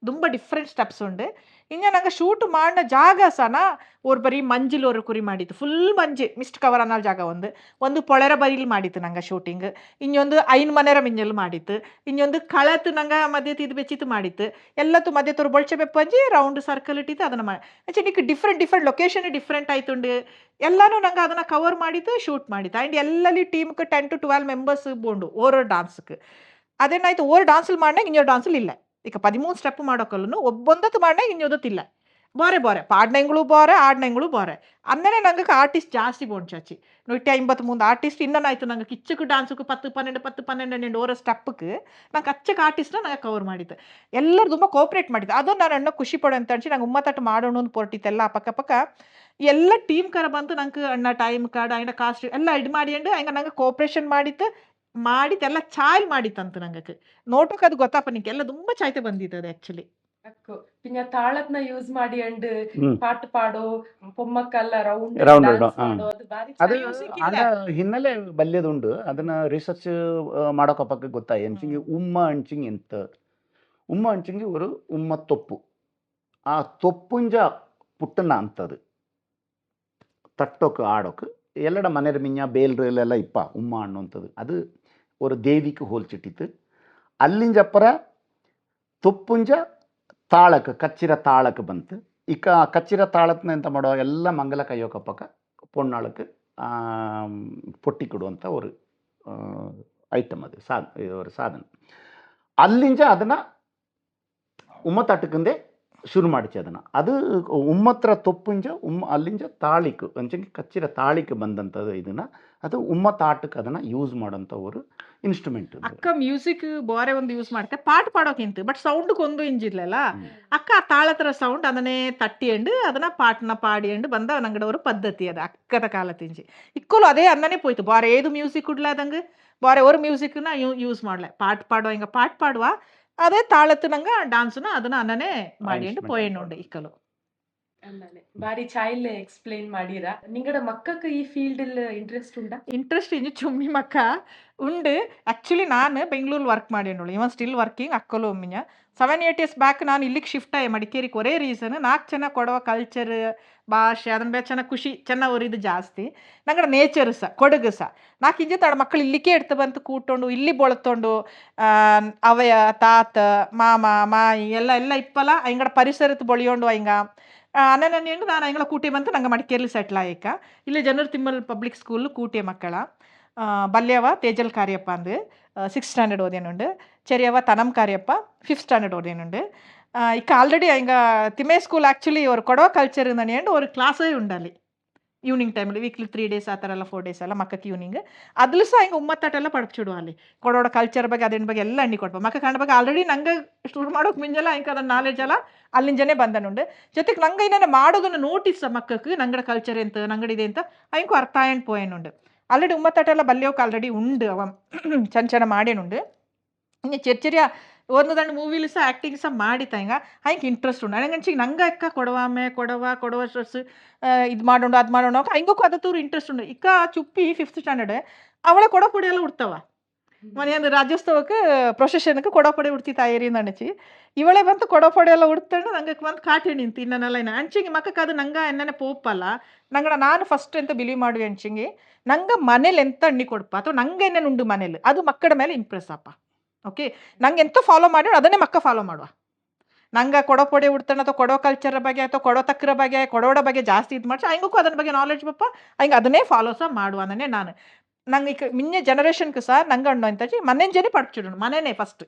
Speaker 3: ತುಂಬ ಡಿಫ್ರೆಂಟ್ ಸ್ಟೆಪ್ಸ್ ಉಂಡು ಇಂಜ ನಂಗೆ ಶೂಟ್ ಮಾಡಿನ ಜಾಗ ಸನ ஒரு ಬರೀ ಮಂಜಿಲ್ ஒரு ಕುರಿ ಮಾಡಿತ್ತು ಫುಲ್ ಮಂಜು ಮಿಸ್ಟ್ ಕವರ್ ಅನ್ನೋ ಜಾಗ ಒಂದು ಪೊಳೆರ ಬರಿಲಿ ಮಾಡಿತ್ತು ನಂಗೆ ಶೂಟಿಂಗ್ ಇನ್ನೊಂದು ಐನ್ ಮನೆರ ಮಿಂಜಲ್ ಮಾಡಿತ್ತು ಇನ್ನೊಂದು ಕಳತ್ತು ನಂಗೆ ಮಧ್ಯ ಇದು ಬೆಚ್ಚಿತ್ತು ಮಾಡಿತ್ತು ಎಲ್ಲತ್ತು ಮಧ್ಯ ತೋರು ಬೊಳ್ಚೆ ಬೆಪ್ಪಂಜಿ ರೌಂಡ್ ಸರ್ಕಲ್ ಇಟ್ಟಿತ್ತು ಅದನ್ನು ಮಾಡಿ ಆಚೆ ನಿಕ್ಕೆ ಡಿಫ್ರೆಂಟ್ ಲೊಕೇಶನ್ ಡಿಫ್ರೆಂಟ್ ಆಯ್ತುಂಡು ಎಲ್ಲನೂ ನಂಗೆ ಅದನ್ನು ಕವರ್ ಮಾಡಿತ್ತು ಶೂಟ್ ಮಾಡಿತ್ತು ಆ್ಯಂಡ್ ಎಲ್ಲಲ್ಲಿ ಟೀಮ್ಗೆ 10 to 12 ಮೆಂಬರ್ಸ್ ಬೋಂಡು ಓರೋ ಡಾನ್ಸ್ಗೆ ಅದೇನಾಯ್ತು ಓರ್ ಡಾನ್ಸಲ್ಲಿ ಮಾಡಿನಾಗ ಇನ್ನೊಂದು ಡಾನ್ಸಲ್ಲಿ ಇಲ್ಲ ಈಗ 13 ಸ್ಟೆಪ್ ಮಾಡೋಕಲ್ಲೂ ಒಬ್ಬೊಂದತ್ತು ಮಾಡಿನಾಗ ಇನ್ನೊಂದತ್ತಿಲ್ಲ ಬೋರೆ ಬೋರೆ ಪಾಡ್ನೆಂಗಳು ಬೋರೆ ಆಡ್ನೆಂಗಳು ಬೋರೆ ಅನ್ನನೆ ನಂಗೆ ಆರ್ಟಿಸ್ಟ್ ಜಾಸ್ತಿ ಬೋಂಚಾಚಿ 153 ಆರ್ಟಿಸ್ಟ್ ಇನ್ನನಾಯ್ತು ನಂಗೆ ಕಿಚ್ಚಕ್ಕೆ డాన్స్కు 10 12 ಓರ ಸ್ಟೆಪ್ಗೆ ನಂಗೆ ಅಚ್ಚಕ್ಕೆ ಆರ್ಟಿಸ್ಟ್ನ ನಂಗೆ ಕವರ್ ಮಾಡಿತ್ತು ಎಲ್ಲರೂ ತುಂಬ ಕೋಆಪರೇಟ್ ಮಾಡಿದ್ದು ಅದು ನಾನು ಅಣ್ಣ ಖುಷಿ ಪಡೋ ಅಂತ ಅನ್ಸಿ ನಂಗೆ ಉಮ್ಮತ್ತಟ್ಟು ಮಾಡೋಣ ಅಂತ ಪೊರ್ಟಿತ್ತೆಲ್ಲ ಪಕ್ಕ ಪಕ್ಕ ಎಲ್ಲ ಟೀಮ್ ಕರ ಬಂತು ನಂಗೆ ಅಣ್ಣ ಟೈಮ್ ಕಾರ್ಡ್ ಆಯ್ನ ಕಾಸ್ಟ್ ಎಲ್ಲ ಇದು ಮಾಡಿ ಹಂಗೆ ನಂಗೆ ಕೋಆಪರೇಷನ್ ಮಾಡಿತ್ತು ಮಾಡಿತ್ತೆಲ್ಲ ಚಾಯ್ ಮಾಡಿತ್ತಂತ ನಂಗೆ ನೋಟಕ್ಕೆ ಅದು ಗೊತ್ತಪ್ಪ ನಿಂಗೆ ಎಲ್ಲ ತುಂಬ ಚಾಯ್ತೆ ಬಂದಿತ್ತು ಅದು ಆ್ಯಕ್ಚುಲಿ
Speaker 1: ಅಕ್ಕು ಪಿನ್ನ ತಾಳತ್ನ ಯೂಸ್ ಮಾಡಿ ಅಂಡ್
Speaker 2: ಹ್ಮ್.
Speaker 1: ಪಾಟ್ ಪಾಡೋ ಪೊಮ್ಮಕ್ಕಲ್ಲ ರೌಂಡ್
Speaker 2: Round
Speaker 1: ಡ್ಯಾನ್ಸ್
Speaker 2: ಹಾ.
Speaker 1: ಮಾಡೋ ಅದು ಬಾರಿ
Speaker 2: ಅದು
Speaker 1: ಚೆನ್ನಾಗಿ
Speaker 3: music
Speaker 1: ಇತ್ತು.
Speaker 3: ಇದೆ.
Speaker 2: ಹಿನ್ನೆಲೆ ಬಲ್ಯದುಂಡು ಅದನ್ನ ರಿಸರ್ಚ್ ಮಾಡೋಕ ಪಕ್ಕ ಗೊತ್ತಾಯಿ ಅಂಚಿಂಗಿ ಉಮ್ಮ ಅಂಚಿಂಗಿ ಎಂತ ಉಮ್ಮ ಅಂಚಿಂಗಿ ഒരു ഉമ്മ തൊപ്പു ആ തൊപ്പുಂಜ ಪುಟ್ಟನ ಅಂತದು ತಟ್ಟೋಕೆ ಆಡೋಕೆ ಎಲ್ಲಡ ಮನೆಯ ಮಿಂಜ ಬೇಲ್ರೆಲ್ಲ ಇಪ್ಪ ಉಮ್ಮ ಅನ್ನುವಂಥದ್ದು ಅದು ஒரு ದೇವಿಗೆ ಹೋಲ್ಚಿಟ್ಟಿತ್ತು ಅಲ್ಲಿಂಜಪ್ಪರ ತೊಪ್ಪುಂಜ ತಾಳಕ್ಕೆ ಕಚ್ಚಿರ ತಾಳಕ್ಕೆ ಬಂತು ಇಕ ಕಚ್ಚಿರ ತಾಳತ್ನ ಎಂತ ಮಾಡೋ ಎಲ್ಲ ಮಂಗಲ ಕೈಯೋಕ ಪಕ್ಕ பொண்ணாளுக்கு பொட்டி ಕೊಡುವಂಥ ஒரு ಐಟಮ್ ಅದು ஒரு ಸಾಧನ ಅಲ್ಲಿಂಜ ಅದನ್ನು ಉಮ್ಮತ್ತಟ್ಟಕ್ಕಂದೇ ಶುರು ಮಾಡಿச்சு ಅದನ್ನು ಅದು ಉಮ್ಮತ್ರ ತೊಪ್ಪುಂಜ ಅಲ್ಲಿಂಜ ತಾಳಿಕು ಅಂಚಂಗೆ ಕಚ್ಚಿರ ತಾಳಿಕೆ ಬಂದಂಥದ್ದು ಇದನ್ನು ಅದು ಉಮ್ಮತ್ತಾಟಕ್ಕೆ ಅದನ್ನು ಯೂಸ್ ಮಾಡೋಂಥ ஒரு ಇನ್ಸ್ಟ್ರೂಮೆಂಟ್
Speaker 3: ಅಕ್ಕ ಮ್ಯೂಸಿಕ್ ಬೋರೆ ಒಂದು ಯೂಸ್ ಮಾಡ್ತೆ ಪಾಟ್ ಪಾಡೋಕಿಂತ ಬಟ್ ಸೌಂಡ್ಗೆ ಒಂದು ಇಂಜಿರ್ಲಿಲ್ಲ ಅಕ್ಕ ಆ ತಾಳತರ ಸೌಂಡ್ ಅದನ್ನೇ ತಟ್ಟಿಯಂಡು ಅದನ್ನ ಪಾಟ್ನ ಪಾಡಿಯಂಡು ಬಂದ ನಂಗಡವರು ಪದ್ಧತಿ ಅದು ಅಕ್ಕದ ಕಾಲ ತಿಂಜಿ ಇಕ್ಕಲು ಅದೇ ಅನ್ನನೇ ಪೋಯ್ತು ಬಾರೆ ಏದು ಮ್ಯೂಸಿಕ್ ಉಡ್ಲಾದಂಗೆ ಬಾರೆ ஒரு ಮ್ಯೂಸಿಕ್ನ ಯೂಸ್ ಮಾಡ್ಲೆ ಪಾಟ್ ಪಾಡುವ ಹಿಂಗ ಪಾಟ್ ಪಾಡುವ ಅದೇ ತಾಳತ್ತು ನಂಗೆ ಡ್ಯಾನ್ಸ್ನ ಅದನ್ನ ಅನ್ನನೇ ಮಾಡಿಯಂಡು ಪೋಯಣ್ಣುಂಡು ಇಕ್ಕಲು
Speaker 1: ಅಂದಾನೆ ಬಾರಿ ಚಾಯ್ಲೆ ಎಕ್ಸ್ಪ್ಲೇನ್ ಮಾಡೀರ ನಿಂಗಡ ಮಕ್ಕಕ್ಕೆ ಈ ಫೀಲ್ಡ್ ಇಂಟ್ರೆಸ್ಟ್ ಉಂಟಾ
Speaker 3: ಇಂಟ್ರೆಸ್ಟ್ ಇಂಜಿ ಚುಮ್ಮಿ ಮಕ್ಕ ಉಂಡು ಆ್ಯಕ್ಚುಲಿ ನಾನು ಬೆಂಗಳೂರು ವರ್ಕ್ ಮಾಡಿನೋಳು ಇವನ್ ಸ್ಟಿಲ್ ವರ್ಕಿಂಗ್ ಅಕ್ಕಲು ಒಮ್ಮಿನ 7-8 years ಬ್ಯಾಕ್ ನಾನು ಇಲ್ಲಿಗೆ ಶಿಫ್ಟ್ ಆಗಿ ಮಡಿಕೇರಿಗೆ ಒರೇ ರೀಸನ್ ನಾಲ್ಕು ಚೆನ್ನಾಗಿ ಕೊಡುವ ಕಲ್ಚರ್ ಭಾಷೆ ಅದನ್ನ ಬೇರೆ ಚೆನ್ನಾಗಿ ಖುಷಿ ಚೆನ್ನಾಗಿ ಒರಿದು ಜಾಸ್ತಿ ನಂಗಡ ನೇಚರ್ ಸಹ ಕೊಡಗು ಸಹ ನಾಲ್ಕು ಇಂಜಿ ತಡ ಮಕ್ಕಳು ಇಲ್ಲಿಗೆ ಇಡ್ತ ಬಂತು ಕೂತ್ಕೊಂಡು ಇಲ್ಲಿ ಬೊಳತೊಂಡು ಅವಯ ತಾತ ಮಾಮ ಮಾಯಿ ಎಲ್ಲ ಎಲ್ಲ ಇಪ್ಪಲ್ಲ ಹಿಂಗಡ ಪರಿಸರತ್ತು ಬೊಳಿಯೋಂಡು ಹಿಂಗ ಅನ್ನನನ್ನೇಂಡು ನಾನು ಹಿಂಗಳ ಕೂಟೆ ಬಂತು ನಂಗೆ ಮಡಿಕೇರಿಲಿ ಸೆಟ್ಲ್ ಆಯ್ಕ ಇಲ್ಲಿ ಜನರು ತಿಮ್ಮಲ್ ಪಬ್ಲಿಕ್ ಸ್ಕೂಲ್ ಕೂಟೆ ಮಕ್ಕಳ ಬಲ್ಯವ ತೇಜಲ್ ಕಾರ್ಯಪ್ಪ ಅಂದು 6th standard ಓದೇನುಂಡು ಚೆರಿಯವ ತನಂ ಕಾರ್ಯಪ್ಪ 5th standard ಓದೇನುಂಡು ಇಕ್ಕ ಆಲ್ರೆಡಿ ಹಿಂಗ ತಿಮ್ಮೆ ಸ್ಕೂಲ್ ಆ್ಯಕ್ಚುಲಿ ಅವ್ರು ಕೊಡೋ ಕಲ್ಚರ್ ನನಿಯಂಡು ஒரு ಕ್ಲಾಸೇ ಉಂಡಲ್ಲಿ ಈವ್ನಿಂಗ್ ಟೈಮಲ್ಲಿ ವೀಕ್ಲಿ 3 days ಆ ಥರ ಎಲ್ಲ 4 days ಎಲ್ಲ ಮಕ್ಕಕ್ಕೆ ಈವ್ನಿಂಗ್ ಅದ್ಲು ಸಹ ಹಿಂಗೆ ಉಮ್ಮತ್ತಾಟೆಲ್ಲ ಪಡ್ಚಿಡು ಅಲ್ಲಿ ಕೊಡೋಡ ಕಲ್ಚರ್ ಬಗ್ಗೆ ಅದ್ರ ಬಗ್ಗೆ ಎಲ್ಲ ಅಣ್ಣಿ ಕೊಡ್ಬೋ ಮಕ್ಕ ಕಂಡ ಬಗ್ಗೆ ಆಲ್ರೆಡಿ ನಂಗೆ ಶುರು ಮಾಡೋಕೆ ಮಿಂಜಲ್ಲ ಹಿಂಗೆ ಅದನ್ನ ನಾಲೆಜ್ ಎಲ್ಲ ಅಲ್ಲಿಂಜನೇ ಬಂದನುಂಡು ಜೊತೆಗೆ ನಂಗೆ ಇನ್ನೇನು ಮಾಡೋದನ್ನು ನೋಟಿಸ್ ಮಕ್ಕಕ್ಕೆ ನಂಗಡ ಕಲ್ಚರ್ ಎಂತ ನಂಗಡಿದೆ ಅಂತ ಹಿಂಗೂ ಅರ್ಥ ಆಯಂಡ್ ಪೋಯನುಂಡು ಆಲ್ರೆಡಿ ಉಮ್ಮತ್ತಾಟೆಲ್ಲ ಬಲ್ಯೋಕೆ ಆಲ್ರೆಡಿ ಉಂಡು ಅವ ಚೆನ್ನ ಮಾಡೇನುಂಡು ಹಿಂಗೆ ಚೆರಿಯ ಒಂದು ದಂಡು ಮೂವಿಲಿ ಸಹ ಆ್ಯಕ್ಟಿಂಗ್ ಸಹ ಮಾಡಿತ್ತ ಹಿಂಗೆ ಇಂಟ್ರೆಸ್ಟ್ ಉಂಡು ನನಗಂಚಿಗೆ ನಂಗೆ ಅಕ್ಕ ಕೊಡವ ಸ್ಟ್ರೆಸ್ ಇದು ಮಾಡೋಣ ಅದು ಮಾಡೋಣ ಹಿಂಗೋಕ್ಕೂ ಅದತ್ತೂರು ಇಂಟ್ರೆಸ್ಟ್ ಉಂಡು ಇಕ್ಕ ಚುಪ್ಪಿ 5th standard ಅವಳ ಕೊಡಪೊಡಿ ಎಲ್ಲ ಉಡ್ತಾವ ಮನೆಯೊಂದು ರಾಜ್ಯೋತ್ಸವಕ್ಕೆ ಪ್ರೊಸೆಷನ್ಗೆ ಕೊಡಪೊಡೆ ಉಡ್ತಿ ತಾಯಿರಿ ನಣಚಿ ಇವಳೇ ಬಂತು ಕೊಡಪೊಡೆ ಎಲ್ಲ ಉಡ್ತಾಂಡು ನಂಗೆ ಬಂದು ಕಾಟಿ ನಿಂತು ಇನ್ನನೆಲ್ಲ ಅಂಚಿಂಗೆ ಮಕ್ಕಕ್ಕೆ ಅದು ನಂಗೆ ಎಣ್ಣೆ ಪೋಪಲ್ಲ ನಂಗಡ ನಾನು ಫಸ್ಟ್ ಎಂತ ಬಿಲೀವ್ ಮಾಡುವೆ ಅಂಚಿಂಗೆ ನಂಗೆ ಮನೇಲಿ ಎಂತ ಅಣ್ಣಿ ಕೊಡಪ್ಪ ಅಥವಾ ನಂಗೆ ಏನೇನು ಉಂಡು ಮನೇಲಿ ಅದು ಮಕ್ಕಳ ಮೇಲೆ ಇಂಪ್ರೆಸ್ ಅಪ್ಪ ಓಕೆ ನಂಗೆ ಎಂತ ಫಾಲೋ ಮಾಡಿ ಅದನ್ನೇ ಮಕ್ಕ ಫಾಲೋ ಮಾಡುವ ನಂಗೆ ಕೊಡೋ ಪೊಡೆ ಉಡ್ತಾನೆ ಅಥವಾ ಕೊಡೋ ಕಲ್ಚರ್ ಬಗ್ಗೆ ಅಥವಾ ಕೊಡೋ ತಕ್ಕರ ಬಗ್ಗೆ ಕೊಡೋಡ ಬಗ್ಗೆ ಜಾಸ್ತಿ ಇದು ಮಾಡ್ಸಿ ಹಂಗೂ ಅದ್ರ ಬಗ್ಗೆ ನಾಲೆಡ್ಜ್ ಬಪ್ಪ ಹಂಗೆ ಅದನ್ನೇ ಫಾಲೋ ಸಹ ಮಾಡುವ ಅನ್ನೇ ನಾನು ನಂಗೆ ಈಗ ಮಿನ್ನೆ ಜನರೇಷನ್ಗೆ ಸಹ ನಂಗೆ ಅಣ್ಣು ಅಂತ ಮನೇನ ಜನ ಪಡ್ಚಿಡು ಮನೆಯೇ ಫಸ್ಟ್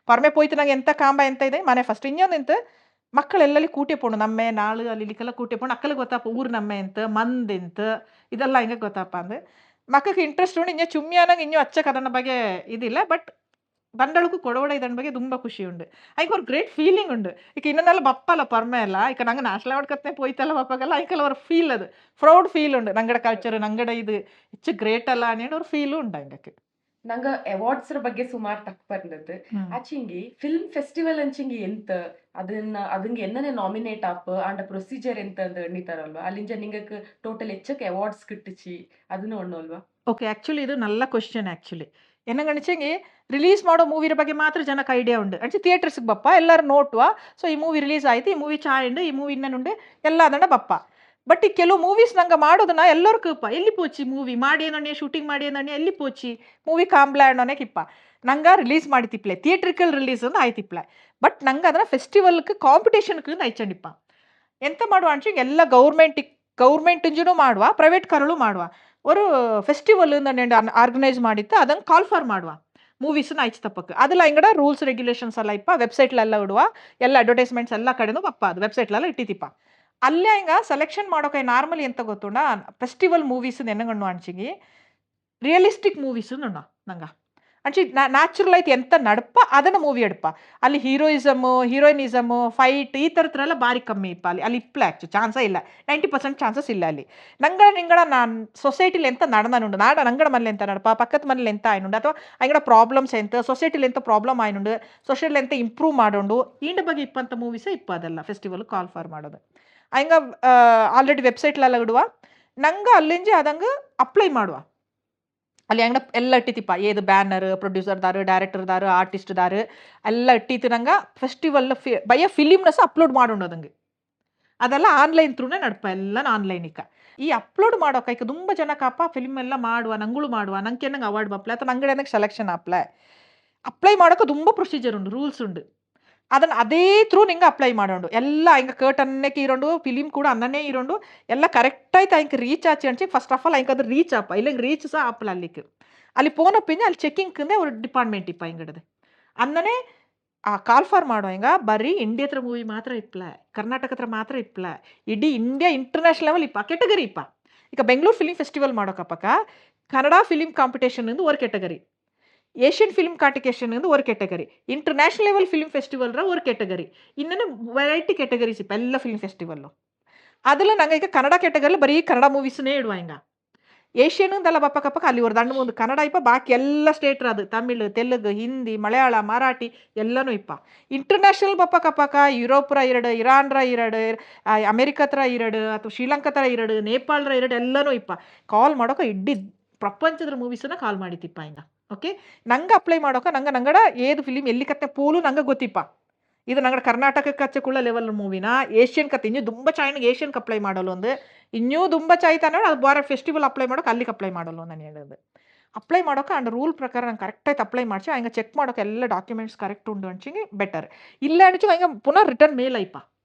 Speaker 3: ಪರ್ಮೆ ಪೋಯ್ತು ನಂಗೆ ಎಂತ ಕಾಂಬ ಎಂತ ಇದೆ ಮನೆ ಫಸ್ಟ್ ಇನ್ನೊಂದು ಎಂತ ಮಕ್ಕಳೆಲ್ಲಲ್ಲಿ ಕೂಟೆ ಪೋಣು ನಮ್ಮೆ ನಾಳು ಅಲ್ಲಿ ಇಲ್ಲಿಗೆಲ್ಲ ಕೂಟೆ ಪೋಣು ಅಕ್ಕಲ್ಲಿ ಗೊತ್ತಪ್ಪ ಊರು ನಮ್ಮೆ ಎಂತ ಮಂದೆಂತ ಇದೆಲ್ಲ ಹಿಂಗೆ ಗೊತ್ತಪ್ಪ ಅಂದ್ರೆ ಮಕ್ಕಳಿಗೆ ಇಂಟ್ರೆಸ್ಟ್ ಉಂಡು ಇನ್ನೂ ಚುಮ್ಮಿಯಾನಂಗೆ ಇನ್ನೂ ಅಚ್ಚಕ್ಕೆ ಅದನ್ನ ಬಗ್ಗೆ ಇದಿಲ್ಲ ಬಟ್ ಬಂಡಳಕ್ಕೂ ಕೊಡೋಡ ಇದನ್ನ ಬಗ್ಗೆ ತುಂಬ ಖುಷಿ ಉಂಡು ಅದಕ್ಕೆ ಅವ್ರು ಗ್ರೇಟ್ ಫೀಲಿಂಗ್ ಉಂಡು ಈಗ ಇನ್ನೊಂದೆಲ್ಲ ಬಪ್ಪಲ್ಲ ಪರ್ಮೆ ಎಲ್ಲ ಈಗ ನಂಗೆ ನ್ಯಾಷನಲ್ ಅವಾರ್ಡ್ ಕತ್ತೆ ಪೋಯ್ತಲ್ಲ ಬಪ್ಪಾಗಲ್ಲ ಅದಕ್ಕೆಲ್ಲ ಅವ್ರ ಫೀಲ್ ಅದು ಪ್ರೌಡ್ ಫೀಲ್ ಉಂಡು ನಂಗಡ ಕಲ್ಚರ್ ನಂಗಡ ಇದು ಹೆಚ್ಚು ಗ್ರೇಟ್ ಅಲ್ಲ ಅನ್ನೇಳಿ ಅವ್ರ ಫೀಲು ಉಂಡು ಹಂಗಕ್ಕೆ
Speaker 1: ನಂಗೆ ಅವಾರ್ಡ್ಸ್ ಬಗ್ಗೆ ಸುಮಾರು ತಕ್ಕ ಬಂದದ್ದು ಆಚಿಂಗಿ ಫಿಲ್ಮ್ ಫೆಸ್ಟಿವಲ್ ಅಂಚಿಂಗಿ ಎಂತ ಅದಂಗೆ ಎನ್ನನೆ ನಾಮಿನೇಟ್ ಆಪ್ ಆಂಡ ಪ್ರೊಸೀಜರ್ ಎಂತ ಅಂದ್ ಎಣ್ಣಿತಾರಲ್ವಾ ಅಲ್ಲಿಂಜ ನಿಂಗಕ್ಕೆ ಟೋಟಲ್ ಹೆಚ್ಚಕ್ಕೆ ಅವಾರ್ಡ್ಸ್ ಕಿಟ್ಟಿಚಿ ಅದನ್ನು ಒಣ್ಣಲ್ವಾ
Speaker 3: ಓಕೆ ಆ್ಯಕ್ಚುಲಿ ಇದು ನಲ್ಲ ಕ್ವಶನ್ ಆ್ಯಕ್ಚುಲಿ ಎನ್ನಗಣಿಚಂಗೆ ರಿಲೀಸ್ ಮಾಡೋ ಮೂವಿರ ಬಗ್ಗೆ ಮಾತ್ರ ಜನಕ್ಕೆ ಐಡಿಯಾ ಉಂಡು ಅಂಚೆ ಥಿಯೇಟರ್ಸ್ಗೆ ಬಪ್ಪ ಎಲ್ಲರೂ ನೋಟುವ ಸೊ ಈ ಮೂವಿ ರಿಲೀಸ್ ಆಯ್ತು ಈ ಮೂವಿ ಚಾಯಂಡು ಈ ಮೂವಿ ಇನ್ನನುಂಡು ಎಲ್ಲ ಅದಂಡ ಬಪ್ಪ ಬಟ್ ಈ ಕೆಲವು ಮೂವೀಸ್ ನಂಗೆ ಮಾಡೋದನ್ನ ಎಲ್ಲರೂ ಕಪ್ಪ ಎಲ್ಲಿ ಪೋಚಿ ಮೂವಿ ಮಾಡಿ ಏನಣ್ಣೆ ಶೂಟಿಂಗ್ ಮಾಡಿ ಏನಣ್ಣೆ ಎಲ್ಲಿ ಪೋಚಿ ಮೂವಿ ಕಾಂಬ್ಲಾಂಡೋನೇ ಕಿಪ್ಪ ನಂಗೆ ರಿಲೀಸ್ ಮಾಡಿತಿಪ್ಲೆ ಥಿಯೇಟ್ರಿಕಲ್ ರಿಲೀಸ್ ಅಂತ ಆಯ್ತಿಪ್ಲೆ ಬಟ್ ನಂಗೆ ಅದನ್ನ ಫೆಸ್ಟಿವಲ್ಗೆ ಕಾಂಪಿಟೇಷನ್ಗೆ ಐಚಂಡಿಪ್ಪ ಎಂತ ಮಾಡುವ ಅಂಚಿಂಗ್ ಎಲ್ಲ ಗೌರ್ಮೆಂಟ್ ಇಂಜೂ ಮಾಡುವ ಪ್ರೈವೇಟ್ ಕಾರಳು ಮಾಡುವ ஒரு ಫೆಸ್ಟಿವಲ್ ಆರ್ಗನೈಸ್ ಮಾಡಿತ್ತು ಅದನ್ನು ಕಾಲ್ ಫಾರ್ ಮಾಡುವ ಮೂವೀಸನ್ನ ಆಯ್ತು ತಪ್ಪಕ್ಕೆ ಅದೆಲ್ಲ ಹಿಂಗಡ ರೂಲ್ಸ್ ರೆಗ್ಯುಲೇಷನ್ಸ್ ಎಲ್ಲ ಇಪ್ಪ ವೆಬ್ಸೈಟ್ಲೆಲ್ಲ ಇಡುವ ಎಲ್ಲ ಅಡ್ವರ್ಟೈಸ್ಮೆಂಟ್ಸ್ ಎಲ್ಲ ಕಡೆನೂ ಪಪ್ಪ ಅದು ವೆಬ್ಸೈಟ್ಲೆಲ್ಲ ಇಟ್ಟಿತಿಪ್ಪ ಅಲ್ಲೇ ಹಿಂಗ ಸೆಲೆಕ್ಷನ್ ಮಾಡೋಕೆ ನಾರ್ಮಲಿ ಎಂತ ಗೊತ್ತುಂಡ ಫೆಸ್ಟಿವಲ್ ಮೂವೀಸ್ ನೆನಗಣ್ಣು ಅಂಚಿಗಿ ರಿಯಲಿಸ್ಟಿಕ್ ಮೂವೀಸ್ ನಂಗೆ ಅಂಚಿ ನ್ಯಾಚುರಲ್ ಆಯ್ತು ಎಂತ ನಡಪ ಅದನ್ನು ಮೂವಿ ಎಡಪ ಅಲ್ಲಿ ಹೀರೋಯಿನಿಸಮು ಫೈಟ್ ಈ ಥರದ್ರೆಲ್ಲ ಭಾರಿ ಕಮ್ಮಿ ಇಪ್ಪ ಅಲ್ಲಿ ಇಪ್ಪಲೆ ಚಾನ್ಸೇ ಇಲ್ಲ 90% ಚಾನ್ಸಸ್ ಇಲ್ಲ ಅಲ್ಲಿ ನಿಂಗಡ ನಾನು ಸೊಸೈಟಿಲಿ ಎಂತ നടന്നുണ്ട് ನಂಗಡ ಮನೇಲಿ ಎಂತ ನಡಪ ಪಕ್ಕದ ಮನೇಲಿ ಎಂತ ಆಯ್ನುಂಡು ಅಥವಾ ಅಂಗಡ ಪ್ರಾಬ್ಲಮ್ಸ್ ಎಂತ ಸೊಸೈಟಿಲಿ ಎಂತ ಪ್ರಾಬ್ಲಮ್ ಆಯ್ನುಂಡು ಸೊಸೈಟಿಲಿ ಎಂತ ಇಂಪ್ರೂವ್ ಮಾಡೋಂಡು ಈಂಡ ಬಗ್ಗೆ ಇಪ್ಪಂತ ಮೂವೀಸೇ ಇಪ್ಪ ಅದೆಲ್ಲ ಫೆಸ್ಟಿವಲ್ ಕಾಲ್ ಫಾರ್ ಮಾಡೋದು ಹಂಗ ಆಲ್ರೆಡಿ ವೆಬ್ಸೈಟ್ಲೆಲ್ಲ ಇಡುವ ನಂಗೆ ಅಲ್ಲಿಂಜೆ ಅದಂಗೆ ಅಪ್ಲೈ ಮಾಡುವ ಅಲ್ಲಿ ಅಂಗಡ ಎಲ್ಲ ಇಟ್ಟಿತಿಪ್ಪ ಏದು ಬ್ಯಾನರ್ ಪ್ರೊಡ್ಯೂಸರ್ದಾರು ಡೈರೆಕ್ಟರ್ದಾರು ಆರ್ಟಿಸ್ಟ್ದಾರು ಎಲ್ಲ ಇಟ್ಟಿತ್ತು ನಂಗೆ ಫೆಸ್ಟಿವಲ್ ಬಯ್ಯ ಫಿಲಿಮ್ನ ಸಹ ಅಪ್ಲೋಡ್ ಮಾಡೋಣ ಅದಂಗೆ ಅದೆಲ್ಲ ಆನ್ಲೈನ್ ಥ್ರೂನೇ ನಡ್ಪ ಎಲ್ಲ ಆನ್ಲೈನಿಕ ಈ ಅಪ್ಲೋಡ್ ಮಾಡೋಕೆ ತುಂಬ ಜನಕ್ಕಪ್ಪ ಫಿಲ್ಮ್ ಎಲ್ಲ ಮಾಡುವ ನಂಗಳು ಮಾಡುವ ನಂಗೆ ನಂಗೆ ಅವಾರ್ಡ್ ಬಪ್ಲೆ ಅಥವಾ ನಂಗಡೆ ನಂಗೆ ಸೆಲೆಕ್ಷನ್ ಅಪ್ಲೈ ಮಾಡೋಕೆ ತುಂಬ ಪ್ರೊಸೀಜರ್ ಉಂಟು ರೂಲ್ಸ್ ಉಂಟು ಅದನ್ನು ಅದೇ ಥ್ರೂ ನಿಂಗೆ ಅಪ್ಲೈ ಮಾಡೋಂಡು ಎಲ್ಲ ಹಿಂಗೆ ಕರ್ಟನ್ನೇಕೆ ಇರೋಂಡು ಫಿಲಿಮ್ ಕೂಡ ಅನ್ನನೇ ಇರೋಂಡು ಎಲ್ಲ ಕರೆಕ್ಟಾಯ್ತು ಹಿಂಗೆ ರೀಚ್ ಆಚೆ ಅಂಚಿ ಫಸ್ಟ್ ಆಫ್ ಆಲ್ ಹಿಂಗೆ ಅದು ರೀಚ್ ಆಪ ಇಲ್ಲ ರೀಚ್ ಸಹ ಆಪಲ್ಲ ಅಲ್ಲಿಕ್ಕೆ ಅಲ್ಲಿ ಪೋನಪ್ಪಿಂಜ ಅಲ್ಲಿ ಚೆಕಿಂಗ್ಕಂದೇ ஒரு ಡಿಪಾರ್ಟ್ಮೆಂಟ್ ಇಪ್ಪ ಹಿಂಗಡದೆ ಅನ್ನನೇ ಆ ಕಾಲ್ ಫಾರ್ ಮಾಡೋ ಹಿಂಗ ಬರೀ ಇಂಡಿಯಾ ಹತ್ರ ಮೂವಿ ಮಾತ್ರ ಇಪ್ಪಲ ಕರ್ನಾಟಕ ಹತ್ರ ಮಾತ್ರ ಇಪ್ಪಲ ಇಡೀ ಇಂಡಿಯಾ ಇಂಟರ್ನ್ಯಾಷನಲ್ ಲೆವೆಲ್ ಇಪ್ಪ ಕೆಟಗರಿ ಇಪ್ಪ ಈಗ ಬೆಂಗಳೂರು ಫಿಲಿಮ್ ಫೆಸ್ಟಿವಲ್ ಮಾಡೋಕಪ್ಪಕ್ಕ ಕನ್ನಡ ಫಿಲಿಮ್ ಕಾಂಪಿಟೇಷನ್ ಎಂದು ஒரு ಕೆಟಗರಿ ಏಷ್ಯನ್ ಫಿಲ್ಮ್ ಕಾಂಪಿಟೇಷನ್ ಎಂದು ஒரு ಕೆಟಗರಿ ಇಂಟರ್ನ್ಯಾಷನಲ್ ಲೆವೆಲ್ ಫಿಲ್ಮ್ ಫೆಸ್ಟಿವಲ್ರ ஒரு ಕೆಟಗರಿ ಇನ್ನೂ ವೆರೈಟಿ ಕೆಟಗರೀಸ್ ಇಪ್ಪ ಎಲ್ಲ ಫಿಲ್ಮ್ ಫೆಸ್ಟಿವಲ್ಲು அதில் நாங்கள் ಈಗ ಕನ್ನಡ ಕೆಟಗರಿಲಿ ಬರೀ ಕನ್ನಡ ಮೂವೀಸ್ನೇ ಇಡುವ ಹಿಂಗ ಏಷ್ಯನ್ದೆಲ್ಲ ಬಪ್ಪಕಪ್ಪಕ್ಕ ಅಲ್ಲಿ ஒரு ದಂಡು ಒಂದು ಕನ್ನಡ ಇಪ್ಪ ಬಾಕಿ ಎಲ್ಲ ಸ್ಟೇಟ್ರ ಅದು ತಮಿಳ್ ತೆಲುಗು ಹಿಂದಿ ಮಲಯಾಳ ಮರಾಠಿ ಎಲ್ಲನೂ ಇಪ್ಪ ಇಂಟರ್ನ್ಯಾಷನಲ್ ಬಪ್ಪಕಪ್ಪಕ್ಕ ಯುರೋಪ್ರ ಎರಡು ಇರಾನ್ರ ಎರಡು ಅಮೆರಿಕತ್ರ ಎರಡು ಅಥವಾ ಶ್ರೀಲಂಕಾತ್ರ ಎರಡು ನೇಪಾಳರ ಎರಡು ಎಲ್ಲನೂ ಇಪ್ಪ ಕಾಲ್ ಮಾಡೋಕೆ ಇಡೀ ಪ್ರಪಂಚದ ಮೂವೀಸನ್ನ ಕಾಲ್ ಮಾಡಿತಿಪ್ಪ ಹಿಂಗ ಓಕೆ ನಂಗೆ ಅಪ್ಲೈ ಮಾಡೋಕೆ ನಂಗಡ ಏದು ಫಿಲಿಮ್ ಎಲ್ಲಿ ಕತ್ತೆ ಪೋಲು ನಂಗೆ ಗೊತ್ತಿಪ್ಪ ಇದು ನಂಗಡ ಕರ್ನಾಟಕಕ್ಕೆ ಹಚ್ಚಕ್ಕುಳ್ಳ ಲೆವೆಲ್ ಮೂವಿನ ಏಷ್ಯನ್ ಕತ್ತೆ ಇನ್ನೂ ತುಂಬ ಚಾಯ್ನಾಗ ಏಷ್ಯನ್ಗೆ ಅಪ್ಲೈ ಮಾಡಲು ಒಂದು ಇನ್ನೂ ತುಂಬ ಚಾಯ್ತ ಅನ್ನೋದು ಅದು ಬಾರ ಫೆಸ್ಟಿವಲ್ ಅಪ್ಲೈ ಮಾಡೋಕೆ ಅಲ್ಲಿಗೆ ಅಪ್ಲೈ ಮಾಡಲು ನಾನು ಹೇಳೋದು ಅಪ್ಲೈ ಮಾಡೋಕೆ ಅಂಡ್ ರೂಲ್ ಪ್ರಕಾರ ನಂಗೆ ಕರೆಕ್ಟಾಯ್ತು ಅಪ್ಲೈ ಮಾಡಿಸಿ ಹಂಗೆ ಚೆಕ್ ಮಾಡೋಕೆ ಎಲ್ಲ ಡಾಕ್ಯುಮೆಂಟ್ಸ್ ಕರೆಕ್ಟ್ ಉಂಡು ಅಂಚಿಗೆ ಬೆಟರ್ ಇಲ್ಲ ಅಣಿಚು ಹಂಗೆ ಪುನಃ ರಿಟರ್ನ್ ಮೇಲ್ ಐಪ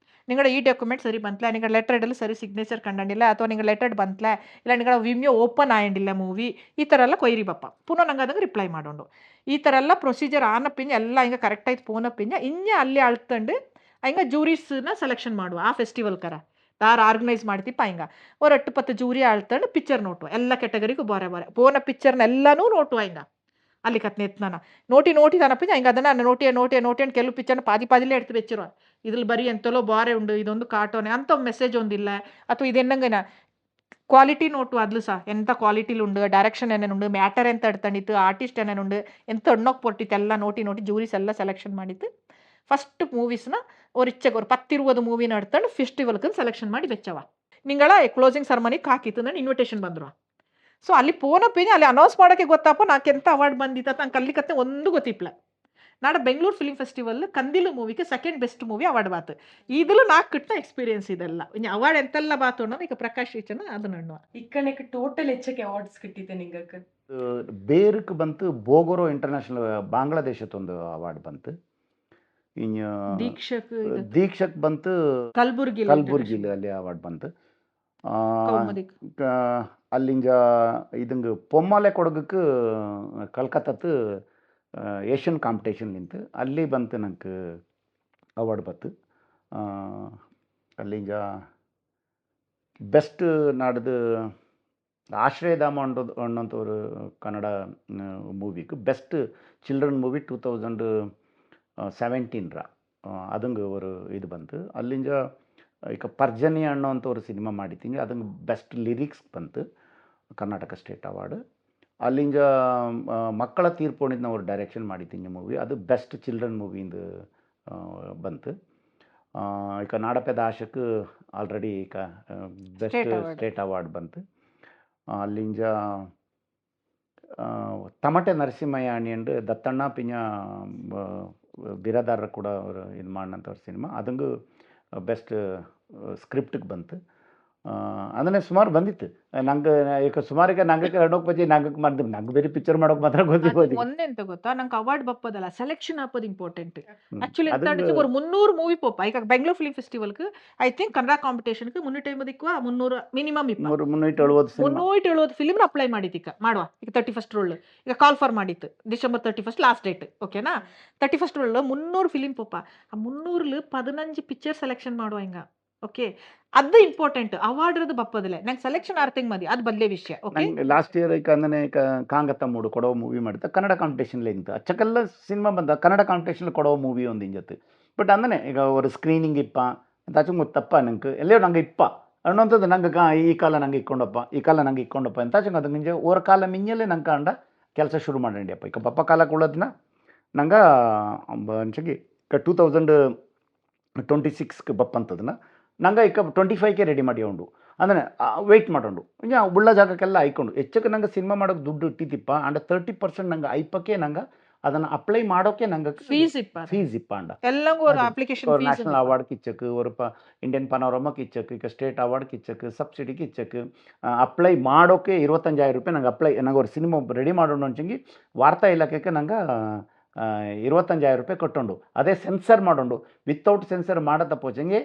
Speaker 3: ನಿങ്ങളുടെ ಈ ಡಾಕ್ಯುಮೆಂಟ್ ಸರಿ ಬಂತಲ್ಲ ನಿങ്ങളുടെ ಲೆಟರ್ಡಲ್ಲಿ ಸರಿ ಸಿಗ್ನೇಚರ್ ಕಂಡಿಲ್ಲ ಅಥವಾ ನಿങ്ങളുടെ ಲೆಟರ್ ಬಂತಲ್ಲ ಇಲ್ಲ ನಿങ്ങളുടെ ವಿಮ್ಯೋ ಓಪನ್ ಆಯಂಡಿಲ್ಲ ಮೂವಿ ಈ ಥರ ಎಲ್ಲ ಕೊಯ್ರಿ ಬಪ್ಪ ಪುನಃ ನಂಗೆ ಅದಂಗೆ ರಿಪ್ಲೈ ಮಾಡೋಂಡು ಈ ಥರ ಎಲ್ಲ ಪ್ರೊಸೀಜರ್ ಆನಪ್ಪಿಂಜ ಎಲ್ಲ ಹಿಂಗೆ ಕರೆಕ್ಟಾಯ್ತು ಪೋನಪ್ಪಿಂಜ ಇನ್ನೇ ಅಲ್ಲಿ ಅಳ್ತಂಡು ಹಿಂಗೆ ಜೂರೀಸ್ನ ಸೆಲೆಕ್ಷನ್ ಮಾಡುವ ಆ ಫೆಸ್ಟಿವಲ್ ಕರ ಯಾರು ಆರ್ಗನೈಸ್ ಮಾಡ್ತಿಪ್ಪ ಹಿಂಗೆ ஒரு 8-10 ಜೂರಿ ಅಳ್ತಂಡು ಪಿಕ್ಚರ್ ನೋಟುವ ಎಲ್ಲ ಕೆಟಗರಿಗೂ ಬಾರೆ ಪೋನ ಪಿಕ್ಚರ್ನ ಎಲ್ಲನೂ ನೋಟುವ ಹಿಂಗೆ ಅಲ್ಲಿ ಕತ್ನೆ ಎತ್ತನ ನೋಟಿ ತನಪಿಂಜ ಹಿಂಗೆ ಅದನ್ನು ನೋಟಿ ಅಂಡ್ ಕೆಲವು ಪಿಕ್ಚರ್ನ ಪಾದಿಲೇ ಎಡ್ತು ಬೆಚ್ಚಿರುವ ಇದ್ರಲ್ಲಿ ಬರೀ ಎಂತಲೋ ಬಾರೆ ಉಂಡು ಇದೊಂದು ಕಾಟೋನೆ ಅಂತ ಮೆಸೇಜ್ ಒಂದಿಲ್ಲ ಅಥವಾ ಇದೆನ್ನಂಗನ ಕ್ವಾಲಿಟಿ ನೋಟು ಅದ್ಲು ಸಹ ಎಂಥ ಕ್ವಾಲಿಟಿಲಿ ಉಂಡು ಡೈರೆಕ್ಷನ್ ಏನೇನುಂಡು ಮ್ಯಾಟರ್ ಎಂತ ಎಡ್ತಂಡಿತ್ತು ಆರ್ಟಿಸ್ಟ್ ಏನೇನುಂಡು ಎಂತ ಎಣ್ಣೋಕೆ ಪೊಟ್ಟಿತ್ತು ಎಲ್ಲ ನೋಟಿ ಜೂರೀಸ್ ಎಲ್ಲ ಸೆಲೆಕ್ಷನ್ ಮಾಡಿತ್ತು ಫಸ್ಟ್ ಮೂವೀಸ್ನ ஒரு ಇಚ್ಛೆಗೆ ஒரு 10-20 ಮೂವಿನ ಎಡ್ತಂಡು ಫೆಸ್ಟಿವಲ್ಗೆ ಸೆಲೆಕ್ಷನ್ ಮಾಡಿ ಬೆಚ್ಚವ ನಿಂಗಳ ಕ್ಲೋಸಿಂಗ್ ಸೆರೆಮನಿಗೆ ಹಾಕಿತ್ತು ನಾನು ಇನ್ವಿಟೇಷನ್ ಬಂದರು ಸೊ ಅಲ್ಲಿ ಪೋನಪ್ಪಿಂಜ ಅಲ್ಲಿ ಅನೌನ್ಸ್ ಮಾಡೋಕ್ಕೆ ಗೊತ್ತಪ್ಪ ನಾಕೆ ಎಂತ ಅವಾರ್ಡ್ ಬಂದಿತ್ತ ನಂಗೆ ಕಲ್ಲಿಕತ್ತೆ ಒಂದು ಗೊತ್ತಿಪ್ಲ ನಾಳೆ ಬೆಂಗಳೂರು ಫಿಲ್ಮ್ ಫೆಸ್ಟಿವಲ್ ಕಂದಿಲು ಮೂವಿಗೆ ಸೆಕೆಂಡ್ ಬೆಸ್ಟ್ ಮೂವಿ ಅವಾರ್ಡ್ ಬಾತು ಇದಲು ನಾಲ್ಕು ಕಿಟ್ಟ ಎಕ್ಸ್ಪೀರಿಯನ್ಸ್ ಇದೆಲ್ಲ ಇನ್ನು ಅವಾರ್ಡ್ ಎಂತೆಲ್ಲ ಬಾತು ಅನ್ನೋದು ಈಗ ಪ್ರಕಾಶ್ ರೀಚನ ಅದು ನಣ್ಣುವ
Speaker 1: ಇಕ್ಕಣಕ್ಕೆ ಟೋಟಲ್ ಹೆಚ್ಚಕ್ಕೆ ಅವಾರ್ಡ್ಸ್ ಕಿಟ್ಟಿದೆ ನಿಂಗಕ್ಕೆ
Speaker 2: ಬೇರಕ್ಕೆ ಬಂತು ಬೋಗೊರೋ ಇಂಟರ್ನ್ಯಾಷನಲ್ ಬಾಂಗ್ಲಾದೇಶದೊಂದು ಅವಾರ್ಡ್ ಬಂತು ಇನ್ನು ದೀಕ್ಷಕ್ ಬಂತು ಕಲ್ಬುರ್ಗಿಲಿ ಅಲ್ಲಿ ಅವಾರ್ಡ್ ಬಂತು ಅಲ್ಲಿಂಜ ಇದಂಗೆ ಪೊಮ್ಮಾಲೆ ಕೊಡಗಕ್ಕೆ ಕಲ್ಕತ್ತತ್ತು ಏಷ್ಯನ್ ಕಾಂಪಿಟೇಷನ್ ನಿಂತು ಅಲ್ಲಿ ಬಂತು ನಂಗೆ ಅವಾರ್ಡ್ ಬಂತು ಅಲ್ಲಿಂಜ ಬೆಸ್ಟ್ ನಾಡ್ದು ಆಶ್ರಯಧಾಮ ಅನ್ನೋಂಥ ஒரு ಕನ್ನಡ ಮೂವಿಗೆ ಬೆಸ್ಟ್ ಚಿಲ್ಡ್ರನ್ ಮೂವಿ 2017 ಅದಂಗೆ ஒரு ಇದು ಬಂತು ಅಲ್ಲಿಂಜ ಈಗ ಪರ್ಜನಿ ಅನ್ನೋಂಥ ஒரு ಸಿನಿಮಾ ಮಾಡಿದ್ದೀನಿ ಅದಂಗೆ ಬೆಸ್ಟ್ ಲಿರಿಕ್ಸ್ ಬಂತು ಕರ್ನಾಟಕ ಸ್ಟೇಟ್ ಅವಾರ್ಡ್ ಅಲ್ಲಿಂಜ ಮಕ್ಕಳ ತೀರ್ಪೋಣಿದ್ನ ಅವ್ರು ಡೈರೆಕ್ಷನ್ ಮಾಡಿದ್ದೀನಿ ಮೂವಿ ಅದು ಬೆಸ್ಟ್ ಚಿಲ್ಡ್ರನ್ ಮೂವಿಂದು ಬಂತು ಈಗ ನಾಡಪೆದ ಆಶಕ್ಕೆ ಆಲ್ರೆಡಿ ಈಗ ಬೆಸ್ಟ್ ಸ್ಟೇಟ್ ಅವಾರ್ಡ್ ಬಂತು ಅಲ್ಲಿಂಜ ತಮಟೆ ನರಸಿಂಹಯ್ಯ ಅಣಿಯಂಡು ದತ್ತಣ್ಣ ಪಿಂಜ ಬಿರಾದಾರ ಕೂಡ ಅವರು ಇದು ಮಾಡಿದಂಥ ಸಿನಿಮಾ ಅದಂಗೂ ಬೆಸ್ಟ್ ಸ್ಕ್ರಿಪ್ಟಿಗೆ ಬಂತು ಅಂದ್ರೆ ಸುಮಾರು ಬಂದಿತ್ತು ನಂಗೆ ಈಗ ಸುಮಾರಿಗೆ ನಂಗೆ ಎರಡೋಕ್ ಬಜ್ಜಿ ನಂಗೆ ಮಾಡಿದ್ರು ನಂಗೆ ಬೇರೆ ಪಿಕ್ಚರ್ ಮಾಡೋಕೆ ಮಾತ್ರ
Speaker 3: ಅದು
Speaker 2: ಗೊತ್ತಿಗೋದಿ
Speaker 3: ಮೊನ್ನೆ ಎಂತ ಗೊತ್ತಾ ನಂಗೆ ಅವಾರ್ಡ್ ಬಪ್ಪದಲ್ಲ ಸೆಲೆಕ್ಷನ್ ಆಪದು ಇಂಪಾರ್ಟೆಂಟ್ ಆಕ್ಚುಲಿ
Speaker 2: ಅದು
Speaker 3: ಎಂತ ஒரு 300 ಮೂವಿ ಪೋಪ ಈಗ ಬೆಂಗಳೂರು ಫಿಲ್ಮ್ ಫೆಸ್ಟಿವಲ್க்கு ಐ ಥಿಂಕ್ ಕನ್ನಡ ಕಾಂಪಿಟೇಷನ್க்கு ಮುನ್ನೂಟ ಐಂಬದಿಕ್ಕೂ 300 ಮಿನಿಮಮ್ ಇಪ್ಪ
Speaker 2: 370 ಸಿನಿಮಾ
Speaker 3: 370 ಫಿಲ್ಮ್ ಅಪ್ಲೈ ಮಾಡಿದ್ದೀಕ ಮಾಡುವ ಈಗ 31st ರೋಲ್ ಈಗ ಕಾಲ್ ಫಾರ್ ಮಾಡಿತ್ತು ಡಿಸೆಂಬರ್ 31st ಲಾಸ್ಟ್ ಡೇಟ್ ಓಕೆನಾ 31st ರೋಲ್ 300 ಫಿಲ್ಮ್ ಪೋಪ ಆ 300ല് 15 ಪಿಕ್ಚರ್ ಸೆಲೆಕ್ಷನ್ ಮಾಡುವ ಹಿಂಗ ಓಕೆ ಅದು ಇಂಪಾರ್ಟೆಂಟ್ ಅವಾರ್ಡ್ ಇರೋದು ಬಪ್ಪದಿಲ್ಲ ನಂಗೆ ಸೆಲೆಕ್ಷನ್ ಆರ್ತಿಂಗ್ ಮದಿ ಅದು ಬದಲೇ ವಿಷಯ ಓಕೆ
Speaker 2: ನಂಗೆ ಲಾಸ್ಟ್ ಇಯರ್ ಈಗ ಅಂದ್ರೆ ಕಾಂಗತ್ತ ಮೂಡು ಕೊಡೋ ಮೂವಿ ಮಾಡಿದ ಕನ್ನಡ ಕಾಂಪಿಟೇಷನ್ல ಇಂತ ಅಚ್ಚಕಲ್ಲ ಸಿನಿಮಾ ಬಂದ ಕನ್ನಡ ಕಾಂಪಿಟೇಷನ್ல ಕೊಡೋ ಮೂವಿ ಒಂದು ಇಂಜತ್ತು ಬಟ್ ಅಂದ್ರೆ ಈಗ ஒரு ಸ್ಕ್ರೀನಿಂಗ್ ಇಪ್ಪ ಅಂತಾಚು ಗೊತ್ತಪ್ಪ ನಂಗೆ ಎಲ್ಲೋ ನಂಗೆ ಇಪ್ಪ ಅನ್ನೋಂಥದ್ದು ನಂಗೆ ಈ ಕಾಲ ನಂಗೆ ಇಕ್ಕೊಂಡಪ್ಪ ಈ ಕಾಲ ನಂಗೆ ಇಕ್ಕೊಂಡಪ್ಪ ಅಂತಾಚು ಅದು ಮಿಂಜೆ ಓರ ಕಾಲ ಮಿಂಜಲೆ ನಂಗೆ ಕಂಡ ಕೆಲಸ ಶುರು ಮಾಡಂಡಿ ಅಪ್ಪ ಈಗ ಪಪ್ಪ ಕಾಲ ಕೊಡೋದನ್ನ ನಂಗೆ ಅಂಚಗಿ 2026 ಬಪ್ಪಂತದನ್ನ ನಂಗೆ ಈಗ 25ಗೆ ರೆಡಿ ಮಾಡಿ ಉಂಡು ಅಂದ್ರೆ ವೆಯ್ಟ್ ಮಾಡೋಂಡು ಇಂಜ ಉಳ್ಳ ಜಾಗಕ್ಕೆಲ್ಲ ಐಕೊಂಡು ಹೆಚ್ಚಕ್ಕೆ ನಂಗೆ ಸಿನಿಮಾ ಮಾಡೋಕೆ ದುಡ್ಡು ಇಟ್ಟಿತ್ತಿಪ್ಪ ಅಂಡ್ 30% ನಂಗೆ ಐಪಕ್ಕೆ ನಂಗೆ ಅದನ್ನು ಅಪ್ಲೈ ಮಾಡೋಕೆ ನಂಗೆ
Speaker 3: ಫೀಸ್ ಇಪ್ಪ
Speaker 2: ಫೀಸ್ ಇಪ್ಪ ಅಂಡ
Speaker 3: ಎಲ್ಲಂಗೂ ஒரு
Speaker 2: அது
Speaker 3: அப்ளிகேஷன்
Speaker 2: ஒரு
Speaker 3: ஃபீஸ்
Speaker 2: நேஷனல் அவார்டு கிச்சக்கு ஒரு ಇಂಡಿಯನ್ ಪನೋರಮಾ ಕಿಚ್ಚಕ್ಕೆ ಈಗ ಸ್ಟೇಟ್ ಅವಾರ್ಡ್ ಕಿಚ್ಚಕ್ಕೆ ಸಬ್ಸಿಡಿ ಕಿಚ್ಚಕ್ಕೆ ಅಪ್ಲೈ ಮಾಡೋಕೆ 25,000 ರೂಪಾಯಿ ನಂಗೆ ಅಪ್ಲೈ ನಂಗೆ ಒಂದು ಸಿನಿಮಾ ರೆಡಿ ಮಾಡೋಣ ಅಂಚಂಗಿ ವಾರ್ತಾ ಇಲಾಖೆಗೆ ನಂಗೆ 25,000 ರೂಪಾಯಿ ಕೊಟ್ಟುಂಡು ಅದೇ ಸೆನ್ಸರ್ ಮಾಡೋಂಡು ವಿತೌಟ್ ಸೆನ್ಸರ್ ಮಾಡತ್ತ ಪೋಚಂಗಿ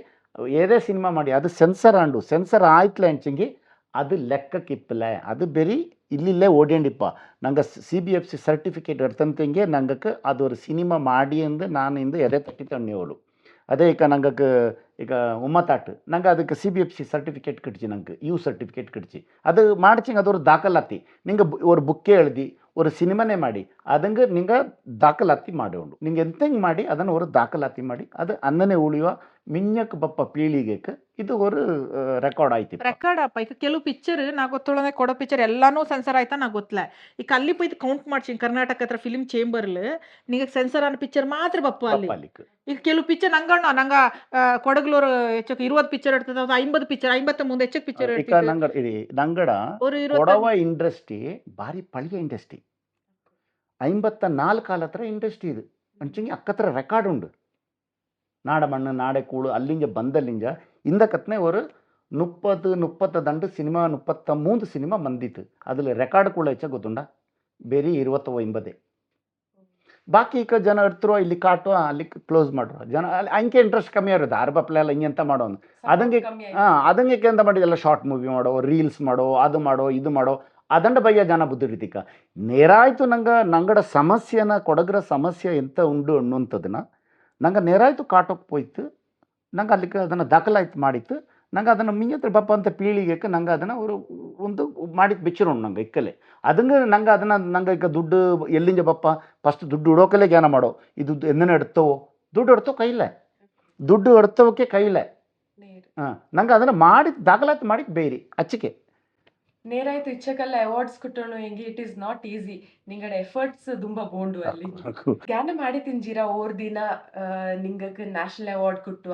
Speaker 2: ಏದೇ ಸಿನಿಮಾ ಮಾಡಿ ಅದು ಸೆನ್ಸರ್ ಆಂಡು ಸೆನ್ಸರ್ ಆಯ್ತಲ ಅಂಚಂಗಿ ಅದು ಲೆಕ್ಕಕ್ಕಿಪ್ಪಲೆ ಅದು ಬೆರಿ ಇಲ್ಲಿಲ್ಲೇ ಓಡಿಯಂಡಿಪ್ಪ ನಂಗೆ CBFC ಸರ್ಟಿಫಿಕೇಟ್ ಎಡ್ತಂತೆಂಗೆ ನಂಗಕ್ಕೆ ಅದು ஒரு ಸಿನಿಮಾ ಮಾಡಿ ಅಂದು ನಾನು ಇಂದು ಎದೆ ತಟ್ಟಿ ತಣ್ಣಿಯೋಳು ಅದೇ ಈಗ ನಂಗಕ್ಕೆ ಈಗ ಉಮ್ಮತಾಟ್ ನಂಗೆ ಅದಕ್ಕೆ CBFC ಸರ್ಟಿಫಿಕೇಟ್ ಕಿಡ್ಚಿ ನಂಗೆ ಯು ಸರ್ಟಿಫಿಕೇಟ್ ಕಿಡ್ಚಿ ಅದು ಮಾಡ್ಚಿಂಗ್ ಅದು ஒரு ದಾಖಲಾತಿ ನಿಂಗೆ ஒரு ಬುಕ್ಕೆ எழுதி ஒரு ಸಿನಿಮಾನೇ ಮಾಡಿ ಅದಂಗೆ ನಿಂಗೆ ದಾಖಲಾತಿ ಮಾಡಿ ಉಂಡು ನಿಂಗೆ ಎಂತೆಂಗೆ ಮಾಡಿ ಅದನ್ನು ஒரு ದಾಖಲಾತಿ ಮಾಡಿ ಅದು ಅನ್ನನೇ ಉಳಿಯುವ ಮಿಂಜಕ್ಕೆ ಬಪ್ಪ ಪೀಳಿಗೆಕ್ಕೆ ಇದು ஒரு ರೆಕಾರ್ಡ್ ಆಯ್ತು
Speaker 3: ರೆಕಾರ್ಡ್ ಅಪ್ಪ ಈಗ ಕೆಲವು ಪಿಕ್ಚರ್ ನಾ ಗೊತ್ತೊಳನೆ ಕೊಡೋ ಪಿಕ್ಚರ್ ಎಲ್ಲಾನು ಸೆನ್ಸರ್ ಆಯ್ತಾ ನಾ ಗೊತ್ತಲ್ಲ ಈಗ ಅಲ್ಲಿ ಪೋಯ್ತು ಕೌಂಟ್ ಮಾಡ್ಸಿ ಕರ್ನಾಟಕ ಹತ್ರ ಫಿಲ್ಮ್ ಚೇಂಬರ್ಲು ನಿಂಗೆ ಸೆನ್ಸರ್ ಅನ್ನೋ ಪಿಕ್ಚರ್ ಮಾತ್ರ ಬಪ್ಪ ಅಲ್ಲಿ
Speaker 2: ಪಪ್ಪಾಲಿಕ್ಕೆ
Speaker 3: ಈಗ ಕೆಲವು ಪಿಕ್ಚರ್ ನಂಗ ಕೊಡಗ್ಲೋರು ಹೆಚ್ಚಕ್ಕೆ 20 ಪಿಕ್ಚರ್ ಇರ್ತದೆ 50 ಪಿಕ್ಚರ್ 50 ಮುಂದೆ ಹೆಚ್ಚಕ್ಕೆ ಪಿಕ್ಚರ್
Speaker 2: ಈಗ ನಂಗಡ ಇಡಿ ನಂಗಡ
Speaker 3: ஒரு 20
Speaker 2: ಕೊಡವ ಇಂಡಸ್ಟ್ರಿ ಭಾರಿ ಪಳಿಯ ಇಂಡಸ್ಟ್ರಿ 54 ಕಾಲ ಹತ್ರ ಇಂಡಸ್ಟ್ರಿ ಇದು ಅಂಚಂಗಿ ಅಕ್ಕತ್ರ ರೆಕಾರ್ಡ್ ಉಂಡು ನಾಡ ಮಣ್ಣು ನಾಡೆ ಕೂಳು ಅಲ್ಲಿಂಜ ಬಂದಲ್ಲಿಂಜ ಇಂದಕತ್ನೆ ஒரு 30 ದಂಡು ಸಿನಿಮಾ 33 ಸಿನಿಮಾ ಬಂದಿತ್ತು ಅದ್ರಲ್ಲಿ ರೆಕಾರ್ಡ್ ಕೂಡ ಹೆಚ್ಚ ಗೊತ್ತುಂಡ ಬೇರೆ 20 ಬಾಕಿ ಈಗ ಜನ ಇರ್ತಿರೋ ಇಲ್ಲಿ ಕಾಟುವ ಅಲ್ಲಿ ಕ್ಲೋಸ್ ಮಾಡುವ ಜನ ಅಂಕೆ ಇಂಟ್ರೆಸ್ಟ್ ಕಮ್ಮಿ ಇರೋದು ಅರ್ಬಪ್ಲೆಲ್ಲ ಹಿಂಗೆಂತ ಮಾಡೋನು ಅದಂಗೆ ಅದಂಗೆ ಎಂತ ಮಾಡಿದೆಲ್ಲ ಶಾರ್ಟ್ ಮೂವಿ ಮಾಡೋ ರೀಲ್ಸ್ ಮಾಡೋ ಅದು ಮಾಡೋ ಇದು ಮಾಡೋ ಅದಂಡ ಬಯ್ಯ ಜನ ಬುದ್ಧಿರಿತಿಕ ನೇರಾಯ್ತು ನಂಗಡ ಸಮಸ್ಯೆನ ಕೊಡಗರ ಸಮಸ್ಯೆ ಎಂತ ಉಂಡು ಅನ್ನುವಂಥದ್ದನ್ನ ನಂಗೆ ನೇರಾಯ್ತು ಕಾಟೋಕ್ಕೆ ಹೋಯ್ತು ನಂಗೆ ಅಲ್ಲಿಗೆ ಅದನ್ನು ದಾಖಲಾಯ್ತು ಮಾಡಿತ್ತು ನಂಗೆ ಅದನ್ನು ಮಿಂಜತ್ರ ಬಪ್ಪ ಅಂತ ಪೀಳಿಗೆಕ್ಕೆ ನಂಗೆ ಅದನ್ನು ಒಂದು ಮಾಡಿ ಬೆಚ್ಚಿರೋಣ ನಂಗೆ ಇಕ್ಕಲೆ ಅದಂಗೆ ನಂಗೆ ಈಗ ದುಡ್ಡು ಎಲ್ಲಿಂದ ಬಪ್ಪ ಫಸ್ಟ್ ದುಡ್ಡು ಇಡೋಕಲ್ಲೇ ಜ್ಞಾನ ಮಾಡೋ ಇದು ಎಂದನೇ ಎಡ್ತವೋ ದುಡ್ಡು ಎಡ್ತೋ ಕೈಲೇ ದುಡ್ಡು ಎಡ್ತವಕ್ಕೆ ಕೈಲೇ ನಂಗೆ ಅದನ್ನು ಮಾಡಿ ದಾಖಲಾತಿ ಮಾಡಿ ಬೇರೆ ಅಚ್ಚಿಕೆ
Speaker 1: ನೇರಾಯ್ತು ಇಚ್ಚಕಲ್ಲ ಅವಾರ್ಡ್ಸ್ ಕೊಟ್ಟೋಣ ಹೆಂಗೆ ಇಟ್ ಈಸ್ ನಾಟ್ ಈಸಿ ನಿಂಗಡ ಎಫರ್ಟ್ಸ್ ತುಂಬಾ ಬೋಂಡು ಅಲ್ಲಿ ಜ್ಞಾನ ಮಾಡಿ ತಿಂಜೀರ ಓರ್ ದಿನ ನಿಂಗಕ್ಕೆ ನ್ಯಾಷನಲ್ ಅವಾರ್ಡ್ ಕೊಟ್ಟುವ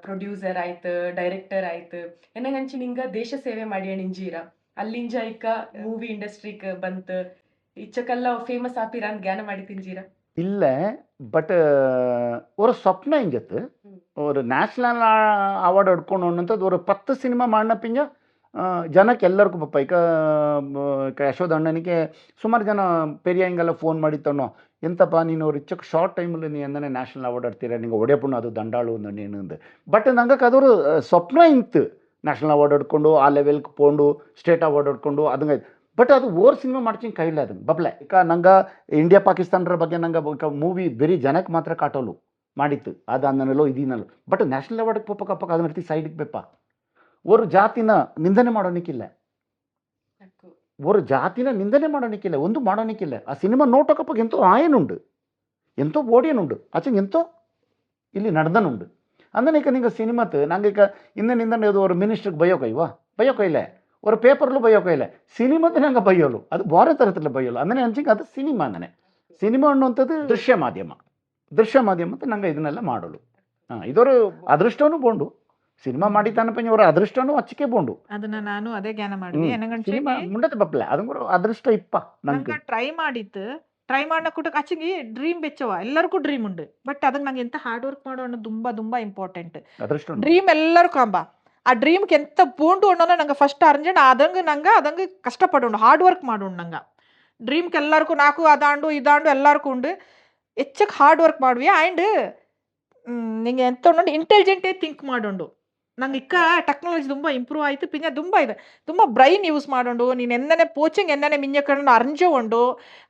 Speaker 1: ಪ್ರೊಡ್ಯೂಸರ್ ಆಯ್ತು ಡೈರೆಕ್ಟರ್ ಆಯ್ತು ಏನಂಚಿ ನಿಂಗ ದೇಶ ಸೇವೆ ಮಾಡಿ ನಿಂಜೀರ ಅಲ್ಲಿಂಜ ಇಕ್ಕ ಮೂವಿ ಇಂಡಸ್ಟ್ರಿಕ್ ಬಂತು ಇಚ್ಚಕಲ್ಲ ಫೇಮಸ್ ಆಪಿರ ಅಂತ ಜ್ಞಾನ ಮಾಡಿ ತಿಂಜೀರ
Speaker 2: ಇಲ್ಲ ಬಟ್ ஒரு ಸ್ವಪ್ನ ಇಂಜತ್ತು ஒரு ನ್ಯಾಷನಲ್ ಅವಾರ್ಡ್ ಹಿಡ್ಕೊಂಡು ಅನ್ನೋಂಥದ್ದು ஒரு 10 ಸಿನಿಮಾ ಮಾಡಿನಪ್ಪಿಂಜ ಜನಕ್ಕೆ ಎಲ್ಲರಿಗೂ ಪಪ್ಪ ಈಗ ಯಶೋಧ ಅಣ್ಣನಿಗೆ ಸುಮಾರು ಜನ ಪೆರಿಯ ಹಿಂಗೆಲ್ಲ ಫೋನ್ ಮಾಡಿ ತಣ್ಣೋ ಎಂತಪ್ಪ ನೀನು ರಿಚಕ್ಕೆ ಶಾರ್ಟ್ ಟೈಮಲ್ಲಿ ನೀ ಎಂದನೇ ನ್ಯಾಷನಲ್ ಅವಾರ್ಡ್ ಆಡ್ತೀರ ನಿಂಗೆ ಒಡೆಯಪ್ಪಣ್ಣ ಅದು ದಂಡಾಳು ನೀನು ಬಟ್ ನಂಗೆ ಅದೊರು ಸ್ವಪ್ನ ಇಂತು ನ್ಯಾಷನಲ್ ಅವಾರ್ಡ್ ಹಿಡ್ಕೊಂಡು ಆ ಲೆವೆಲ್ಗೆ ಪೋಂಡು ಸ್ಟೇಟ್ ಅವಾರ್ಡ್ ಹಿಡ್ಕೊಂಡು ಅದಂಗೆ ಬಟ್ ಅದು ಓರ್ ಸಿನಿಮಾ ಮಾಡ್ಚಿಂಗ್ ಕೈಲ್ಲ ಅದನ್ನು ಬಬ್ಲೆ ಈಗ ನಂಗೆ ಇಂಡಿಯಾ ಪಾಕಿಸ್ತಾನರ ಬಗ್ಗೆ ನಂಗೆ ಮೂವಿ ಬರೀ ಜನಕ್ಕೆ ಮಾತ್ರ ಕಾಟೋಲು ಮಾಡಿತ್ತು ಅದು ಅನ್ನನಲ್ಲೋ ಇದೀನಲ್ಲೋ ಬಟ್ ನ್ಯಾಷನಲ್ ಅವಾರ್ಡ್ಗೆ ಪಪ್ಪಕ್ಕ ಅದನ್ನ ರೀತಿ ಸೈಡಿಗೆ ಬೇಪ ஒரு ಜಾತಿನ ನಿಂದನೆ ಮಾಡೋನಿಕ್ಕಿಲ್ಲ ஒரு ಜಾತಿನ ನಿಂದನೆ ಮಾಡೋನಿಕ್ಕಿಲ್ಲ ಒಂದು ಮಾಡೋನಿಕ್ಕಿಲ್ಲ ಆ ಸಿನಿಮಾ ನೋಟೋಕಪ್ಪ ಎಂತೋ ಆಯನುಂಡು ಎಂತೋ ಓಡಿಯನುಂಡು ಆಚೆಗೆ ಎಂತೋ ಇಲ್ಲಿ ನಡೆದನುಂಡು ಅಂದ್ರೆ ಈಗ ನಿಂಗೆ ಸಿನಿಮಾತ್ ನಂಗೆ ಈಗ ನಿಂದನೆ ಅದು ஒரு ಮಿನಿಸ್ಟ್ರಿಗೆ ಬಯ್ಯೋಕೈಲ್ಲ ஒரு ಪೇಪರ್ಲು ಬಯ್ಯೋಕೈಲ್ಲ ಸಿನಿಮಾದ ನಂಗೆ ಬಯ್ಯೋಲು ಅದು ಬೇರೆ ಥರದಲ್ಲಿ ಬಯ್ಯೋಲು ಅಂದ್ರೆ ಅಂಚಿಗೆ ಅದು ಸಿನಿಮಾ ಅಂದನೆ ಸಿನಿಮಾ ಅನ್ನುವಂಥದ್ದು ದೃಶ್ಯ ಮಾಧ್ಯಮ ಅಂತ ನಂಗೆ ಇದನ್ನೆಲ್ಲ ಮಾಡಲು ಇದೊರು ಅದೃಷ್ಟವೂ ಬೋಂಡು ಸಿನಿಮಾ ಮಾಡಿ ತಾನಪ್ಪ ಅವರ ಅದೃಷ್ಟನೂ ಅಚ್ಚಿಕೆ ಬೋಂಡು
Speaker 3: ಅದನ್ನ ನಾನು ಅದೇ ಜ್ಞಾನ ಮಾಡಿದ್ವಿ
Speaker 2: ಸಿನಿಮಾ ಮುಂಡತೆ ಬಪ್ಪಲೆ ಅದೊಂದು ಅದೃಷ್ಟ ಇಪ್ಪ ನಂಗೆ
Speaker 3: ಟ್ರೈ ಮಾಡಿತ್ತು ಟ್ರೈ ಮಾಡೋ ಕೂಟ ಆಚೆಗೆ ಡ್ರೀಮ್ ಬೆಚ್ಚವ ಎಲ್ಲರಿಗೂ ಡ್ರೀಮ್ ಉಂಡು ಬಟ್ ಅದಕ್ಕೆ ನಂಗೆ ಎಂತ ಹಾರ್ಡ್ ವರ್ಕ್ ಮಾಡೋ ಅನ್ನೋದು ತುಂಬಾ ತುಂಬಾ ಇಂಪಾರ್ಟೆಂಟ್
Speaker 2: ಅದೃಷ್ಟ
Speaker 3: ಡ್ರೀಮ್ ಎಲ್ಲರೂ ಕಾಂಬ ఆ డ్రీమ్కి ఎంత పూంటు ఉండనో ನಂಗೆ ಫಸ್ಟ್ ಅರ್ಜೆಂಟ್ ಅದಂಗೆ ಕಷ್ಟಪಡೋಣ ಹಾರ್ಡ್ ವರ್ಕ್ ಮಾಡೋಣ ನಂಗೆ ಡ್ರೀಮ್ಗೆ ಎಲ್ಲರಿಗೂ ನಾಕು ಅದಾಂಡು ಇದಾಂಡು ಎಲ್ಲರಿಗೂ ಉಂಡು ಹೆಚ್ಚಕ್ಕೆ ಹಾರ್ಡ್ ವರ್ಕ್ ಮಾಡುವಿ ಆ್ಯಂಡ್ ನಿಂಗೆ ಎಂತ ಉಂಡು ಇಂಟೆಲಿಜೆಂಟೇ ಥಿಂಕ್ ಮಾಡೋಂಡು ನಂಗೆ ಇಕ್ಕ ಟೆಕ್ನಾಲಜಿ ತುಂಬ ಇಂಪ್ರೂವ್ ಆಯಿತು ಪಿನ್ನ ತುಂಬ ಇದೆ ತುಂಬ ಬ್ರೈನ್ ಯೂಸ್ ಮಾಡೋಂಡು ನೀನು ಎಂದನೆ ಪೋಚಿಂಗ್ ಎಂದನೆ ಮಿಂಜಕೊಂಡು ಅರ್ಜೋಂಡು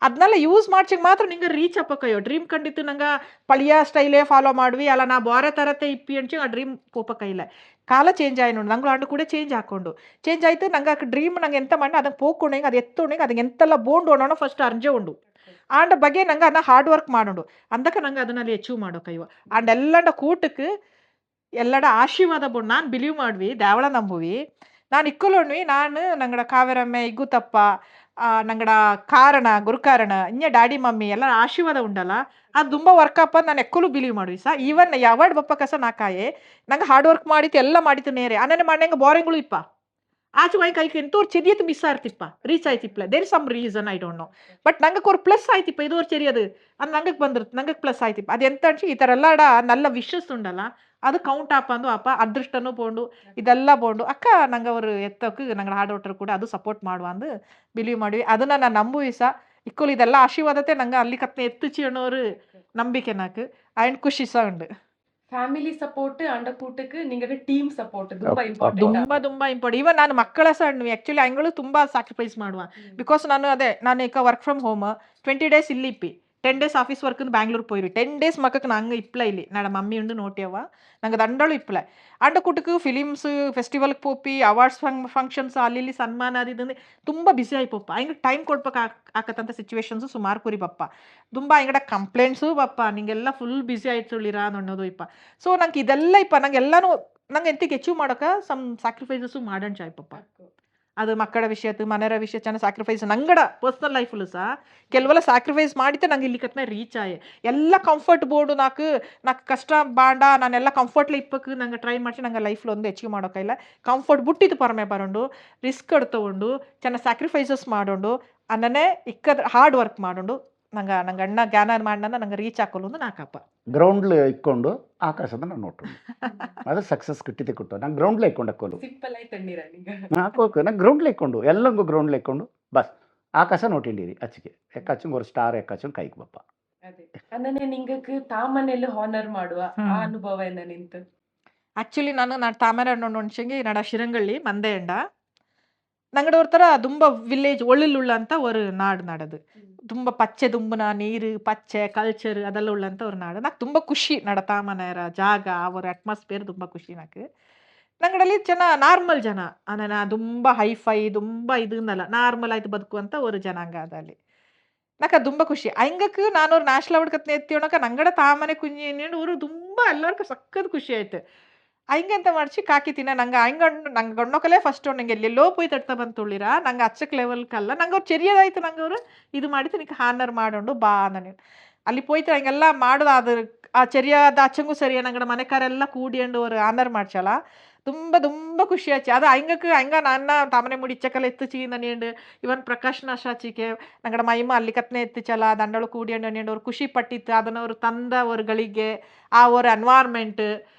Speaker 3: ಅದನ್ನೆಲ್ಲ ಯೂಸ್ ಮಾಡ್ಚಿಗೆ ಮಾತ್ರ ನಿಂಗೆ ರೀಚ್ ಅಪ್ಪಕ್ಕಯ್ಯೋ ಡ್ರೀಮ್ ಕಂಡಿತ್ತು ನಂಗೆ ಪಳಿಯ ಸ್ಟೈಲೇ ಫಾಲೋ ಮಾಡ್ವಿ ಅಲ್ಲ ನಾ ಬಾರೆ ತರತೆ ಇಪ್ಪಿ ಅಂಚಿ ಆ ಡ್ರೀಮ್ ಪೋಪಕ್ಕೈಲ್ಲ ಕಾಲ ಚೇಂಜ್ ಆಯ್ತು ನೋಡಿ ನಂಗೆ ಅಂಡು ಕೂಡ ಚೇಂಜ್ ಹಾಕೊಂಡು ಚೇಂಜ್ ಆಯಿತು ನಂಗೆ ಆ ಡ್ರೀಮ್ ನಂಗೆ ಎಂತ ಮಾಡಿ ಅದಕ್ಕೆ ಪೋಕೊಂಡೆಂಗೆ ಅದು ಎತ್ತೊಂಡೆಂಗೆ ಅದಕ್ಕೆ ಎಂತೆಲ್ಲ ಬೋಂಡು ಅನ್ನೋ ಫಸ್ಟ್ ಅರ್ಜೆ ಉಂಡು ಆಂಡ ಬಗ್ಗೆ ನಂಗೆ ಅದನ್ನ ಹಾರ್ಡ್ ವರ್ಕ್ ಮಾಡೋಂಡು ಅಂದಕ್ಕೆ ನಂಗೆ ಅದನ್ನಲ್ಲಿ ಅಚೀವ್ ಮಾಡೋಕೈವ ಆಂಡ್ ಎಲ್ಲಂಡ ಕೂಟಕ್ಕೆ ಎಲ್ಲಡ ಆಶೀರ್ವಾದ ಬೋಂಡು ನಾನು ಬಿಲೀವ್ ಮಾಡ್ವಿ ದ್ಯಾವಳ ನಂಬುವಿ ನಾನು ಇಕ್ಕಲೋಣ್ವಿ ನಾನು ನಂಗಡ ಕಾವೇರಮ್ಮೆ ಇಗ್ಗುತಪ್ಪ ನಂಗಡ ಕಾರಣ ಗುರುಕಾರಣ ಇನ್ನ ಡ್ಯಾಡಿ ಮಮ್ಮಿ ಎಲ್ಲ ಆಶೀರ್ವಾದ ಉಂಡಲ್ಲ ಅದು ತುಂಬ ವರ್ಕಪ್ ಅಂತ ನಾನು ಎಕ್ಕಲು ಬಿಲೀವ್ ಮಾಡ್ವಿ ಸಾ ಈವನ್ ಯಾವಾಡ್ ಬಪ್ಪ ಕಸ ನಾಕಾಯೆ ನಂಗೆ ಹಾರ್ಡ್ ವರ್ಕ್ ಮಾಡಿತ್ತು ಎಲ್ಲ ಮಾಡಿತ್ತು ನೇರೆ ಅನ್ನನೆ ಮಾಡಂಗೆ ಬೋರಿಂಗ್ಗಳು ಇಪ್ಪ ಆಚೆ ವೈ ಕೈಗೆ ಎಂತೋರು ಚೆರಿಯದು ಮಿಸ್ ಆಯ್ತಿಪ್ಪ ರೀಚ್ ಆಯ್ತಿಪ್ಲ there some reason I don't know but ನಂಗೆ ஒரு ಪ್ಲಸ್ ಆಯ್ತಿಪ್ಪ ಇದು ஒரு ಚೆರಿಯದು ಅದು ನಂಗೆ ಬಂದಿರುತ್ತೆ ನಂಗೆ ಪ್ಲಸ್ ಆಯ್ತಿಪ್ಪ ಅದು ಎಂತ ಅನ್ಸಿ ಈ ಥರ ಎಲ್ಲ ನಲ್ಲ ವಿಶಸ್ ಉಂಡಲ್ಲ ಅದು ಕೌಂಟ್ ಆಪಂದು ಅಪ್ಪ ಅದೃಷ್ಟನೂ ಬೋಂಡು ಇದೆಲ್ಲ ಬೋಂಡು ಅಕ್ಕ ನಂಗೆ ಅವರು ಎತ್ತಕ್ಕೆ ನಂಗೆ ಹಾರ್ಡ್ ವರ್ಕರ್ ಕೂಡ ಅದು ಸಪೋರ್ಟ್ ಮಾಡುವ ಅಂದು ಬಿಲೀವ್ ಮಾಡಿವಿ ಅದನ್ನ ನಾನು ನಂಬುವಿ ಸಹ ಇಕ್ಕಲು ಇದೆಲ್ಲ ಆಶೀರ್ವಾದತೆ ನಂಗೆ ಅಲ್ಲಿ ಕತ್ನೆ ಎತ್ತುಚಿ ಅನ್ನೋರು ನಂಬಿಕೆ ನಾಕು ಆ್ಯಂಡ್ ಖುಷಿ ಸಹ ಉಂಡು
Speaker 1: ಫ್ಯಾಮಿಲಿ ಸಪೋರ್ಟ್ ಅಂಡ ಕೂಟಕ್ಕೆ ನಿಂಗೆ ಟೀಮ್ ಸಪೋರ್ಟ್ ತುಂಬಾ
Speaker 2: ಅಪ್-
Speaker 1: ಇಂಪಾರ್ಟೆಂಟ್
Speaker 3: ತುಂಬ ತುಂಬ ಇಂಪಾರ್ಟೆಂಟ್ ಇವನ್ ನಾನು ಮಕ್ಕಳ ಸಣ್ಣ ಆ್ಯಕ್ಚುಲಿ ಅಂಗಳು ತುಂಬ ಸ್ಯಾಕ್ರಿಫೈಸ್ ಮಾಡುವ ಬಿಕಾಸ್ ನಾನು ಈಗ ವರ್ಕ್ ಫ್ರಮ್ ಹೋಮ್ 20 days ಇಲ್ಲಿ ಇಪ್ಪಿ 10 days ಆಫೀಸ್ ವರ್ಕ್ ಬ್ಯಾಂಗ್ಳೂರ್ ಪೋಯ್ರಿ 10 days ಮಕ್ಕಕ್ಕೆ ನಂಗೆ ಇಪ್ಪಲ ಇಲ್ಲಿ ನಾಡ ಮಮ್ಮಿ ಉಂಡು ನೋಟಿಯವ ನಂಗೆ ದಂಡಳು ಇಪ್ಪಲ ಅಂಡ ಕುಟಕ್ಕೆ ಫಿಲಿಮ್ಸ್ ಫೆಸ್ಟಿವಲ್ಗೆ ಪೋಪಿ ಅವಾರ್ಡ್ಸ್ ಫಂಕ್ಷನ್ಸ್ ಅಲ್ಲಿ ಇಲ್ಲಿ ಸನ್ಮಾನ ಅದಿದ್ದಂದ್ರೆ ತುಂಬ ಬಿಸಿ ಆಯ್ಪಪ್ಪ ಹಂಗೆ ಟೈಮ್ ಕೊಡ್ಬೇಕು ಆಕತ್ತಂತ ಸಿಚುವೇಶನ್ಸು ಸುಮಾರು ಕುರಿ ಬಪ್ಪ ತುಂಬ ಹಿಂಗಡ ಕಂಪ್ಲೇಂಟ್ಸು ಬಪ್ಪ ನಿಂಗೆಲ್ಲ ಫುಲ್ ಬಿಸಿ ಆಯ್ತುಳಿರ ಅನ್ನೋದು ಇಪ್ಪ ಸೊ ನಂಗೆ ಇದೆಲ್ಲ ಇಪ್ಪ ನಂಗೆ ಎಲ್ಲನೂ ನಂಗೆ ಎಂತಿಗೆ ಅಚೀವ್ ಮಾಡೋಕೆ ಸಮ್ ಸ್ಯಾಕ್ರಿಫೈಸಸ್ಸು ಮಾಡೋಣ ಚಾಯ್ಪಪ್ಪ ಅದು ಮಕ್ಕಳ ವಿಷಯತ್ತು ಮನೆಯ ವಿಷಯ ಚೆನ್ನಾಗಿ ಸ್ಯಾಕ್ರಿಫೈಸ್ ನಂಗಡ ಪರ್ಸ್ನಲ್ ಲೈಫಲ್ಲೂ ಸಹ ಕೆಲವೆಲ್ಲ ಸ್ಯಾಕ್ರಿಫೈಸ್ ಮಾಡಿతే ನಂಗೆ ಇಲ್ಲಿ ಕತ್ನ ರೀಚ್ ಆಯೆ ಎಲ್ಲ ಕಂಫರ್ಟ್ ಬೋರ್ಡು ನಾಕು ಕಷ್ಟ ಬಾಂಡ ನಾನೆಲ್ಲ ಕಂಫರ್ಟ್ಲಿ ಇಪ್ಪಕ್ಕೆ ನಂಗೆ ಟ್ರೈ ಮಾಡಿ ನಂಗೆ ಲೈಫ್ಲಿ ಒಂದು ಅಚೀವ್ ಮಾಡೋಕ್ಕಿಲ್ಲ ಕಂಫರ್ಟ್ ಬಿಟ್ಟಿದ್ದು ಪರಮೆ ಬರೋಂಡು ರಿಸ್ಕ್ ತಗೊಂಡು ಚೆನ್ನಾಗಿ ಸ್ಯಾಕ್ರಿಫೈಸಸ್ ಮಾಡೋಂಡು ಅನ್ನನೇ ಇಕ್ಕದ ಹಾರ್ಡ್ ವರ್ಕ್ ಮಾಡೋಂಡು ನಂಗೆ ಅಣ್ಣ ಜ್ಞಾನ ಮಾಡ್ನ ನಂಗೆ ರೀಚ್ ಹಾಕೋಲು ಒಂದು ನಾಕಪ್ಪ
Speaker 2: ಗ್ರೌಂಡ್ಲಿ ಇಕ್ಕೊಂಡು ಆಕಾಶದ ನಾನು ನೋಟು ಅದು ಸಕ್ಸಸ್ ಕಿಟ್ಟಿದೆ ಕೊಟ್ಟು ನಾನು ಗ್ರೌಂಡ್ಲೇ ಇಕ್ಕೊಂಡು ಹಾಕೋಲು
Speaker 1: ಸಿಂಪಲ್ ಆಯ್ತು ತಣ್ಣೀರ ನಿಂಗೆ
Speaker 2: ಹಾಕೋಕೆ ನಾನು ಗ್ರೌಂಡ್ಲೇ ಇಕ್ಕೊಂಡು ಎಲ್ಲಂಗೂ ಗ್ರೌಂಡ್ಲೇ ಇಕ್ಕೊಂಡು ಬಸ್ ಆಕಾಶ ನೋಟಿಂಡಿರಿ ಅಚ್ಚಿಗೆ ಎಕ್ಕಾಚಂಗೆ ಒಂದು ಸ್ಟಾರ್ ಎಕ್ಕಾಚಂಗೆ ಕೈಗೆ ಬಪ್ಪ
Speaker 1: ಅದೇ ಅನ್ನನೆ ನಿಂಗಕ್ಕೆ ತಾಮನೆಲ್ಲ ಹಾನರ್ ಮಾಡುವ ಆ
Speaker 3: ಹ್ಮ್.
Speaker 1: ಅನುಭವ ಏನ ನಿಂತು
Speaker 3: ಆ್ಯಕ್ಚುಲಿ ನಾನು ತಾಮರೆ ಹಣ್ಣು ನಡ ಶಿರಂಗಳ್ಳಿ ಮಂದೆ ಎಂಡ ನಂಗಡ ஒரு ಥರ ತುಂಬ ವಿಲೇಜ್ ಒಳ್ಳಿಲುಳ್ಳ ಅಂತ ஒரு ನಾಡು ನಡದು ತುಂಬ ಪಚ್ಚೆ ದುಂಬನ ನೀರು ಪಚ್ಚೆ ಕಲ್ಚರ್ ಅದೆಲ್ಲ ಉಳ್ಳಂತ ஒரு ನಾಡು ನಾಕ್ ತುಂಬ ಖುಷಿ ನಡ ತಾಮನೆರ ಜಾಗ ಅವರ ಅಟ್ಮಾಸ್ಫಿಯರ್ ತುಂಬ ಖುಷಿ ನಾಕ್ ನಂಗಡಲ್ಲಿ ಜನ ನಾರ್ಮಲ್ ಜನ ಅನನ ತುಂಬ ಹೈಫೈ ತುಂಬ ಇದನ್ನಲ್ಲ ನಾರ್ಮಲ್ ಆಯ್ತು ಬದುಕುವಂತ ஒரு ಜನಾಂಗ ಅದಲ್ಲಿ ನಾಕ ತುಂಬ ಖುಷಿ ಹಂಗಕ್ಕೆ ನಾನು ಅವ್ರು ನ್ಯಾಷನಲ್ ಅವಾರ್ಡ್ ಕತ್ನೆ ಎತ್ತಿಯೋಣಕ ನಂಗಡ ತಾಮನೆ ಕುಂಜಿ ಅವರು ತುಂಬ ಎಲ್ಲರಿಗೂ ಸಕ್ಕತ್ ಖುಷಿ ಆಯ್ತು ಹಂಗೆ ಅಂತ ಮಾಡ್ಸಿ ಕಾಕಿ ತಿನ್ನ ನಂಗೆ ನಂಗೆ ಗಣ್ಣೊಕಲೇ ಫಸ್ಟ್ ನಂಗೆ ಎಲ್ಲೆಲ್ಲೋ போய் ತಡ್ತಾ ಬಂತುಳ್ಳಿರ ನಂಗೆ ಅಚ್ಚಕ್ ಲೆವೆಲ್ಕಲ್ಲ ನಂಗೆ ಅವ್ರು ಚೆರಿಯದಾಯ್ತು ನಂಗೆ ಅವರು ಇದು ಮಾಡಿತ್ತು ನಿಂಗೆ ಹಾನರ್ ಮಾಡೋಂಡು ಬಾ ನಾನು ಅಲ್ಲಿ போய்ತು ಹಂಗೆಲ್ಲ ಮಾಡೋದು ಅದು ಆ ಚೆರಿಯಾದ ಅಚ್ಚಂಗೂ ಸರಿಯ ನಂಗಡ ಮನೆಕಾರೆಲ್ಲ ಕೂಡಿಯಂಡು ಅವ್ರು ಹಾನರ್ ಮಾಡ್ಸಲ್ಲ ತುಂಬ ತುಂಬ ಖುಷಿ ಆಚೆ ಅದು ಹಂಗ ನನ್ನ ತಾಮನೆ ಮುಡಿ ಇಚ್ಚಕಲ್ಲ ಎತ್ತುಚಿ ನನಿಯಂಡು ಇವನ್ ಪ್ರಕಾಶ್ ನಾಶಾಚಿಕೆ ನಂಗಡ ಮೈಮ ಅಲ್ಲಿ ಕತ್ನೆ ಎತ್ತಿಚಲ್ಲ ದಂಡಳು ಕೂಡಿಯಂಡು ನನಿಯಂಡು ಅವ್ರು ಖುಷಿ ಪಟ್ಟಿತ್ತು ಅದನ್ನ ಅವ್ರು ತಂದ ಅವ್ರ ಗಳಿಗೆ ಆ ಅವ್ರ ಎನ್ವೈರ್ಮೆಂಟ್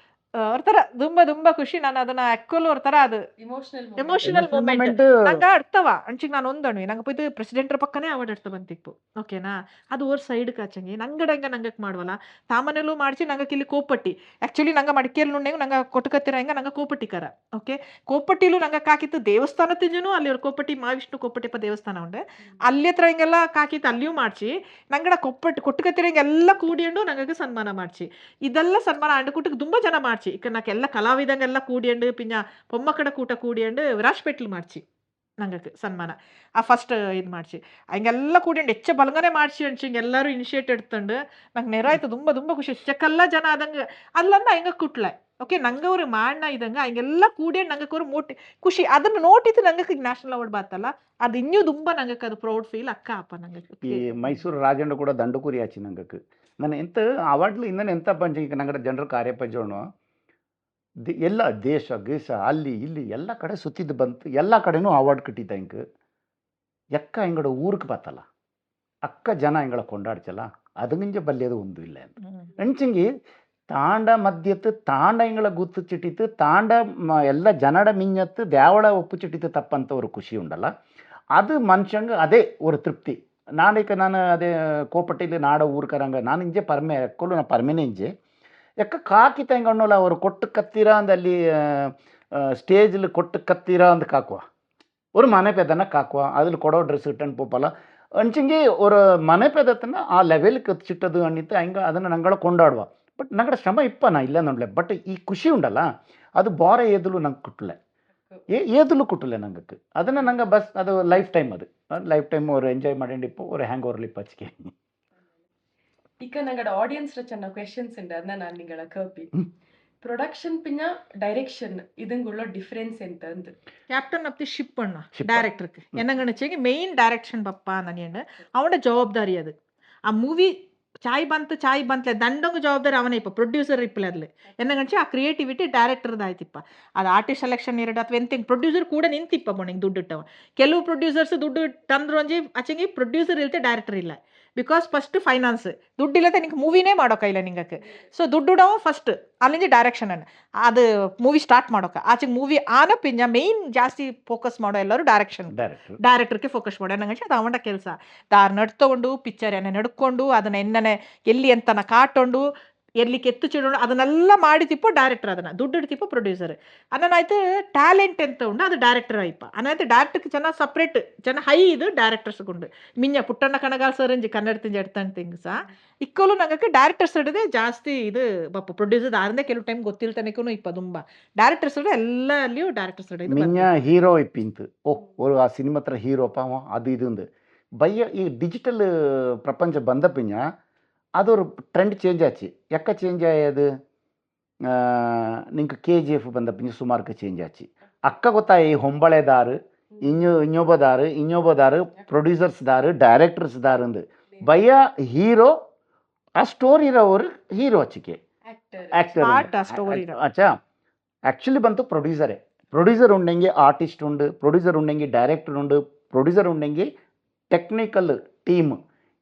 Speaker 3: ஒரு ಥರ ತುಂಬ ತುಂಬ ಖುಷಿ ನಾನು ಅದನ್ನ ಅಕ್ಕಲು ஒரு ಥರ ಅದು
Speaker 1: ಇಮೋಷನಲ್
Speaker 3: ಎಮೋಷನಲ್ ಮೂಮೆಂಟ್
Speaker 2: ಮೂಮೆಂಟ್
Speaker 3: ನಂಗೆ ಅರ್ಥವ ಅಂಚಿಗೆ ನಾನು ಒಂದಣವಿ ನಂಗೆ போய்ட்டு ಪ್ರೆಸಿಡೆಂಟ್ರ ಪಕ್ಕನೇ ಅವಾರ್ಡ್ ಅರ್ಥ ಬಂತಿತ್ತು ಓಕೆನಾ ಅದು ಓರ್ ಸೈಡ್ ಕಾಚಂಗಿ ನಂಗಡಂಗ ನಂಗಕ್ಕೆ ಮಾಡುವಲ್ಲ ತಾಮನೆಲ್ಲೂ ಮಾಡಿಸಿ ನಂಗೆ ಇಲ್ಲಿ ಕೋಪಟ್ಟಿ ಆ್ಯಕ್ಚುಲಿ ನಂಗೆ ಮಡಿಕೇರಿ ನುಣ್ಣೆಗೆ ನಂಗೆ ಕೊಟ್ಟಕತ್ತಿರ ಹೆಂಗೆ ನಂಗೆ ಕೋಪಟ್ಟಿಕರ ಓಕೆ ಕೋಪಟ್ಟಿಲು ನಂಗೆ ಕಾಕಿತ್ತು ದೇವಸ್ಥಾನ ತಿಂಜನು ಅಲ್ಲಿ ಅವ್ರ ಕೋಪಟ್ಟಿ ಮಹಾವಿಷ್ಣು ಕೋಪಟ್ಟಿಪ್ಪ ದೇವಸ್ಥಾನ ಉಂಡೆ ಅಲ್ಲಿ ಹತ್ರ ಹಿಂಗೆಲ್ಲ ಕಾಕಿತ್ತು ಅಲ್ಲಿಯೂ ಮಾಡಿಸಿ ನಂಗಡ ಕೊಟ್ಟಕತ್ತಿರ ಹಿಂಗೆಲ್ಲ ಕೂಡಿಯಂಡು ನಂಗೆ ಸನ್ಮಾನ ಮಾಡಿಸಿ ಇದೆಲ್ಲ ಸನ್ಮಾನ ಅಂಡು ಕೂಟಕ್ಕೆ ತುಂಬ ಜನ ಮಾಡಿಸಿ ಈಗ ನಾಕೆಲ್ಲ ಕಲಾವಿದಂಗೆಲ್ಲ ಕೂಡಿಯಂಡು ಪಿನ್ನ ಪೊಮ್ಮಕ್ಕಡ ಕೂಟ ಕೂಡಿಯಂಡು ವಿರಾಜ್ಪೇಟ್ಲು ಮಾಡಿಸಿ ನಂಗೆ ಸನ್ಮಾನ ಆ ಫಸ್ಟ್ ಇದು ಮಾಡಿಸಿ ಹಂಗೆಲ್ಲ ಕೂಡಿಯಂಡು ಹೆಚ್ಚು ಬಲಗನೆ ಮಾಡಿಸಿ ಅನ್ಸಿ ಎಲ್ಲರೂ ಇನಿಷಿಯೇಟ್ ಎಡ್ತಂಡು ನಂಗೆ ನೆರಾಯ್ತು ತುಂಬ ತುಂಬ ಖುಷಿ ಚೆಕ್ಕೆಲ್ಲ ಜನ ಆದಂಗೆ ಅಲ್ಲಂದ ಹಂಗೆ ಕುಟ್ಲೆ ಓಕೆ ನಂಗೆ ಅವ್ರು ಮಾಡಣ ಇದಂಗೆ ಹಂಗೆಲ್ಲ ಕೂಡಿಯಂಡು ನಂಗೆ ಅವ್ರು ಮೋಟಿ ಖುಷಿ ಅದನ್ನು ನೋಟಿತ್ತು ನಂಗೆ ಈಗ ನ್ಯಾಷನಲ್ ಅವಾರ್ಡ್ ಬಾತಲ್ಲ ಅದು ಇನ್ನೂ ತುಂಬ ನಂಗೆ ಅದು ಪ್ರೌಡ್ ಫೀಲ್ ಅಕ್ಕ ಅಪ್ಪ ನಂಗೆ
Speaker 2: ಈ ಮೈಸೂರು ರಾಜಂಡ ಕೂಡ ದಂಡುಕುರಿ ಆಚಿ ನಂಗಕ್ಕೆ ನಾನು ಎಂತ ಅವಾರ್ಡ್ಲು ಇನ್ನೇನು ಎಂತ ಪಂಚ ಈಗ ನಂಗಡ ಜನರು ಕಾರ್ಯ ಪಂಚೋಣ ಎಲ್ಲ ದೇಶ ಗೀಸ ಅಲ್ಲಿ ಇಲ್ಲಿ ಎಲ್ಲ ಕಡೆ ಸುತ್ತಿದ್ದು ಬಂತು ಎಲ್ಲ ಕಡೆನೂ ಅವಾರ್ಡ್ ಕಿಟ್ಟಿದ್ದ ಹಿಂಗೆ ಎಕ್ಕ ಹಿಂಗಡ ಊರಿಗೆ ಬತ್ತಲ್ಲ ಅಕ್ಕ ಜನ ಹಿಂಗಳ ಕೊಂಡಾಡ್ಚಲ್ಲ ಅದಂಗಿಂಜ ಬಲ್ಯದು ಒಂದು ಇಲ್ಲ ಅಂತ ಅಂಚಂಗಿ ತಾಂಡ ಮದ್ಯತ್ತು ತಾಂಡ ಇಂಗಳ ಗುತ್ತು ಚಿಟ್ಟಿತ್ತು ತಾಂಡ ಎಲ್ಲ ಜನಡ ಮಿಂಜತ್ತು ದ್ಯಾವಳ ಒಪ್ಪು ಚಿಟ್ಟಿತ್ತು ತಪ್ಪಂತ ஒரு ಖುಷಿ ಉಂಡಲ್ಲ ಅದು ಮನುಷ್ಯಂಗೆ ಅದೇ ஒரு ತೃಪ್ತಿ ನಾನು ಅದೇ ಕೋಪಟ್ಟಿಲಿ ನಾಡ ಊರ್ಕರಂಗ ನಾನು ಇಂಜೆ ಪರ್ಮೆ ಎಕ್ಕೊಲು ನಾ ಪರ್ಮೆನೆ ಇಂಜೆ ಎಕ್ಕ ಕಾಕಿ ತೆಂಗಣ್ಣಲ್ಲ ಅವರು ಕೊಟ್ಟು ಕತ್ತೀರ ಅಂದಲ್ಲಿ ಸ್ಟೇಜಿಲ್ ಕೊಟ್ಟು ಕತ್ತೀರ ಅಂದ್ ಕಾಕುವ ஒரு மனை பேதனை காக்குவா அதில் கொடோ ட்ரெஸ் ரிட்டர்ன் போப்பலாம் ಅಂಚಿಂಗೆ ஒரு ಮನೆ ಪೇದತನ ಆ ಲೆವೆಲ್ಗೆ ಚಿಟ್ಟದು ಅನ್ನಿತ್ತು ಹಂಗೆ ಅದನ್ನು ನಂಗಳ ಕೊಂಡಾಡುವ ಬಟ್ ನಂಗಡ ಶ್ರಮ ಇಪ್ಪ ನಾ ಇಲ್ಲ ನೋಡ್ಲೆ ಬಟ್ ಈ ಖುಷಿ ಉಂಡಲ್ಲ ಅದು ಬಾರ ಏದಲು ನಂಗೆ ಕುಟ್ಟಲೆ ಏದಲು ಕುಟ್ಟಲೆ ನಂಗಕ್ಕೆ ಅದನ್ನು ನಂಗೆ ಬಸ್ ಅದು ಲೈಫ್ ಟೈಮ್ ಅದು ಲೈಫ್ ಟೈಮ್ ஒரு ಎಂಜಾಯ್ ಮಾಡಿಂಡಿಪ್ಪು ஒரு ಹ್ಯಾಂಗ್ ಓವರ್ಲಿ ಪಚ್ಕೆ
Speaker 1: ಈಗ ನಂಗಡ ಆಡಿಯನ್ಸ್ ಚೆನ್ನ ಕ್ವೆಶನ್ಸ್ ഉണ്ട് ಅದನ್ನ ನಾನು ನಿಂಗಳ ಕೇಳ್ಪಿ ಪ್ರೊಡಕ್ಷನ್ ಪಿನ್ನ ಡೈರೆಕ್ಷನ್ ಇದಂಗುள்ள ಡಿಫರೆನ್ಸ್ ಎಂತ ಅಂದ್
Speaker 3: ಕ್ಯಾಪ್ಟನ್ ಆಫ್ ದಿ ಶಿಪ್ ಅಣ್ಣ
Speaker 2: Ship.
Speaker 3: ಡೈರೆಕ್ಟർക്ക് എന്നങ്ങണിച്ചെങ്കിൽ മെയിൻ ഡയറക്ഷൻ പപ്പ തന്നെയാണ് അവന്റെ ജവാബ്ദാരി അത് ആ മൂവി ചായ് ಬಂತಲೆ ದಂಡಂಗು ಜವಾಬ್ದಾರಿ ಅವನೇ ಇಪ್ಪ ಪ್ರೊಡ್ಯೂಸರ್ ಇಪ್ಪಲೆ ಅದ್ಲೆ എന്നങ്ങണിച്ച് ಆ ಕ್ರಿಯೇಟಿವಿಟಿ ಡೈರೆಕ್ಟರ್ದಾಯ್ತಿಪ್ಪ ಅದು ಆರ್ಟಿಸ್ಟ್ ಸೆಲೆಕ್ಷನ್ ಇರಡು ಅಥವಾ ಎಂತ ಪ್ರೊಡ್ಯೂಸರ್ ಕೂಡ ನಿಂತಿಪ್ಪ ಮೊಣಿಗೆ ದುಡ್ಡು ಇಟ್ಟವ ಕೆಲವು ಪ್ರೊಡ್ಯೂಸರ್ಸ್ ದುಡ್ಡು ತಂದ್ರು ಅಂಜಿ ಆಚೆಗೆ ಪ್ರೊಡ್ಯೂಸರ್ ಇರುತ್ತೆ ಡೈರೆಕ್ಟರ್ ಇಲ್ಲ ಬಿಕಾಸ್ ಫಸ್ಟ್ ಫೈನಾನ್ಸ್ ದುಡ್ಡು ಇಲ್ಲದೆ ನಿಂಗೆ ಮೂವಿನೇ ಮಾಡೋಕ್ಕಾಗಿಲ್ಲ ನಿಂಗಕ್ಕೆ ಸೊ ದುಡ್ಡು ಇಡವ ಫಸ್ಟ್ ಅಲ್ಲಿಂದ ಡೈರೆಕ್ಷನ್ ಅದು ಮೂವಿ ಸ್ಟಾರ್ಟ್ ಮಾಡೋಕೆ ಆಚೆಗೆ ಮೂವಿ ಆನ ಪಿಂಜ ಮೇಯ್ನ್ ಜಾಸ್ತಿ ಫೋಕಸ್ ಮಾಡೋ ಎಲ್ಲರೂ ಡೈರೆಕ್ಷನ್
Speaker 2: ಡೈರೆಕ್ಟರ್
Speaker 3: ಡೈರೆಕ್ಟರ್ಗೆ ಫೋಕಸ್ ಮಾಡೋ ನಂಗೆ ಅದು ಅವನ ಕೆಲಸ ದಾರ್ ನಡ್ತೊಂಡು ಪಿಕ್ಚರ್ ಏನೇ ನಡ್ಕೊಂಡು ಅದನ್ನ ಎನ್ನನೆ ಎಲ್ಲಿ ಅಂತನ ಕಾಟೊಂಡು ಎಲ್ಲಿ ಕೆತ್ತು ಚಿಡೋಣ ಅದನ್ನೆಲ್ಲ ಮಾಡಿತಿಪ್ಪು ಡೈರೆಕ್ಟರ್ ಅದನ್ನ ದುಡ್ಡು ಇಡ್ತಿಪ್ಪು ಪ್ರೊಡ್ಯೂಸರ್ ಅನ್ನನಾಯ್ತು ಟ್ಯಾಲೆಂಟ್ ಎಂತ ಉಂಡು ಅದು ಡೈರೆಕ್ಟರ್ ಆಯ್ಪ ಅನ್ನೈತೆ ಡೈರೆಕ್ಟರ್ಗೆ ಚೆನ್ನಾಗಿ ಸಪ್ರೇಟ್ ಚೆನ್ನಾಗಿ ಹೈ ಇದು ಡೈರೆಕ್ಟರ್ಸ್ಗುಂಡು ಮಿಂಜ ಪುಟ್ಟಣ್ಣ ಕಣಗಾಲ್ ಸರ್ ಇಂಜಿ ಕನ್ನಡ ತಿಂಜ ಎಡ್ತಾನೆ ತಿಂಗ್ಸ ಇಕ್ಕಲು ನಂಗಕ್ಕೆ ಡೈರೆಕ್ಟರ್ಸ್ ಹಿಡಿದೇ ಜಾಸ್ತಿ ಇದು ಬಪ್ಪ ಪ್ರೊಡ್ಯೂಸರ್ ಆದ್ರೆ ಕೆಲವು ಟೈಮ್ ಗೊತ್ತಿಲ್ತಾನೆಗೂ ಇಪ್ಪ ತುಂಬ ಡೈರೆಕ್ಟರ್ಸ್ ಹಿಡಿದು ಎಲ್ಲಲ್ಲಿಯೂ ಡೈರೆಕ್ಟರ್ಸ್ ಹಿಡಿದು
Speaker 2: ಮಿಂಜ ಹೀರೋ ಇಪ್ಪಿಂತು ஒரு ಆ ಸಿನಿಮಾ ಹತ್ರ ಹೀರೋ ಪಾವ ಅದು ಇದು ಬಯ್ಯ ಈ ಡಿಜಿಟಲ್ ಪ್ರಪಂಚ ಬಂದ ಪಿಂಜ ಅದೊரு ಟ್ರೆಂಡ್ ಚೇಂಜ್ ಆಚಿ ಎಕ್ಕ ಚೇಂಜ್ ಆಯದು ನಿಂಗೆ KGF ಬಂದ ಪಿಂಜ ಸುಮಾರ್ಗೆ ಚೇಂಜ್ ಆಚಿ ಅಕ್ಕ ಗೊತ್ತಾಯಿ ಹೊಂಬಳೆದಾರು ಇನ್ನೊಬ್ಬದಾರು ಪ್ರೊಡ್ಯೂಸರ್ಸ್ ದಾರು ಡೈರೆಕ್ಟರ್ಸ್ ದಾರು ಅಂದು ಬಯ್ಯ ಹೀರೋ ಆ ಸ್ಟೋರಿ ಇರೋರು ಹೀರೋ ಅಚ್ಚಿಕೆ
Speaker 1: ಆಕ್ಟರ್
Speaker 3: Art ಆ story ಇರೋ.
Speaker 2: ಅಚ್ಚಾ ಆ್ಯಕ್ಚುಲಿ ಬಂತು ಪ್ರೊಡ್ಯೂಸರ್ ಉಂಡೆಂಗೆ ಆರ್ಟಿಸ್ಟ್ ಉಂಡು ಪ್ರೊಡ್ಯೂಸರ್ ಉಂಡೆಂಗೆ ಡೈರೆಕ್ಟರ್ ಉಂಡು ಪ್ರೊಡ್ಯೂಸರ್ ಉಂಡೆಂಗೆ ಟೆಕ್ನಿಕಲ್ ಟೀಮ್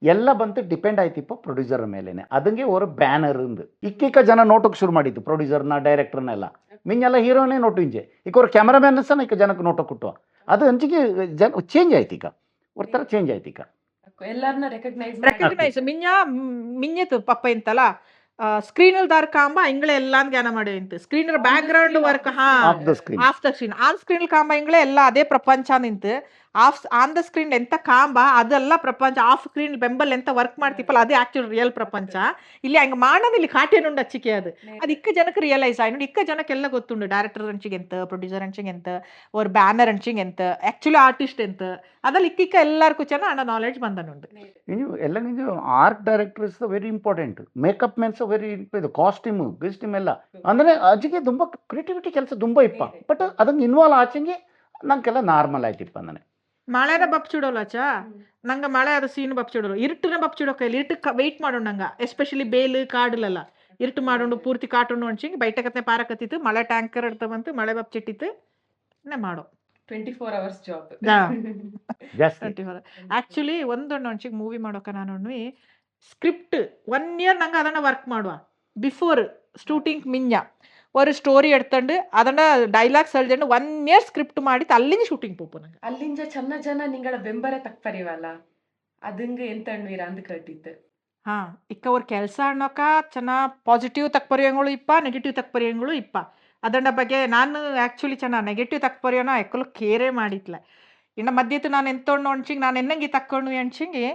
Speaker 2: ಎಲ್ಲ ಬಂತು ಡಿಪೆಂಡ್ ಆಯ್ತಿಪ್ಪ ಪ್ರೊಡ್ಯೂಸರ್ ಮೇಲೇನೆ ಅದಂಗೆ ஒரு ಬ್ಯಾನರ್ ಉಂದು ಇಕ್ಕಿಕ್ಕ ಜನ ನೋಟಕ್ಕೆ ಶುರು ಮಾಡಿತ್ತು ಪ್ರೊಡ್ಯೂಸರ್ನ ಡೈರೆಕ್ಟರ್ನೆಲ್ಲ ಮಿಂಜೆಲ್ಲ ಹೀರೋನೇ ನೋಟು ಇಂಜೆ ಈಗ ಅವ್ರ ಕ್ಯಾಮರಾಮ್ಯಾನ್ ಸಹ ಈಗ ಜನಕ್ಕೆ ನೋಟ ಕೊಟ್ಟುವ ಅದು ಅಂಚಿಗೆ ಜನ ಚೇಂಜ್ ಆಯ್ತು ಈಗ ಒಂಥರ ಚೇಂಜ್ ಆಯ್ತು ಈಗ
Speaker 1: ಎಲ್ಲಾರನ್ನ ರೆಕಗ್ನೈಸ್
Speaker 3: ರೆಕಗ್ನೈಸ್ ಮಿಂಜೆತು ಪಪ್ಪ ಇಂತಲ್ಲ ಸ್ಕ್ರೀನಲ್ ದಾರ್ ಕಾಂಬ ಇಂಗ್ಳೆ ಎಲ್ಲಾನ್ ಜ್ಞಾನ ಮಾಡಿ ಅಂತ ಸ್ಕ್ರೀನರ್ ಬ್ಯಾಕ್ ಗ್ರೌಂಡ್ ವರ್ಕ್ ಹಾ
Speaker 2: off the screen
Speaker 3: off the screen on screen ಕಾಂಬ ಇಂಗ್ಳೆ ಎಲ್ಲ ಅದೇ ಪ್ರಪಂಚ ನಿಂತು ಆನ್ ದ ಸ್ಕ್ರೀನ್ ಎಂತ ಕಾಂಬ ಅದೆಲ್ಲ ಪ್ರಪಂಚ ಆಫ್ ಸ್ಕ್ರೀನ್ ಬೆಂಬಲ್ ಎಂತ ವರ್ಕ್ ಮಾಡ್ತಿಪ್ಪಲ್ಲ ಅದೇ ಆಕ್ಚುಲ್ ರಿಯಲ್ ಪ್ರಪಂಚ ಇಲ್ಲಿ ಹಂಗ ಮಾಡೋದು ಇಲ್ಲಿ ಕಾಟೇನುಂಡು ಅಚ್ಚಿಕೆ ಅದು ಇಕ್ಕ ಜನಕ್ಕೆ ರಿಯಲೈಸ್ ಆಯ್ತು ಇಕ್ಕ ಜನಕ್ಕೆಲ್ಲ ಗೊತ್ತುಂಡು ಡೈರೆಕ್ಟರ್ ಅಂಚಿಗೆ ಎಂತ ಪ್ರೊಡ್ಯೂಸರ್ ಅಂಚಿಗೆ ಎಂತ ಅವ್ರ ಬ್ಯಾನರ್ ಅಂಚಿಗೆ ಎಂತ ಆಕ್ಚುಲಿ ಆರ್ಟಿಸ್ಟ್ ಎಂತ ಅದ್ರಲ್ಲಿ ಇಕ್ಕಿಕ್ಕ ಎಲ್ಲರಿಗೂ ಚೆನ್ನಾಗಿ ಅಣ್ಣ ನಾಲೆಡ್ಜ್ ಬಂದನುಂಡು
Speaker 2: ಎಲ್ಲ ನಿಜ art directors very important makeup men's very ಇದು ಕಾಸ್ಟ್ಯೂಮ್ ಗಿಸ್ಟ್ಯೂಮ್ ಎಲ್ಲ ಅಂದರೆ ಅಜ್ಜಿಗೆ ತುಂಬ ಕ್ರಿಯೇಟಿವಿಟಿ ಕೆಲಸ ತುಂಬ ಇಪ್ಪ ಬಟ್ ಅದಂಗೆ ಇನ್ವಾಲ್ವ್ ಆಚೆಗೆ ನಂಗೆಲ್ಲ ನಾರ್ಮಲ್ ಆಯ್ತಿಪ್ಪ ನನಗೆ
Speaker 3: ಮಳೆನ ಬಪ್ಚಿಡೋಲಾಚಾ ನಂಗೆ ಮಳೆ ಅದು ಸೀನ್ ಬಪ್ಚಿಡೋಲ್ಲ ഇരുട്ടിನ ಬಪ್ಚಿಡೋ ಕೈಲಿ ഇരുട്ട് ವೆಯ್ಟ್ ಮಾಡೋಣ ನಂಗೆ ಎಸ್ಪೆಷಲಿ ಬೇಲು ಕಾಡಲೆಲ್ಲ ഇരുട്ട് ಮಾಡೋಣ ಪೂರ್ತಿ ಕಾಟೊಂಡು ಅಂಚಿಂಗ್ ಬೈಟಕತ್ತೆ ಪಾರಕತ್ತಿತ್ತು ಮಳೆ ಟ್ಯಾಂಕರ್ ಇಡ್ತಾ ಬಂತು ಮಳೆ ಬಪ್ಚಿಟ್ಟಿತ್ತು ಮಾಡೋ
Speaker 1: 24 hours ಜಾಬ್
Speaker 2: ಜಾಸ್ತಿ
Speaker 3: ಆಕ್ಚುಲಿ ಒಂದೊಂದು ಅಂಚಿಗೆ ಮೂವಿ ಮಾಡೋಕೆ ನಾನು ಸ್ಕ್ರಿಪ್ಟ್ 1 year ನಂಗೆ ಅದನ್ನ ವರ್ಕ್ ಮಾಡುವ ಬಿಫೋರ್ ಶೂಟಿಂಗ್ ಮಿಂಜ ஒரு ಸ್ಟೋರಿ ಎಡ್ತಂಡು ಅದನ್ನ ಡೈಲಾಗ್ಸ್ ಹೇಳ್ದಂಡು 1 year ಸ್ಕ್ರಿಪ್ಟ್ ಮಾಡಿ ಅಲ್ಲಿಂದ ಶೂಟಿಂಗ್ ಪೋಪು ನಂಗೆ
Speaker 1: ಅಲ್ಲಿಂದ ಚೆನ್ನ ಜನ ನಿಂಗಳ ಬೆಂಬರ ತಕ್ಪರಿವಲ್ಲ ಅದಂಗ ಎಂತ ಅಣ್ವೀರ ಅಂದ್ ಕೇಳ್ತಿತ್ತು
Speaker 3: ಹಾ ಇಕ್ಕ ಅವ್ರ ಕೆಲಸ ಅನ್ನೋಕ ಚೆನ್ನಾಗಿ ಪಾಸಿಟಿವ್ ತಕ್ಪರ್ಯಗಳು ಇಪ್ಪ ನೆಗೆಟಿವ್ ತಕ್ಪರ್ಯಗಳು ಇಪ್ಪ ಅದನ್ನ ಬಗ್ಗೆ ನಾನು ಆ್ಯಕ್ಚುಲಿ ಚೆನ್ನಾಗಿ ನೆಗೆಟಿವ್ ತಕ್ಪರ್ಯನ ಎಕ್ಕಲು ಕೇರೇ ಮಾಡಿತ್ಲ ಇನ್ನು ಮಧ್ಯತ್ತು ನಾನು ಎಂತೊಂಡು ಅಂಚಿಂಗ್ ನಾನು ಎನ್ನಂಗೆ ತಕ್ಕೊಂಡು ಅಂಚಿಂಗಿ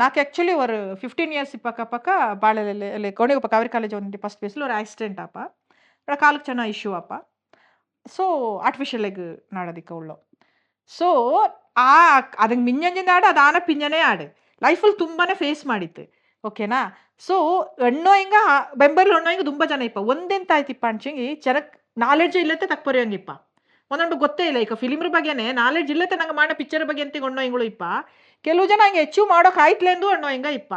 Speaker 3: నాకు యాక్చువల్లీ ஒரு 15 years ಪಕ್ಕ ಬಾಳೆಲೆ ಕೋಣಿಗೊಪ್ಪ ಕಾವೇರಿ ಕಾಲೇಜ್ ಒಂದು ಫಸ್ಟ್ ಪ್ಲೇಸ್ಲಿ ஒரு ಆಕ್ಸಿಡೆಂಟ್ ಆಪ ಕಾಲಕ್ಕೆ ಚೆನ್ನಾಗಿ ಇಶ್ಯೂ ಆಪ ಸೊ ಆರ್ಟಿಫಿಷಿಯಲ್ ಎಗ್ ನಾಡೋದಿಕ್ಕೆ ಉಳ್ಳೋ ಸೊ ಅದಕ್ಕೆ ಮಿಂಜಂಜಿಂದ ಆಡು ಅದು ಆನ ಪಿಂಜನೇ ಆಡು ಲೈಫಲ್ಲಿ ತುಂಬಾ ಫೇಸ್ ಮಾಡಿತ್ತು ಓಕೆನಾ ಸೊ ಹೆಣ್ಣು ಹಿಂಗ ಬೆಂಬರ್ಲಿ ಹೆಣ್ಣು ಹಿಂಗೆ ತುಂಬ ಜನ ಇಪ್ಪ ಒಂದೆಂತ ಆಯ್ತಿಪ್ಪ ಅಂಚಿಂಗಿ ಜನಕ್ಕೆ ನಾಲೆಡ್ಜ್ ಇಲ್ಲತ್ತೆ ತಕ್ಪರಿಯಂಗಿಪ್ಪ ಒಂದೊಂದು ಗೊತ್ತೇ ಇಲ್ಲ ಈಗ ಫಿಲಿಮ್ರ ಬಗ್ಗೆನೇ ನಾಲೆಡ್ಜ್ ಇಲ್ಲತ್ತೆ ನಂಗೆ ಮಾಡೋ ಪಿಕ್ಚರ್ ಬಗ್ಗೆ ಎಂತ ಹೆಣ್ಣು ಹಿಂಗಳು ಇಪ್ಪ ಕೆಲವು ಜನ ಹಂಗೆ ಅಚೀವ್ ಮಾಡೋಕೆ ಆಯ್ತಲೆಂದು ಹೆಣ್ಣು ಹಿಂಗ ಇಪ್ಪ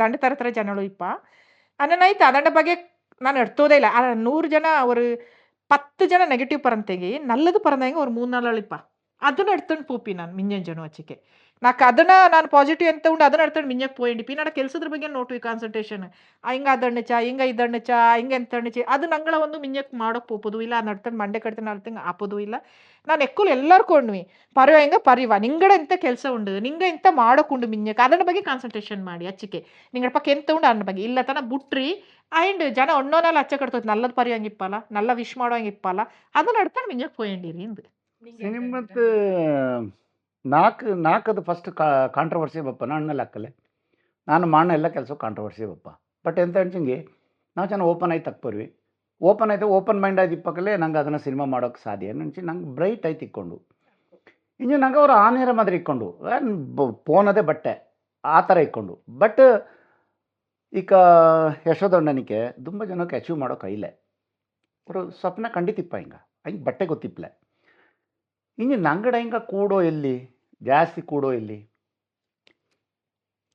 Speaker 3: ದಂಡ ತರ ಜನಗಳು ಇಪ್ಪ ಅನ್ನನಾಯ್ತು ಅದಂಡ ಬಗ್ಗೆ ನಾನು ಎಡ್ತೋದೇ ಇಲ್ಲ 100 ಜನ ஒரு 10 ಜನ ನೆಗೆಟಿವ್ ಪರಂತೆಗೆ ನಲ್ಲದು ಪರಂದಂಗೆ ஒரு 3-4 ಇಪ್ಪ ಅದನ್ನ ಎಡ್ತಂಡು ಪೋಪಿ ನಾನು ಮಿಂಜನ್ ಜನ ವಚ್ಚಿಕೆ ನಾನು ಪಾಸಿಟಿವ್ ಎಂತ ಉಂಡು ಅದನ್ನ ಅಡ್ತಾಂಡು ಮಿಂಜಕ್ಕೆ ಪೋಯಿಂಡಿ ಪೀನಾಡ ಕೆಲಸದ ಬಗ್ಗೆ ನೋಟು ಕಾನ್ಸಂಟ್ರೇಷನ್ ಹಿಂಗ ಅದಣ್ಣಚ ಹಿಂಗ ಇದಣ್ಣಚ ಹಿಂಗ ಎಂತ ಅಣ್ಣಚಿ ಅದು ನಂಗಳ ಒಂದು ಮಿಂಜಕ್ಕೆ ಮಾಡೋಕೆ ಪೋಪದು ಇಲ್ಲ ನಡ್ತಾಂಡು ಮಂಡೆ ಕಡ್ತಾನೆ ಅಳ್ತಂಗೆ ಆಪೋದು ಇಲ್ಲ ನಾನು ಎಕ್ಕುಲು ಎಲ್ಲರೂ ಕೊಂಡ್ವಿ ಪರಿವ ಹಿಂಗ ಪರಿವ ನಿಂಗಡ ಎಂತ ಕೆಲಸ ಉಂಡು ನಿಂಗ ಎಂತ ಮಾಡೋಕುಂಡು ಮಿಂಜಕ್ಕೆ ಅದನ್ನ ಬಗ್ಗೆ ಕಾನ್ಸಂಟ್ರೇಷನ್ ಮಾಡಿ ಅಚ್ಚಿಕೆ ನಿಂಗಡ ಪಕ್ಕ ಎಂತ ಉಂಡು ಅನ್ನ ಬಗ್ಗೆ ಇಲ್ಲ ತನ ಬುಟ್ರಿ ಆ್ಯಂಡ್ ಜನ ಒಣ್ಣೋನಲ್ಲಿ ಅಚ್ಚ ಕಟ್ತೋದು ನಲ್ಲದು ಪರಿಯಂಗಿಪ್ಪಲ್ಲ ನಲ್ಲ ವಿಶ್ ಮಾಡೋಂಗಿಪ್ಪಲ್ಲ ಅದನ್ನ ಅಡ್ತಾಂಡು ಮಿಂಜಕ್ಕೆ ಪೋಯಿಂಡಿರಿ ಇಂದು
Speaker 2: ಸಿನಿಮತ್ ನಾಲ್ಕದು ಫಸ್ಟ್ ಕಾಂಟ್ರವರ್ಸಿ ಬಪ್ಪ ನಾನು ಲೆಕ್ಕಲೆ ನಾನು ಮಾಡೋ ಎಲ್ಲ ಕೆಲಸ ಕಾಂಟ್ರವರ್ಸಿ ಬಪ್ಪ ಬಟ್ ಎಂತ ಅನ್ಸಂಗೆ ನಾವು ಚೆನ್ನಾಗಿ ಓಪನ್ ಆಯ್ತು ತಕ್ಪರ್ವಿ ಓಪನ್ ಆಯ್ತು ಓಪನ್ ಮೈಂಡ್ ಆಯ್ತು ಇಪ್ಪಕ್ಕಲ್ಲೇ ನಂಗೆ ಅದನ್ನು ಸಿನಿಮಾ ಮಾಡೋಕ್ಕೆ ಸಾಧ್ಯ ಅನ್ಸಿ ನಂಗೆ ಬ್ರೈಟ್ ಆಯ್ತು ಇಕ್ಕೊಂಡು ಇನ್ನು ನಂಗೆ ಅವರು ಆನೇರ ಮಾದರಿ ಇಕ್ಕೊಂಡು ಫೋನದೇ ಬಟ್ಟೆ ಆ ಥರ ಇಕ್ಕೊಂಡು ಬಟ್ ಈಗ ಯಶೋದಣ್ಣನಿಗೆ ತುಂಬ ಜನಕ್ಕೆ ಅಚೀವ್ ಮಾಡೋ ಕೈಲೇ ಅವರು ಸ್ವಪ್ನ ಖಂಡಿತಿಪ್ಪ ಹಿಂಗೆ ಬಟ್ಟೆ ಗೊತ್ತಿಪ್ಪಲೆ ಹಿಂಗೆ ನಂಗಡ ಹಿಂಗೆ ಕೂಡೋ ಎಲ್ಲಿ ಜಾಸ್ತಿ ಕೂಡೋ ಎಲ್ಲಿ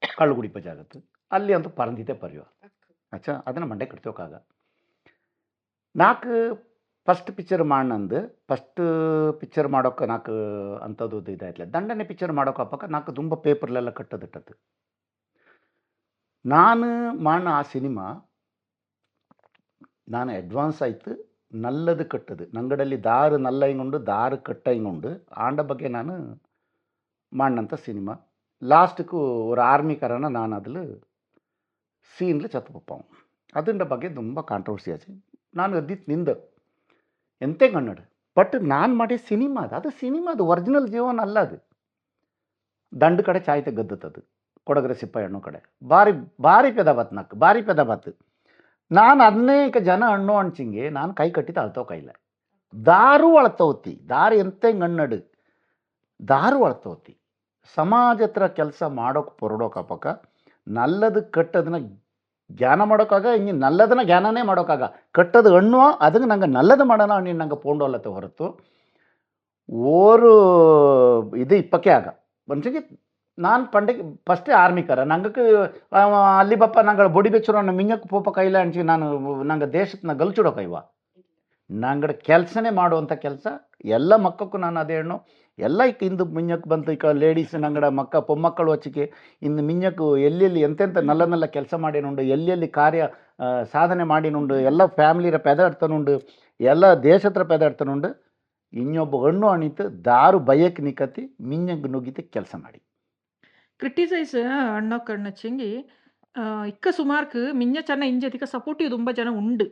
Speaker 2: ಕಳ್ಳು ಕುಡಿಪ ಜಾಗತ್ತು ಅಲ್ಲಿ ಅಂತೂ ಪರಂದಿತೆ ಪರಿವ ಅಚ್ಚಾ ಅದನ್ನು ಮಂಡೆ ಕಟ್ತೋಕಾಗ ನಾಲ್ಕು ಫಸ್ಟ್ ಪಿಕ್ಚರ್ ಮಾಡಂದು ಫಸ್ಟ್ ಪಿಕ್ಚರ್ ಮಾಡೋಕೆ ನಾಲ್ಕು ಅಂಥದ್ದು ಇದಾಯ್ತಲ್ಲ ದಂಡನೆ ಪಿಕ್ಚರ್ ಮಾಡೋಕೆ ಹಬ್ಬಕ್ಕೆ ನಾಲ್ಕು ತುಂಬ ಪೇಪರ್ಲೆಲ್ಲ ಕಟ್ಟದಿಟ್ಟದ್ದು ನಾನು ಮಾಡೋ ಆ ಸಿನಿಮಾ ನಾನು ಅಡ್ವಾನ್ಸ್ ಆಯ್ತು ನಲ್ಲದು ಕಟ್ಟದು ನಂಗಡಲ್ಲಿ ದಾರು ನಲ್ಲ ಹಿಂಗುಂಡು ದಾರು ಕಟ್ಟ ಹಿಂಗುಂಡು ಆಂಡ ಬಗ್ಗೆ ನಾನು ಮಾಡಂಥ ಸಿನಿಮಾ ಲಾಸ್ಟ್ಗೂ ஒரு ஆர்மிக்காரனை நான் அதில் சீனில் சத்து பார்ப்போம் அதுன்ற ಬಗ್ಗೆ ತುಂಬ ಕಾಂಟ್ರವರ್ಸಿ ಆಚೆ ನಾನು ಅದ್ದಿತ್ತು ನಿಂದ ಎಂತೆ ಕನ್ನಡ ಬಟ್ ನಾನು ಮಾಡಿ ಸಿನಿಮಾ ಅದು ಸಿನಿಮಾ ಅದು ಒರಿಜಿನಲ್ ಜೀವನ ಅಲ್ಲ ಅದು ದಂಡು ಕಡೆ ಚಾಯ್ ತೆಗೆದತ್ತದು ಕೊಡಗರೆ ಸಿಪ್ಪಯ್ಯಣ್ಣು ಕಡೆ ಭಾರಿ ಭಾರಿ ಪೆದಾಬತ್ ನಾಲ್ಕು ಭಾರಿ ಪೆದಾಬತ್ ನಾನು ಅನೇಕ ಜನ ಹಣ್ಣು ಹಣ್ಚಿಂಗೆ ನಾನು ಕೈ ಕಟ್ಟಿದ್ದು ಅಳ್ತೋ ಕೈಲ ದಾರು ಅಳ್ತೋತಿ ದಾರು ಎಂತ ಗಣ್ಣಡು ದಾರು ಅಳ್ತೋತಿ ಸಮಾಜ ಹತ್ರ ಕೆಲಸ ಮಾಡೋಕೆ ಹೊರಡೋಕಪ್ಪಕ್ಕ ನಲ್ಲದು ಕಟ್ಟದನ್ನ ಜ್ಞಾನ ಮಾಡೋಕ್ಕಾಗ ಇನ್ನು ನಲ್ಲದನ್ನ ಜ್ಞಾನನೇ ಮಾಡೋಕ್ಕಾಗ ಕಟ್ಟದು ಹಣ್ಣು ಅದಕ್ಕೆ ನಂಗೆ ನಲ್ಲದು ಮಾಡೋಣ ನೀನು ನಂಗೆ ಪೋಂಡೋಲ್ಲತ್ತೆ ಹೊರತು ಓರು ಇದು ಇಪ್ಪಕ್ಕೆ ಆಗ ಮನ್ಸಿಗೆ ನಾನು ಪಂಡೆಗೆ ಫಸ್ಟೇ ಆರ್ಮಿಕಾರ ನಂಗೆ ಅಲ್ಲಿ ಬಪ್ಪ ನಂಗೆ ಬೊಡಿ ಬೆಚ್ಚರು ನನ್ನ ಮಿಂಗಕ್ಕೆ ಪೋಪ ಕೈಲ ಅನ್ಸಿ ನಾನು ನಂಗೆ ದೇಶದ ಗಲ್ಚಿಡೋ ಕೈವ ನಂಗಡ ಕೆಲಸನೇ ಮಾಡುವಂಥ ಕೆಲಸ ಎಲ್ಲ ಮಕ್ಕಕ್ಕೂ ನಾನು ಅದೇ ಹೆಣ್ಣು ಎಲ್ಲ ಈಗ ಇಂದು ಮಿಂಜಕ್ಕೆ ಬಂತು ಈಗ ಲೇಡೀಸ್ ನಂಗಡ ಪೊಮ್ಮಕ್ಕಳು ಹಚ್ಚಿಕೆ ಇನ್ನು ಮಿಂಜಕ್ಕು ಎಲ್ಲೆಲ್ಲಿ ಎಂತೆಂಥ ನಲ್ಲ ಕೆಲಸ ಮಾಡಿನುಂಡು ಎಲ್ಲೆಲ್ಲಿ ಕಾರ್ಯ ಸಾಧನೆ ಮಾಡಿನುಂಡು ಎಲ್ಲ ಫ್ಯಾಮಿಲಿರ ಪೆದಾಡ್ತಾನುಂಡು ಎಲ್ಲ ದೇಶತ್ರ ಪೆದಾಡ್ತಾನುಂಡು ಇನ್ನೊಬ್ಬ ಹಣ್ಣು ಅಣಿತು ದಾರು ಬಯಕ್ಕೆ ನಿಕ್ಕತಿ ಮಿಂಜಂಗೆ ನುಗ್ಗಿತು ಕೆಲಸ ಮಾಡಿ
Speaker 3: ಕ್ರಿಟಿಸೈಸ್ ಅಣ್ಣೋ ಕಣ್ಣಚ್ಚಂಗಿ ಇಕ್ಕ ಸುಮಾರ್ಕ್ ಮಿಂಜ ಚೆನ್ನ ಇಂಜತಿಕ ಸಪೋರ್ಟಿವ್ ತುಂಬ ಜನ ಉಂಡು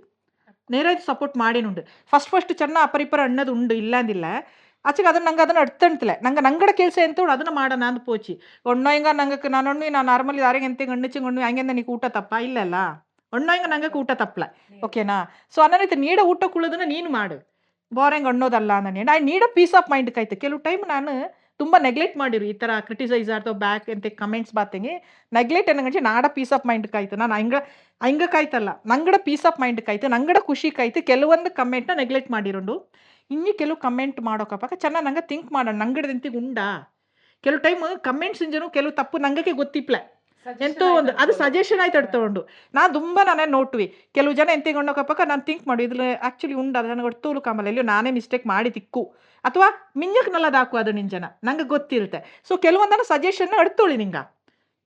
Speaker 3: ನೇರಾಯ್ತು ಸಪೋರ್ಟ್ ಮಾಡಿನುಂಡು ಫಸ್ಟ್ ಚೆನ್ನ ಅಪರಿಪರ ಅಣ್ಣದು ಉಂಡು ಇಲ್ಲಾಂದಿಲ್ಲ ಆಚೆಗೆ ಅದನ್ನು ನಂಗೆ ಅದನ್ನು ಅಡ್ತಂತಿಲ್ಲ ನಂಗಡ ಕೆಲಸ ಎಂತ ಅದನ್ನು ಮಾಡೋಣ ಅಂದು ಪೋಚಿ ಒಣ್ಣೋ ಹಿಂಗ ನಂಗೆ ನಾನು ನಾರ್ಮಲಿ ಯಾರಿಗೆ ಎಂತ ಗಣ್ಣಿಚಿಂಗ್ ಒಣ್ಣು ಹಂಗೆ ನೀಕು ಊಟ ತಪ್ಪ ಇಲ್ಲಲ್ಲ ಒಣ್ಣೋ ಹಿಂಗ ನಂಗೆ ಊಟ ತಪ್ಪಲ ಓಕೆನಾ ಸೊ ಅನ್ನನೈತೆ ನೀಡ ಊಟ ಕುಳ್ಳೋದನ್ನ ನೀನು ಮಾಡು ಬೋರಿಂಗ್ ಅನ್ನೋದಲ್ಲ ನಾನು ನೀಡ ಪೀಸ್ ಆಫ್ ಮೈಂಡ್ ಕಾಯ್ತು ಕೆಲವು ಟೈಮ್ ನಾನು ತುಂಬ ನೆಗ್ಲೆಕ್ಟ್ ಮಾಡಿರು ಈ ಥರ ಕ್ರಿಟಿಸೈಸ್ ಅಥವಾ ಬ್ಯಾಕ್ ಎಂತ ಕಮೆಂಟ್ಸ್ ಬಾತಂಗೆ ನೆಗ್ಲೆಕ್ಟ್ ಅನ್ನಂಗೆ ನಾಡ ಪೀಸ್ ಆಫ್ ಮೈಂಡ್ ಕಾಯ್ತು ನಾನು ಹಂಗ ಕಾಯ್ತಲ್ಲ ನಂಗಡ ಪೀಸ್ ಆಫ್ ಮೈಂಡ್ ಕಾಯ್ತು ನಂಗಡ ಖುಷಿ ಕಾಯ್ತು ಕೆಲವೊಂದು ಕಮೆಂಟ್ನ ನೆಗ್ಲೆಕ್ಟ್ ಮಾಡಿರೋಂಡು ಇನ್ನೂ ಕೆಲವು ಕಮೆಂಟ್ ಮಾಡೋಕಪ್ಪ ಚೆನ್ನಾಗಿ ನಂಗೆ ಥಿಂಕ್ ಮಾಡೋಣ ನಂಗಡದಂತಿಗೆ ಉಂಡಾ ಕೆಲವು ಟೈಮ್ ಕಮೆಂಟ್ಸ್ ಇಂಜನು ಕೆಲವು ತಪ್ಪು ನಂಗಕ್ಕೆ ಗೊತ್ತಿಪ್ಲೆ ಎಂತೋ ಒಂದು ಅದು ಸಜೆಷನ್ ಆಯ್ತು ತಗೊಂಡು ನಾನು ತುಂಬ ನಾನೇ ನೋಟ್ವಿ ಕೆಲವು ಜನ ಎಂತಿಗೊಂಡೋಕಪ್ಪಕ್ಕ ನಾನು ಥಿಂಕ್ ಮಾಡಿ ಇದ್ರಲ್ಲಿ ಆ್ಯಕ್ಚುಲಿ ಉಂಡು ಅದು ನನಗೆ ಒಟ್ಟೂಲು ಕಾಮಲ್ಲ ಎಲ್ಲಿಯೋ ನಾನೇ ಮಿಸ್ಟೇಕ್ ಮಾಡಿ ತಿಕ್ಕು ಅಥವಾ ಮಿಂಜಕ್ಕೆ ನಲ್ಲದು ಹಾಕು ಅದು ನಿಂಜನ ನಂಗೆ ಗೊತ್ತಿರುತ್ತೆ ಸೊ ಕೆಲವೊಂದನ್ನು ಸಜೆಷನ್ ಅಡ್ತೋಳಿ ನಿಂಗೆ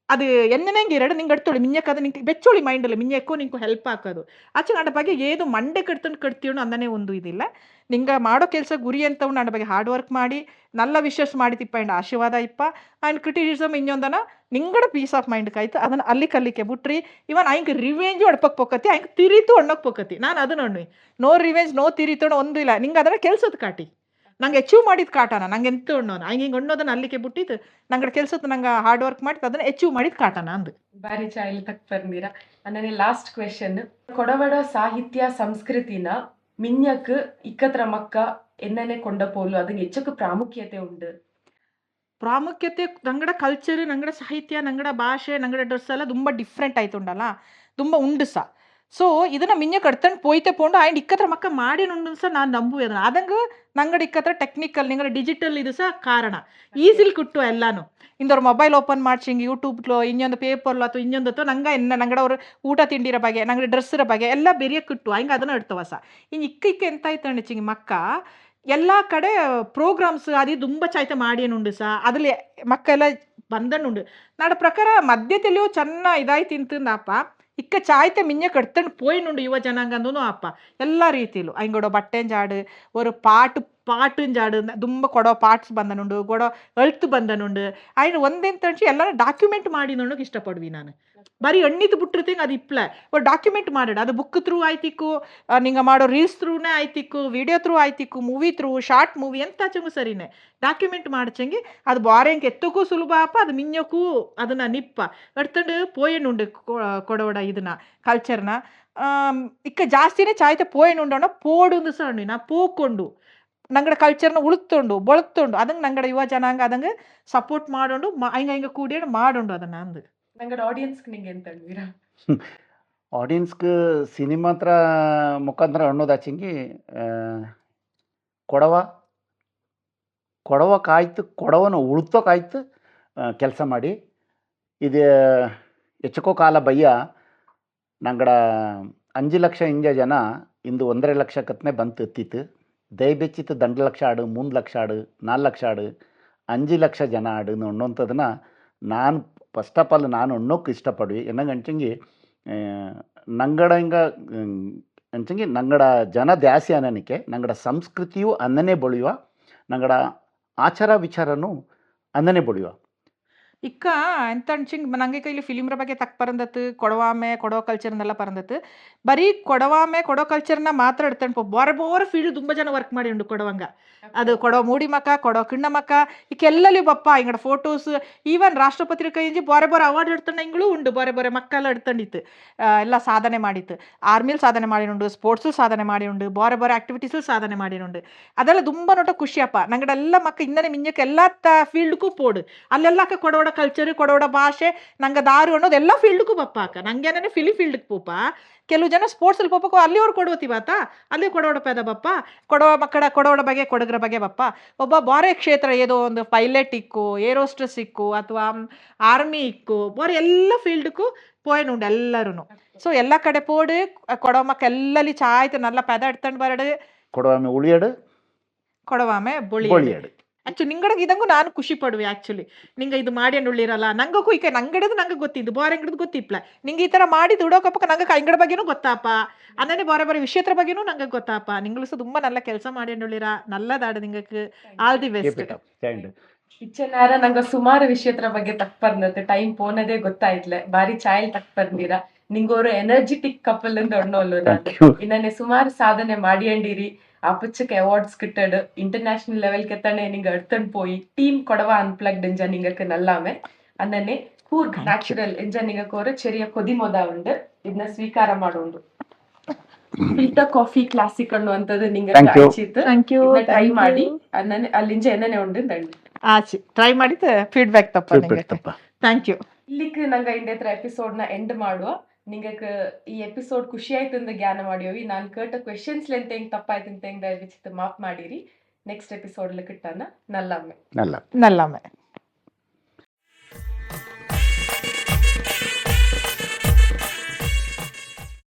Speaker 3: ಅದು ಎಣ್ಣೆಂಗೆ ಎರಡು ನಿಂಗೆ ಅಡ್ತೋಳಿ ಮಿಂಜಕ್ಕೆ ಅದು ನಿಂಗೆ ಬೆಚ್ಚೋಳಿ ಮೈಂಡಲ್ಲಿ ಮಿಂಜಕ್ಕೂ ನಿಂಗೆ ಹೆಲ್ಪ್ ಹಾಕೋದು ಆಚೆ ನನ್ನ ಬಗ್ಗೆ ಏದು ಮಂಡೆ ಕಟ್ತೀವೋ ಅಂದನೇ ಒಂದು ಇದಿಲ್ಲ ನಿಂಗೆ ಮಾಡೋ ಕೆಲಸ ಗುರಿ ಅಂತ ನನ್ನ ಬಗ್ಗೆ ಹಾರ್ಡ್ ವರ್ಕ್ ಮಾಡಿ ನಲ್ಲ ವಿಶಸ್ ಮಾಡಿತಿಪ್ಪ ಆ್ಯಂಡ್ ಆಶೀರ್ವಾದ ಇಪ್ಪ ಆ್ಯಂಡ್ ಕ್ರಿಟಿಸಿಸಮ್ ಇನ್ನೊಂದನ ನಿಂಗಡ ಪೀಸ್ ಆಫ್ ಮೈಂಡ್ ಕಾಯ್ತು ಅದನ್ನು ಅಲ್ಲಿ ಕಲ್ಲಿಕ್ಕೆ ಬಿಟ್ರಿ ಇವನ್ ಆಯ್ಕೆ ರಿವೆಂಜು ಅಡ್ಪಕ್ಕೆ ಪೊಕ್ಕತಿ ಆಯ್ಕೆ ತಿರಿತು ಅಣ್ಣಕ್ಕೆ ಪೊಕ್ಕತಿ ನಾನು ಅದನ್ನ ಅಣ್ಣಿ ನೋ ರಿವೆಂಜ್ ನೋ ತಿರಿತು ಒಂದು ಇಲ್ಲ ನಿಂಗೆ ಅದನ್ನು ಕೆಲ್ಸದ ಕಾಟಿ ನಂಗೆ ಅಚೀವ್ ಮಾಡಿದ ಕಾಟನ ನಂಗೆ ಎಂತ ಅಣ್ಣೋನ ಹಂಗೆ ಹಿಂಗೆ ಅಣ್ಣೋದನ್ನ ಅಲ್ಲಿಗೆ ಬಿಟ್ಟಿದ್ದು ನಂಗಡ ಕೆಲ್ಸದ ನಂಗೆ ಹಾರ್ಡ್ ವರ್ಕ್ ಮಾಡಿದ್ದು ಅದನ್ನು ಅಚೀವ್ ಮಾಡಿದ ಕಾಟನ ಅಂದು
Speaker 1: ಬಾರಿ ಚಾಯ್ಲಿ ತಕ್ಕ ಬಂದಿರ ಅನ್ನನೆ ಲಾಸ್ಟ್ ಕ್ವೆಶನ್ ಕೊಡವಡ ಸಾಹಿತ್ಯ ಸಂಸ್ಕೃತಿನ ಮಿಂಜಕ್ ಇಕ್ಕತ್ರ ಮಕ್ಕ ಎನ್ನನೆ ಕೊಂಡ ಪೋಲು ಅದಕ್ಕೆ ಹೆಚ್ಚಕ್ಕೆ ಪ್ರಾಮುಖ್ಯತೆ ಉಂಡು
Speaker 3: ಪ್ರಾಮುಖ್ಯತೆ ನಂಗಡ ಕಲ್ಚರ್ ನಂಗಡ ಸಾಹಿತ್ಯ ನಂಗಡ ಭಾಷೆ ನಂಗಡ ಡ್ರೆಸ್ ಎಲ್ಲ ತುಂಬ ಡಿಫ್ರೆಂಟ್ ಆಯ್ತುಂಡಲ್ಲ ತುಂಬ ಉಂಡು ಸಹ ಸೊ ಇದನ್ನು ಮಿಂಜ ಕಡ್ತಂಡು ಪೋಯ್ತೆ ಪೋಂಡು ಆ್ಯಂಡ್ ಇಕ್ಕತ್ರ ಮಕ್ಕ ಮಾಡಿ ಉಂಡು ಸಹ ನಾನು ನಂಬುವೆ ಅದನ್ನು ಅದಂಗೆ ನಂಗಡ ಇಕ್ಕತ್ರ ಟೆಕ್ನಿಕಲ್ ನಿಂಗಡ ಡಿಜಿಟಲ್ ಇದು ಸಹ ಕಾರಣ ಈಸಿಲಿ ಕುಟ್ಟು ಎಲ್ಲಾನು ಇಂದವ್ರು ಮೊಬೈಲ್ ಓಪನ್ ಮಾಡ್ಸಿಂಗ್ ಯೂಟ್ಯೂಬ್ಲೋ ಇನ್ನೊಂದು ಪೇಪರ್ಲೋ ಅಥವಾ ಇನ್ನೊಂದು ಅಥವಾ ನಂಗೆ ನಂಗಡ ಅವ್ರು ಊಟ ತಿಂಡಿರ ಬಗ್ಗೆ ನಂಗಡ ಡ್ರೆಸ್ಸಿರ ಬಗ್ಗೆ ಎಲ್ಲ ಬೇರೆ ಕಿಟ್ಟು ಹಂಗೆ ಅದನ್ನು ಇಡ್ತವ ಸಹ ಇನ್ನು ಇಕ್ಕ ಎಂತ ಆಯ್ತು ಅಣ್ಣಿಚಿಂಗ್ ಮಕ್ಕ ಎಲ್ಲ ಕಡೆ ಪ್ರೋಗ್ರಾಮ್ಸ್ అది దుంబ చైత మాడియనుండు సా అదిలే మక్కెల ಬಂದನುಂಡು ನಾಡ ಪ್ರಕಾರ ಮಧ್ಯದಲ್ಲಿಯೂ ಚೆನ್ನ ಇದಾಯಿ ತಿಂತಂದಪ್ಪ ಇಕ್ಕ ಚಾಯ್ತೆ ಮಿಂಜ ಕಡ್ತಂಡು ಪೋಯಿನುಂಡು ಯುವ ಜನಾಂಗಂದೂ ಅಪ್ಪ ಎಲ್ಲ ರೀತಿಲು ಐಂಗೊಡ ಬಟ್ಟೆಂಜಾಡು ஒரு ಪಾಟುಂಜಾಡು ದುಂಬ ಕೊಡೋ ಪಾರ್ಟ್ಸ್ ಬಂದನುಂಡು ಕೊಡೋ ಅಳ್ತು ಬಂದನುಂಡು ఆయన ಒಂದೆಂತಂಚಿ ಎಲ್ಲ ಡಾಕ್ಯುಮೆಂಟ್ ಮಾಡಿನೋಣಕ್ಕೆ ಇಷ್ಟಪಡ್ವಿ ನಾನು ಬರೀ ಎಣ್ಣಿದು ಬಿಟ್ಟಿರ್ತೀನಿ ಅದು ಇಪ್ಲ ஒரு டாக்குமெண்ட் ಮಾಡಿಡು ಅದು ಬುಕ್ ತ್ರೂ ಆಯ್ತಿಕ್ಕು ನಿಂಗೆ ಮಾಡೋ ರೀಲ್ಸ್ ತ್ರೂನೇ ಆಯ್ತಿಕ್ಕು ವಿಡಿಯೋ ತ್ರೂ ಆಯ್ತಿಕ್ಕು ಮೂವಿ ತ್ರೂ ಶಾರ್ಟ್ ಮೂವಿ ಎಂತ ಚಂಗು ಸರಿನೇ டாக்குமெண்ட் ಮಾಡಿಚಂಗಿ ಅದು ಬಾರೆಂಗೆ ಎತ್ತಕ್ಕೂ ಸುಲಭ ಅಪ್ಪ ಅದು ಮಿಂಜಕ್ಕೂ ಅದನ್ನ ನಿಪ್ಪ ಎಡ್ತಂಡು ಪೋಯನುಂಡು ಕೊಡೋಡ ಇದನ್ನ ಕಲ್ಚರ್ನ ಇಕ್ಕ ಜಾಸ್ತಿನೇ ಚಾಯ್ತೆ ಪೋಯನುಂಡೋಣ ಪೋಡುಂದು ಸಣ್ಣ ನಾ ಪೋಕೊಂಡು ನಂಗಡ ಕಲ್ಚರ್ನ ಉಳುತ್ತೊಂಡು ಬೊಳತ್ತೊಂಡು ಅದಂಗೆ ನಂಗಡ ಯುವ ಜನಾಂಗ ಅದಂಗೆ ಸಪೋರ್ಟ್ ಮಾಡೋಂಡು ಹಿಂಗೆ ಕೂಡಿ ಮಾಡೋಂಡು ಅದನ್ನ ಅಂದು
Speaker 1: ನಂಗಡ ಆಡಿಯನ್ಸ್ಗೆ ನಿಂಗೆ ಎಂತ ಅನ್ವೀರಾ
Speaker 2: ಆಡಿಯನ್ಸ್ಗೆ ಸಿನಿಮಾ ಹತ್ರ ಮುಖಾಂತರ ಅನ್ನೋದಾಚಂಗಿ ಕೊಡವ ಕೊಡವಕ್ಕಾಯ್ತು ಕೊಡವನ ಉಳ್ತೋಕಾಯ್ತು ಕೆಲಸ ಮಾಡಿ ಇದು ಹೆಚ್ಚಕೋ ಕಾಲ ಬಯ್ಯ ನಂಗಡ 5 ಲಕ್ಷ ಇಂಜ ಜನ ಇಂದು 1.5 ಲಕ್ಷ ಕತ್ನೆ ಬಂತು ಎತ್ತಿತ್ತು ದಯಬೆಚ್ಚಿತ್ತು 2 ಲಕ್ಷ ಆಡು 3 ಲಕ್ಷ ಆಡು 4 ಲಕ್ಷ ಆಡು 5 ಲಕ್ಷ ಜನ ಆಡು ಅನ್ನೋಂಥದ್ದನ್ನ ನಾನು ಫಸ್ಟ್ ಆಫ್ ಆಲ್ ನಾನು ಅನ್ನೋಕ್ಕೆ ಇಷ್ಟಪಡ್ವಿ ಏನಂಗೆ ಅಂಚಂಗಿ ನಂಗಡ ಹಿಂಗ ಅಂಚಂಗಿ ನಂಗಡ ಜನ ದ್ಯಾಸಿ ಅನ್ನನಿಕೆ ನಂಗಡ ಸಂಸ್ಕೃತಿಯು ಅನ್ನನೇ ಬೆಳೆಯುವ ನಂಗಡ ಆಚಾರ ವಿಚಾರನೂ ಅನ್ನನೇ ಬೆಳೆಯುವ
Speaker 3: ಇಕ್ಕ ಎಂತ ಅನ್ಸಿಂಗ್ ನಂಗೆ ಕೈಲಿ ಫಿಲಿಮ್ರ ಬಗ್ಗೆ ತಕ್ಕ ಪರಂದತ್ತು ಕೊಡವಾಮೆ ಕೊಡೋ ಕಲ್ಚರ್ನೆಲ್ಲ ಪರಂದತ್ತು ಬರೀ ಕೊಡವಾಮೆ ಕೊಡೋ ಕಲ್ಚರ್ನ ಮಾತ್ರ ಎಡ್ತಂಡು ಬೋರ ಫೀಲ್ಡ್ ತುಂಬ ಜನ ವರ್ಕ್ ಮಾಡಿ ಉಂಡು ಕೊಡವಂಗ ಅದು ಕೊಡೋ ಮೂಡಿ ಮಕ್ಕ ಕೊಡೋ ಕಿಣ್ಣ ಮಕ್ಕ ಇಕ್ಕೆಲ್ಲಲ್ಲಿ ಬಪ್ಪ ಇಂಗಡ ಫೋಟೋಸ್ ಈವನ್ ರಾಷ್ಟ್ರಪತಿ ಕೈಂಜಿ ಬೋರೆ ಅವಾರ್ಡ್ ಎಡ್ತಂಡ ಹಿಂಗಳು ಉಂಡು ಬೋರೆ ಮಕ್ಕಳ ಎಡ್ತಂಡಿತ್ತು ಎಲ್ಲ ಸಾಧನೆ ಮಾಡಿತ್ತು ಆರ್ಮಿಲ್ ಸಾಧನೆ ಮಾಡಿನುಂಡು ಸ್ಪೋರ್ಟ್ಸು ಸಾಧನೆ ಮಾಡಿ ಉಂಡು ಬೋರೆ ಆಕ್ಟಿವಿಟೀಸು ಸಾಧನೆ ಮಾಡಿನುಂಡು ಅದೆಲ್ಲ ತುಂಬ ನೋಟ ಖುಷಿಯಪ್ಪ ನಂಗಡೆಲ್ಲ ಮಕ್ಕ ಇನ್ನನೇ ಮಿಂಜಕ್ಕೆ ಎಲ್ಲ ಫೀಲ್ಡ್ಗೂ ಪೋಡು ಅಲ್ಲೆಲ್ಲ ಕೊಡೋಡ ಕಲ್ಚರ್ ಕೊಡೋಡ ಭಾಷೆ ನಂಗೆ ದಾರು ಅನ್ನೋದು ಎಲ್ಲ ಫೀಲ್ಡ್ಗೂ ಬಪ್ಪಾಕ ನಂಗೇನೇ ಫೀಲ್ಡ್ಗೆ ಪೋಪ ಕೆಲವು ಜನ ಸ್ಪೋರ್ಟ್ಸಲ್ಲಿ ಪೋಪಕ್ಕೂ ಅಲ್ಲಿ ಅವ್ರು ಕೊಡೋತಿವಾತ ಅಲ್ಲಿ ಕೊಡೋಡ ಪೇದ ಬಪ್ಪ ಕೊಡೋ ಮಕ್ಕಳ ಕೊಡೋಡ ಬಗ್ಗೆ ಕೊಡಗ್ರ ಬಗ್ಗೆ ಬಪ್ಪ ಒಬ್ಬ ಬಾರೆ ಕ್ಷೇತ್ರ ಏದೋ ಒಂದು ಪೈಲಟ್ ಇಕ್ಕು ಏರೋಸ್ಟ್ರೆಸ್ ಇಕ್ಕು ಅಥವಾ ಆರ್ಮಿ ಇಕ್ಕು ಬಾರೆ ಎಲ್ಲ ಫೀಲ್ಡ್ಗೂ ಪೋಯನುಂಡು ಎಲ್ಲರೂ ಸೊ ಎಲ್ಲ ಕಡೆ ಪೋಡು ಕೊಡೋ ಮಕ್ಕ ಎಲ್ಲಲ್ಲಿ ಚಾಯ್ತು ನಲ್ಲ ಪೆದ ಎಡ್ತಂಡು ಬರಡು
Speaker 2: ಕೊಡವಾಮೆ ಉಳಿಯಾಡು
Speaker 3: ಕೊಡವಾಮೆ ಬೊಳಿ ಆಕ್ಚುಲಿ ನಿಂಗಡಗೆ ಇದಂಗೂ ನಾನು ಖುಷಿ ಪಡುವೆ ಆಕ್ಚುಲಿ ನಿಂಗೆ ಇದು ಮಾಡಿ ಉಳ್ಳಿರಲ್ಲ ನಂಗೂ ಈಗ ನಂಗಡದು ನಂಗೆ ಗೊತ್ತಿದ್ದು ಬೋರೆ ಅಂಗಡದು ಗೊತ್ತಿಪ್ಲ ನಿಂಗೆ ಈ ಥರ ಮಾಡಿ ದುಡೋಕಪ್ಪ ನಂಗೆ ಅಂಗಡ ಬಗ್ಗೆನೂ ಗೊತ್ತಾಪ ಅನ್ನೇ ಬೋರೆ ವಿಷಯತ್ರ ಬಗ್ಗೆನೂ ನಂಗೆ ಗೊತ್ತಾಪ ನಿಂಗಳು ಸಹ ತುಂಬ ನಲ್ಲ ಕೆಲಸ ಮಾಡಿ ಉಳ್ಳಿರ ನಲ್ಲದಾಡು ನಿಂಗಕ್ಕೆ ಆಲ್ ದಿ ಬೆಸ್ಟ್
Speaker 1: ಇಚ್ಚನಾರ ನಂಗೆ ಸುಮಾರು ವಿಷಯತ್ರ ಬಗ್ಗೆ ತಕ್ಕ ಪರ್ನತ್ತೆ ಟೈಮ್ ಪೋನದೇ ಗೊತ್ತಾಯ್ತಲೆ ಬಾರಿ ಚಾಯಲ್ ತಕ್ಕ ಪರ್ನೀರ ನಿಂಗೋರು ಎನರ್ಜಿಟಿಕ್ ಕಪಲ್ ಅಂತ ಒಣ್ಣೋಲ್ಲ ನಾನು ಇನ್ನೇ ಸುಮಾರು ಸಾಧನೆ ಮಾಡಿಯಂಡಿರಿ அப்பச்சுக்கு அவார்ட்ஸ் கிட்டடு இன்டர்நேஷனல் லெவலுக்கு எத்தனை நீங்க எடுத்துன்னு போய் டீம் கொடவா அன்பிளக்ட் எஞ்சா நீங்களுக்கு நல்லாமே ಅನ್ನನೆ ಕೂರ್ಗ್ ನ್ಯಾಚುರಲ್ ಎಂಜ ನಿಂಗಕ್ಕೆ ஒரு ಚೆರಿಯ ಕೊದಿಮೋದ ಉಂಡು ಇದನ್ನ ಸ್ವೀಕಾರ ಮಾಡೋದು ಫಿಲ್ಟರ್ ಕಾಫಿ ಕ್ಲಾಸಿಕ್ ಅನ್ನುವಂಥದ್ದು ನಿಂಗೆ ಆಚಿತ್ತು ಟ್ರೈ ಮಾಡಿ ಅನ್ನನೆ ಅಲ್ಲಿಂಜ ಏನನೆ ಉಂಡು ದಂಡಿ
Speaker 3: ಆಚಿ ಟ್ರೈ ಮಾಡಿದ ಫೀಡ್ಬ್ಯಾಕ್ ತಪ್ಪ ಥ್ಯಾಂಕ್ ಯು
Speaker 1: ಇಲ್ಲಿಗೆ ನಂಗೆ ಇಂದೇತ್ರ ಎಪಿಸೋಡ್ನ ಎಂಡ್ ಮಾಡುವ ನಿಂಗಕ್ಕೆ ಈ ಎಪಿಸೋಡ್ ಖುಷಿ ಆಯ್ತು ಅಂತ ಜ್ಞಾನ ಮಾಡಿಯೋವಿ ನಾನು ಕೇಟ ಕ್ವೆಶನ್ಸ್ ಲೆಂತ ಹೆಂಗ್ ತಪ್ಪಾಯ್ತು ಅಂತ ಹೆಂಗ್ ದಯವಿಟ್ಟು ಮಾಫ್ ಮಾಡಿರಿ ನೆಕ್ಸ್ಟ್ ಎಪಿಸೋಡ್ ಕಿಟ್ಟಾನ ನಲ್ಲಮ್ಮೆ
Speaker 3: ನಲ್ಲಮ್ಮೆ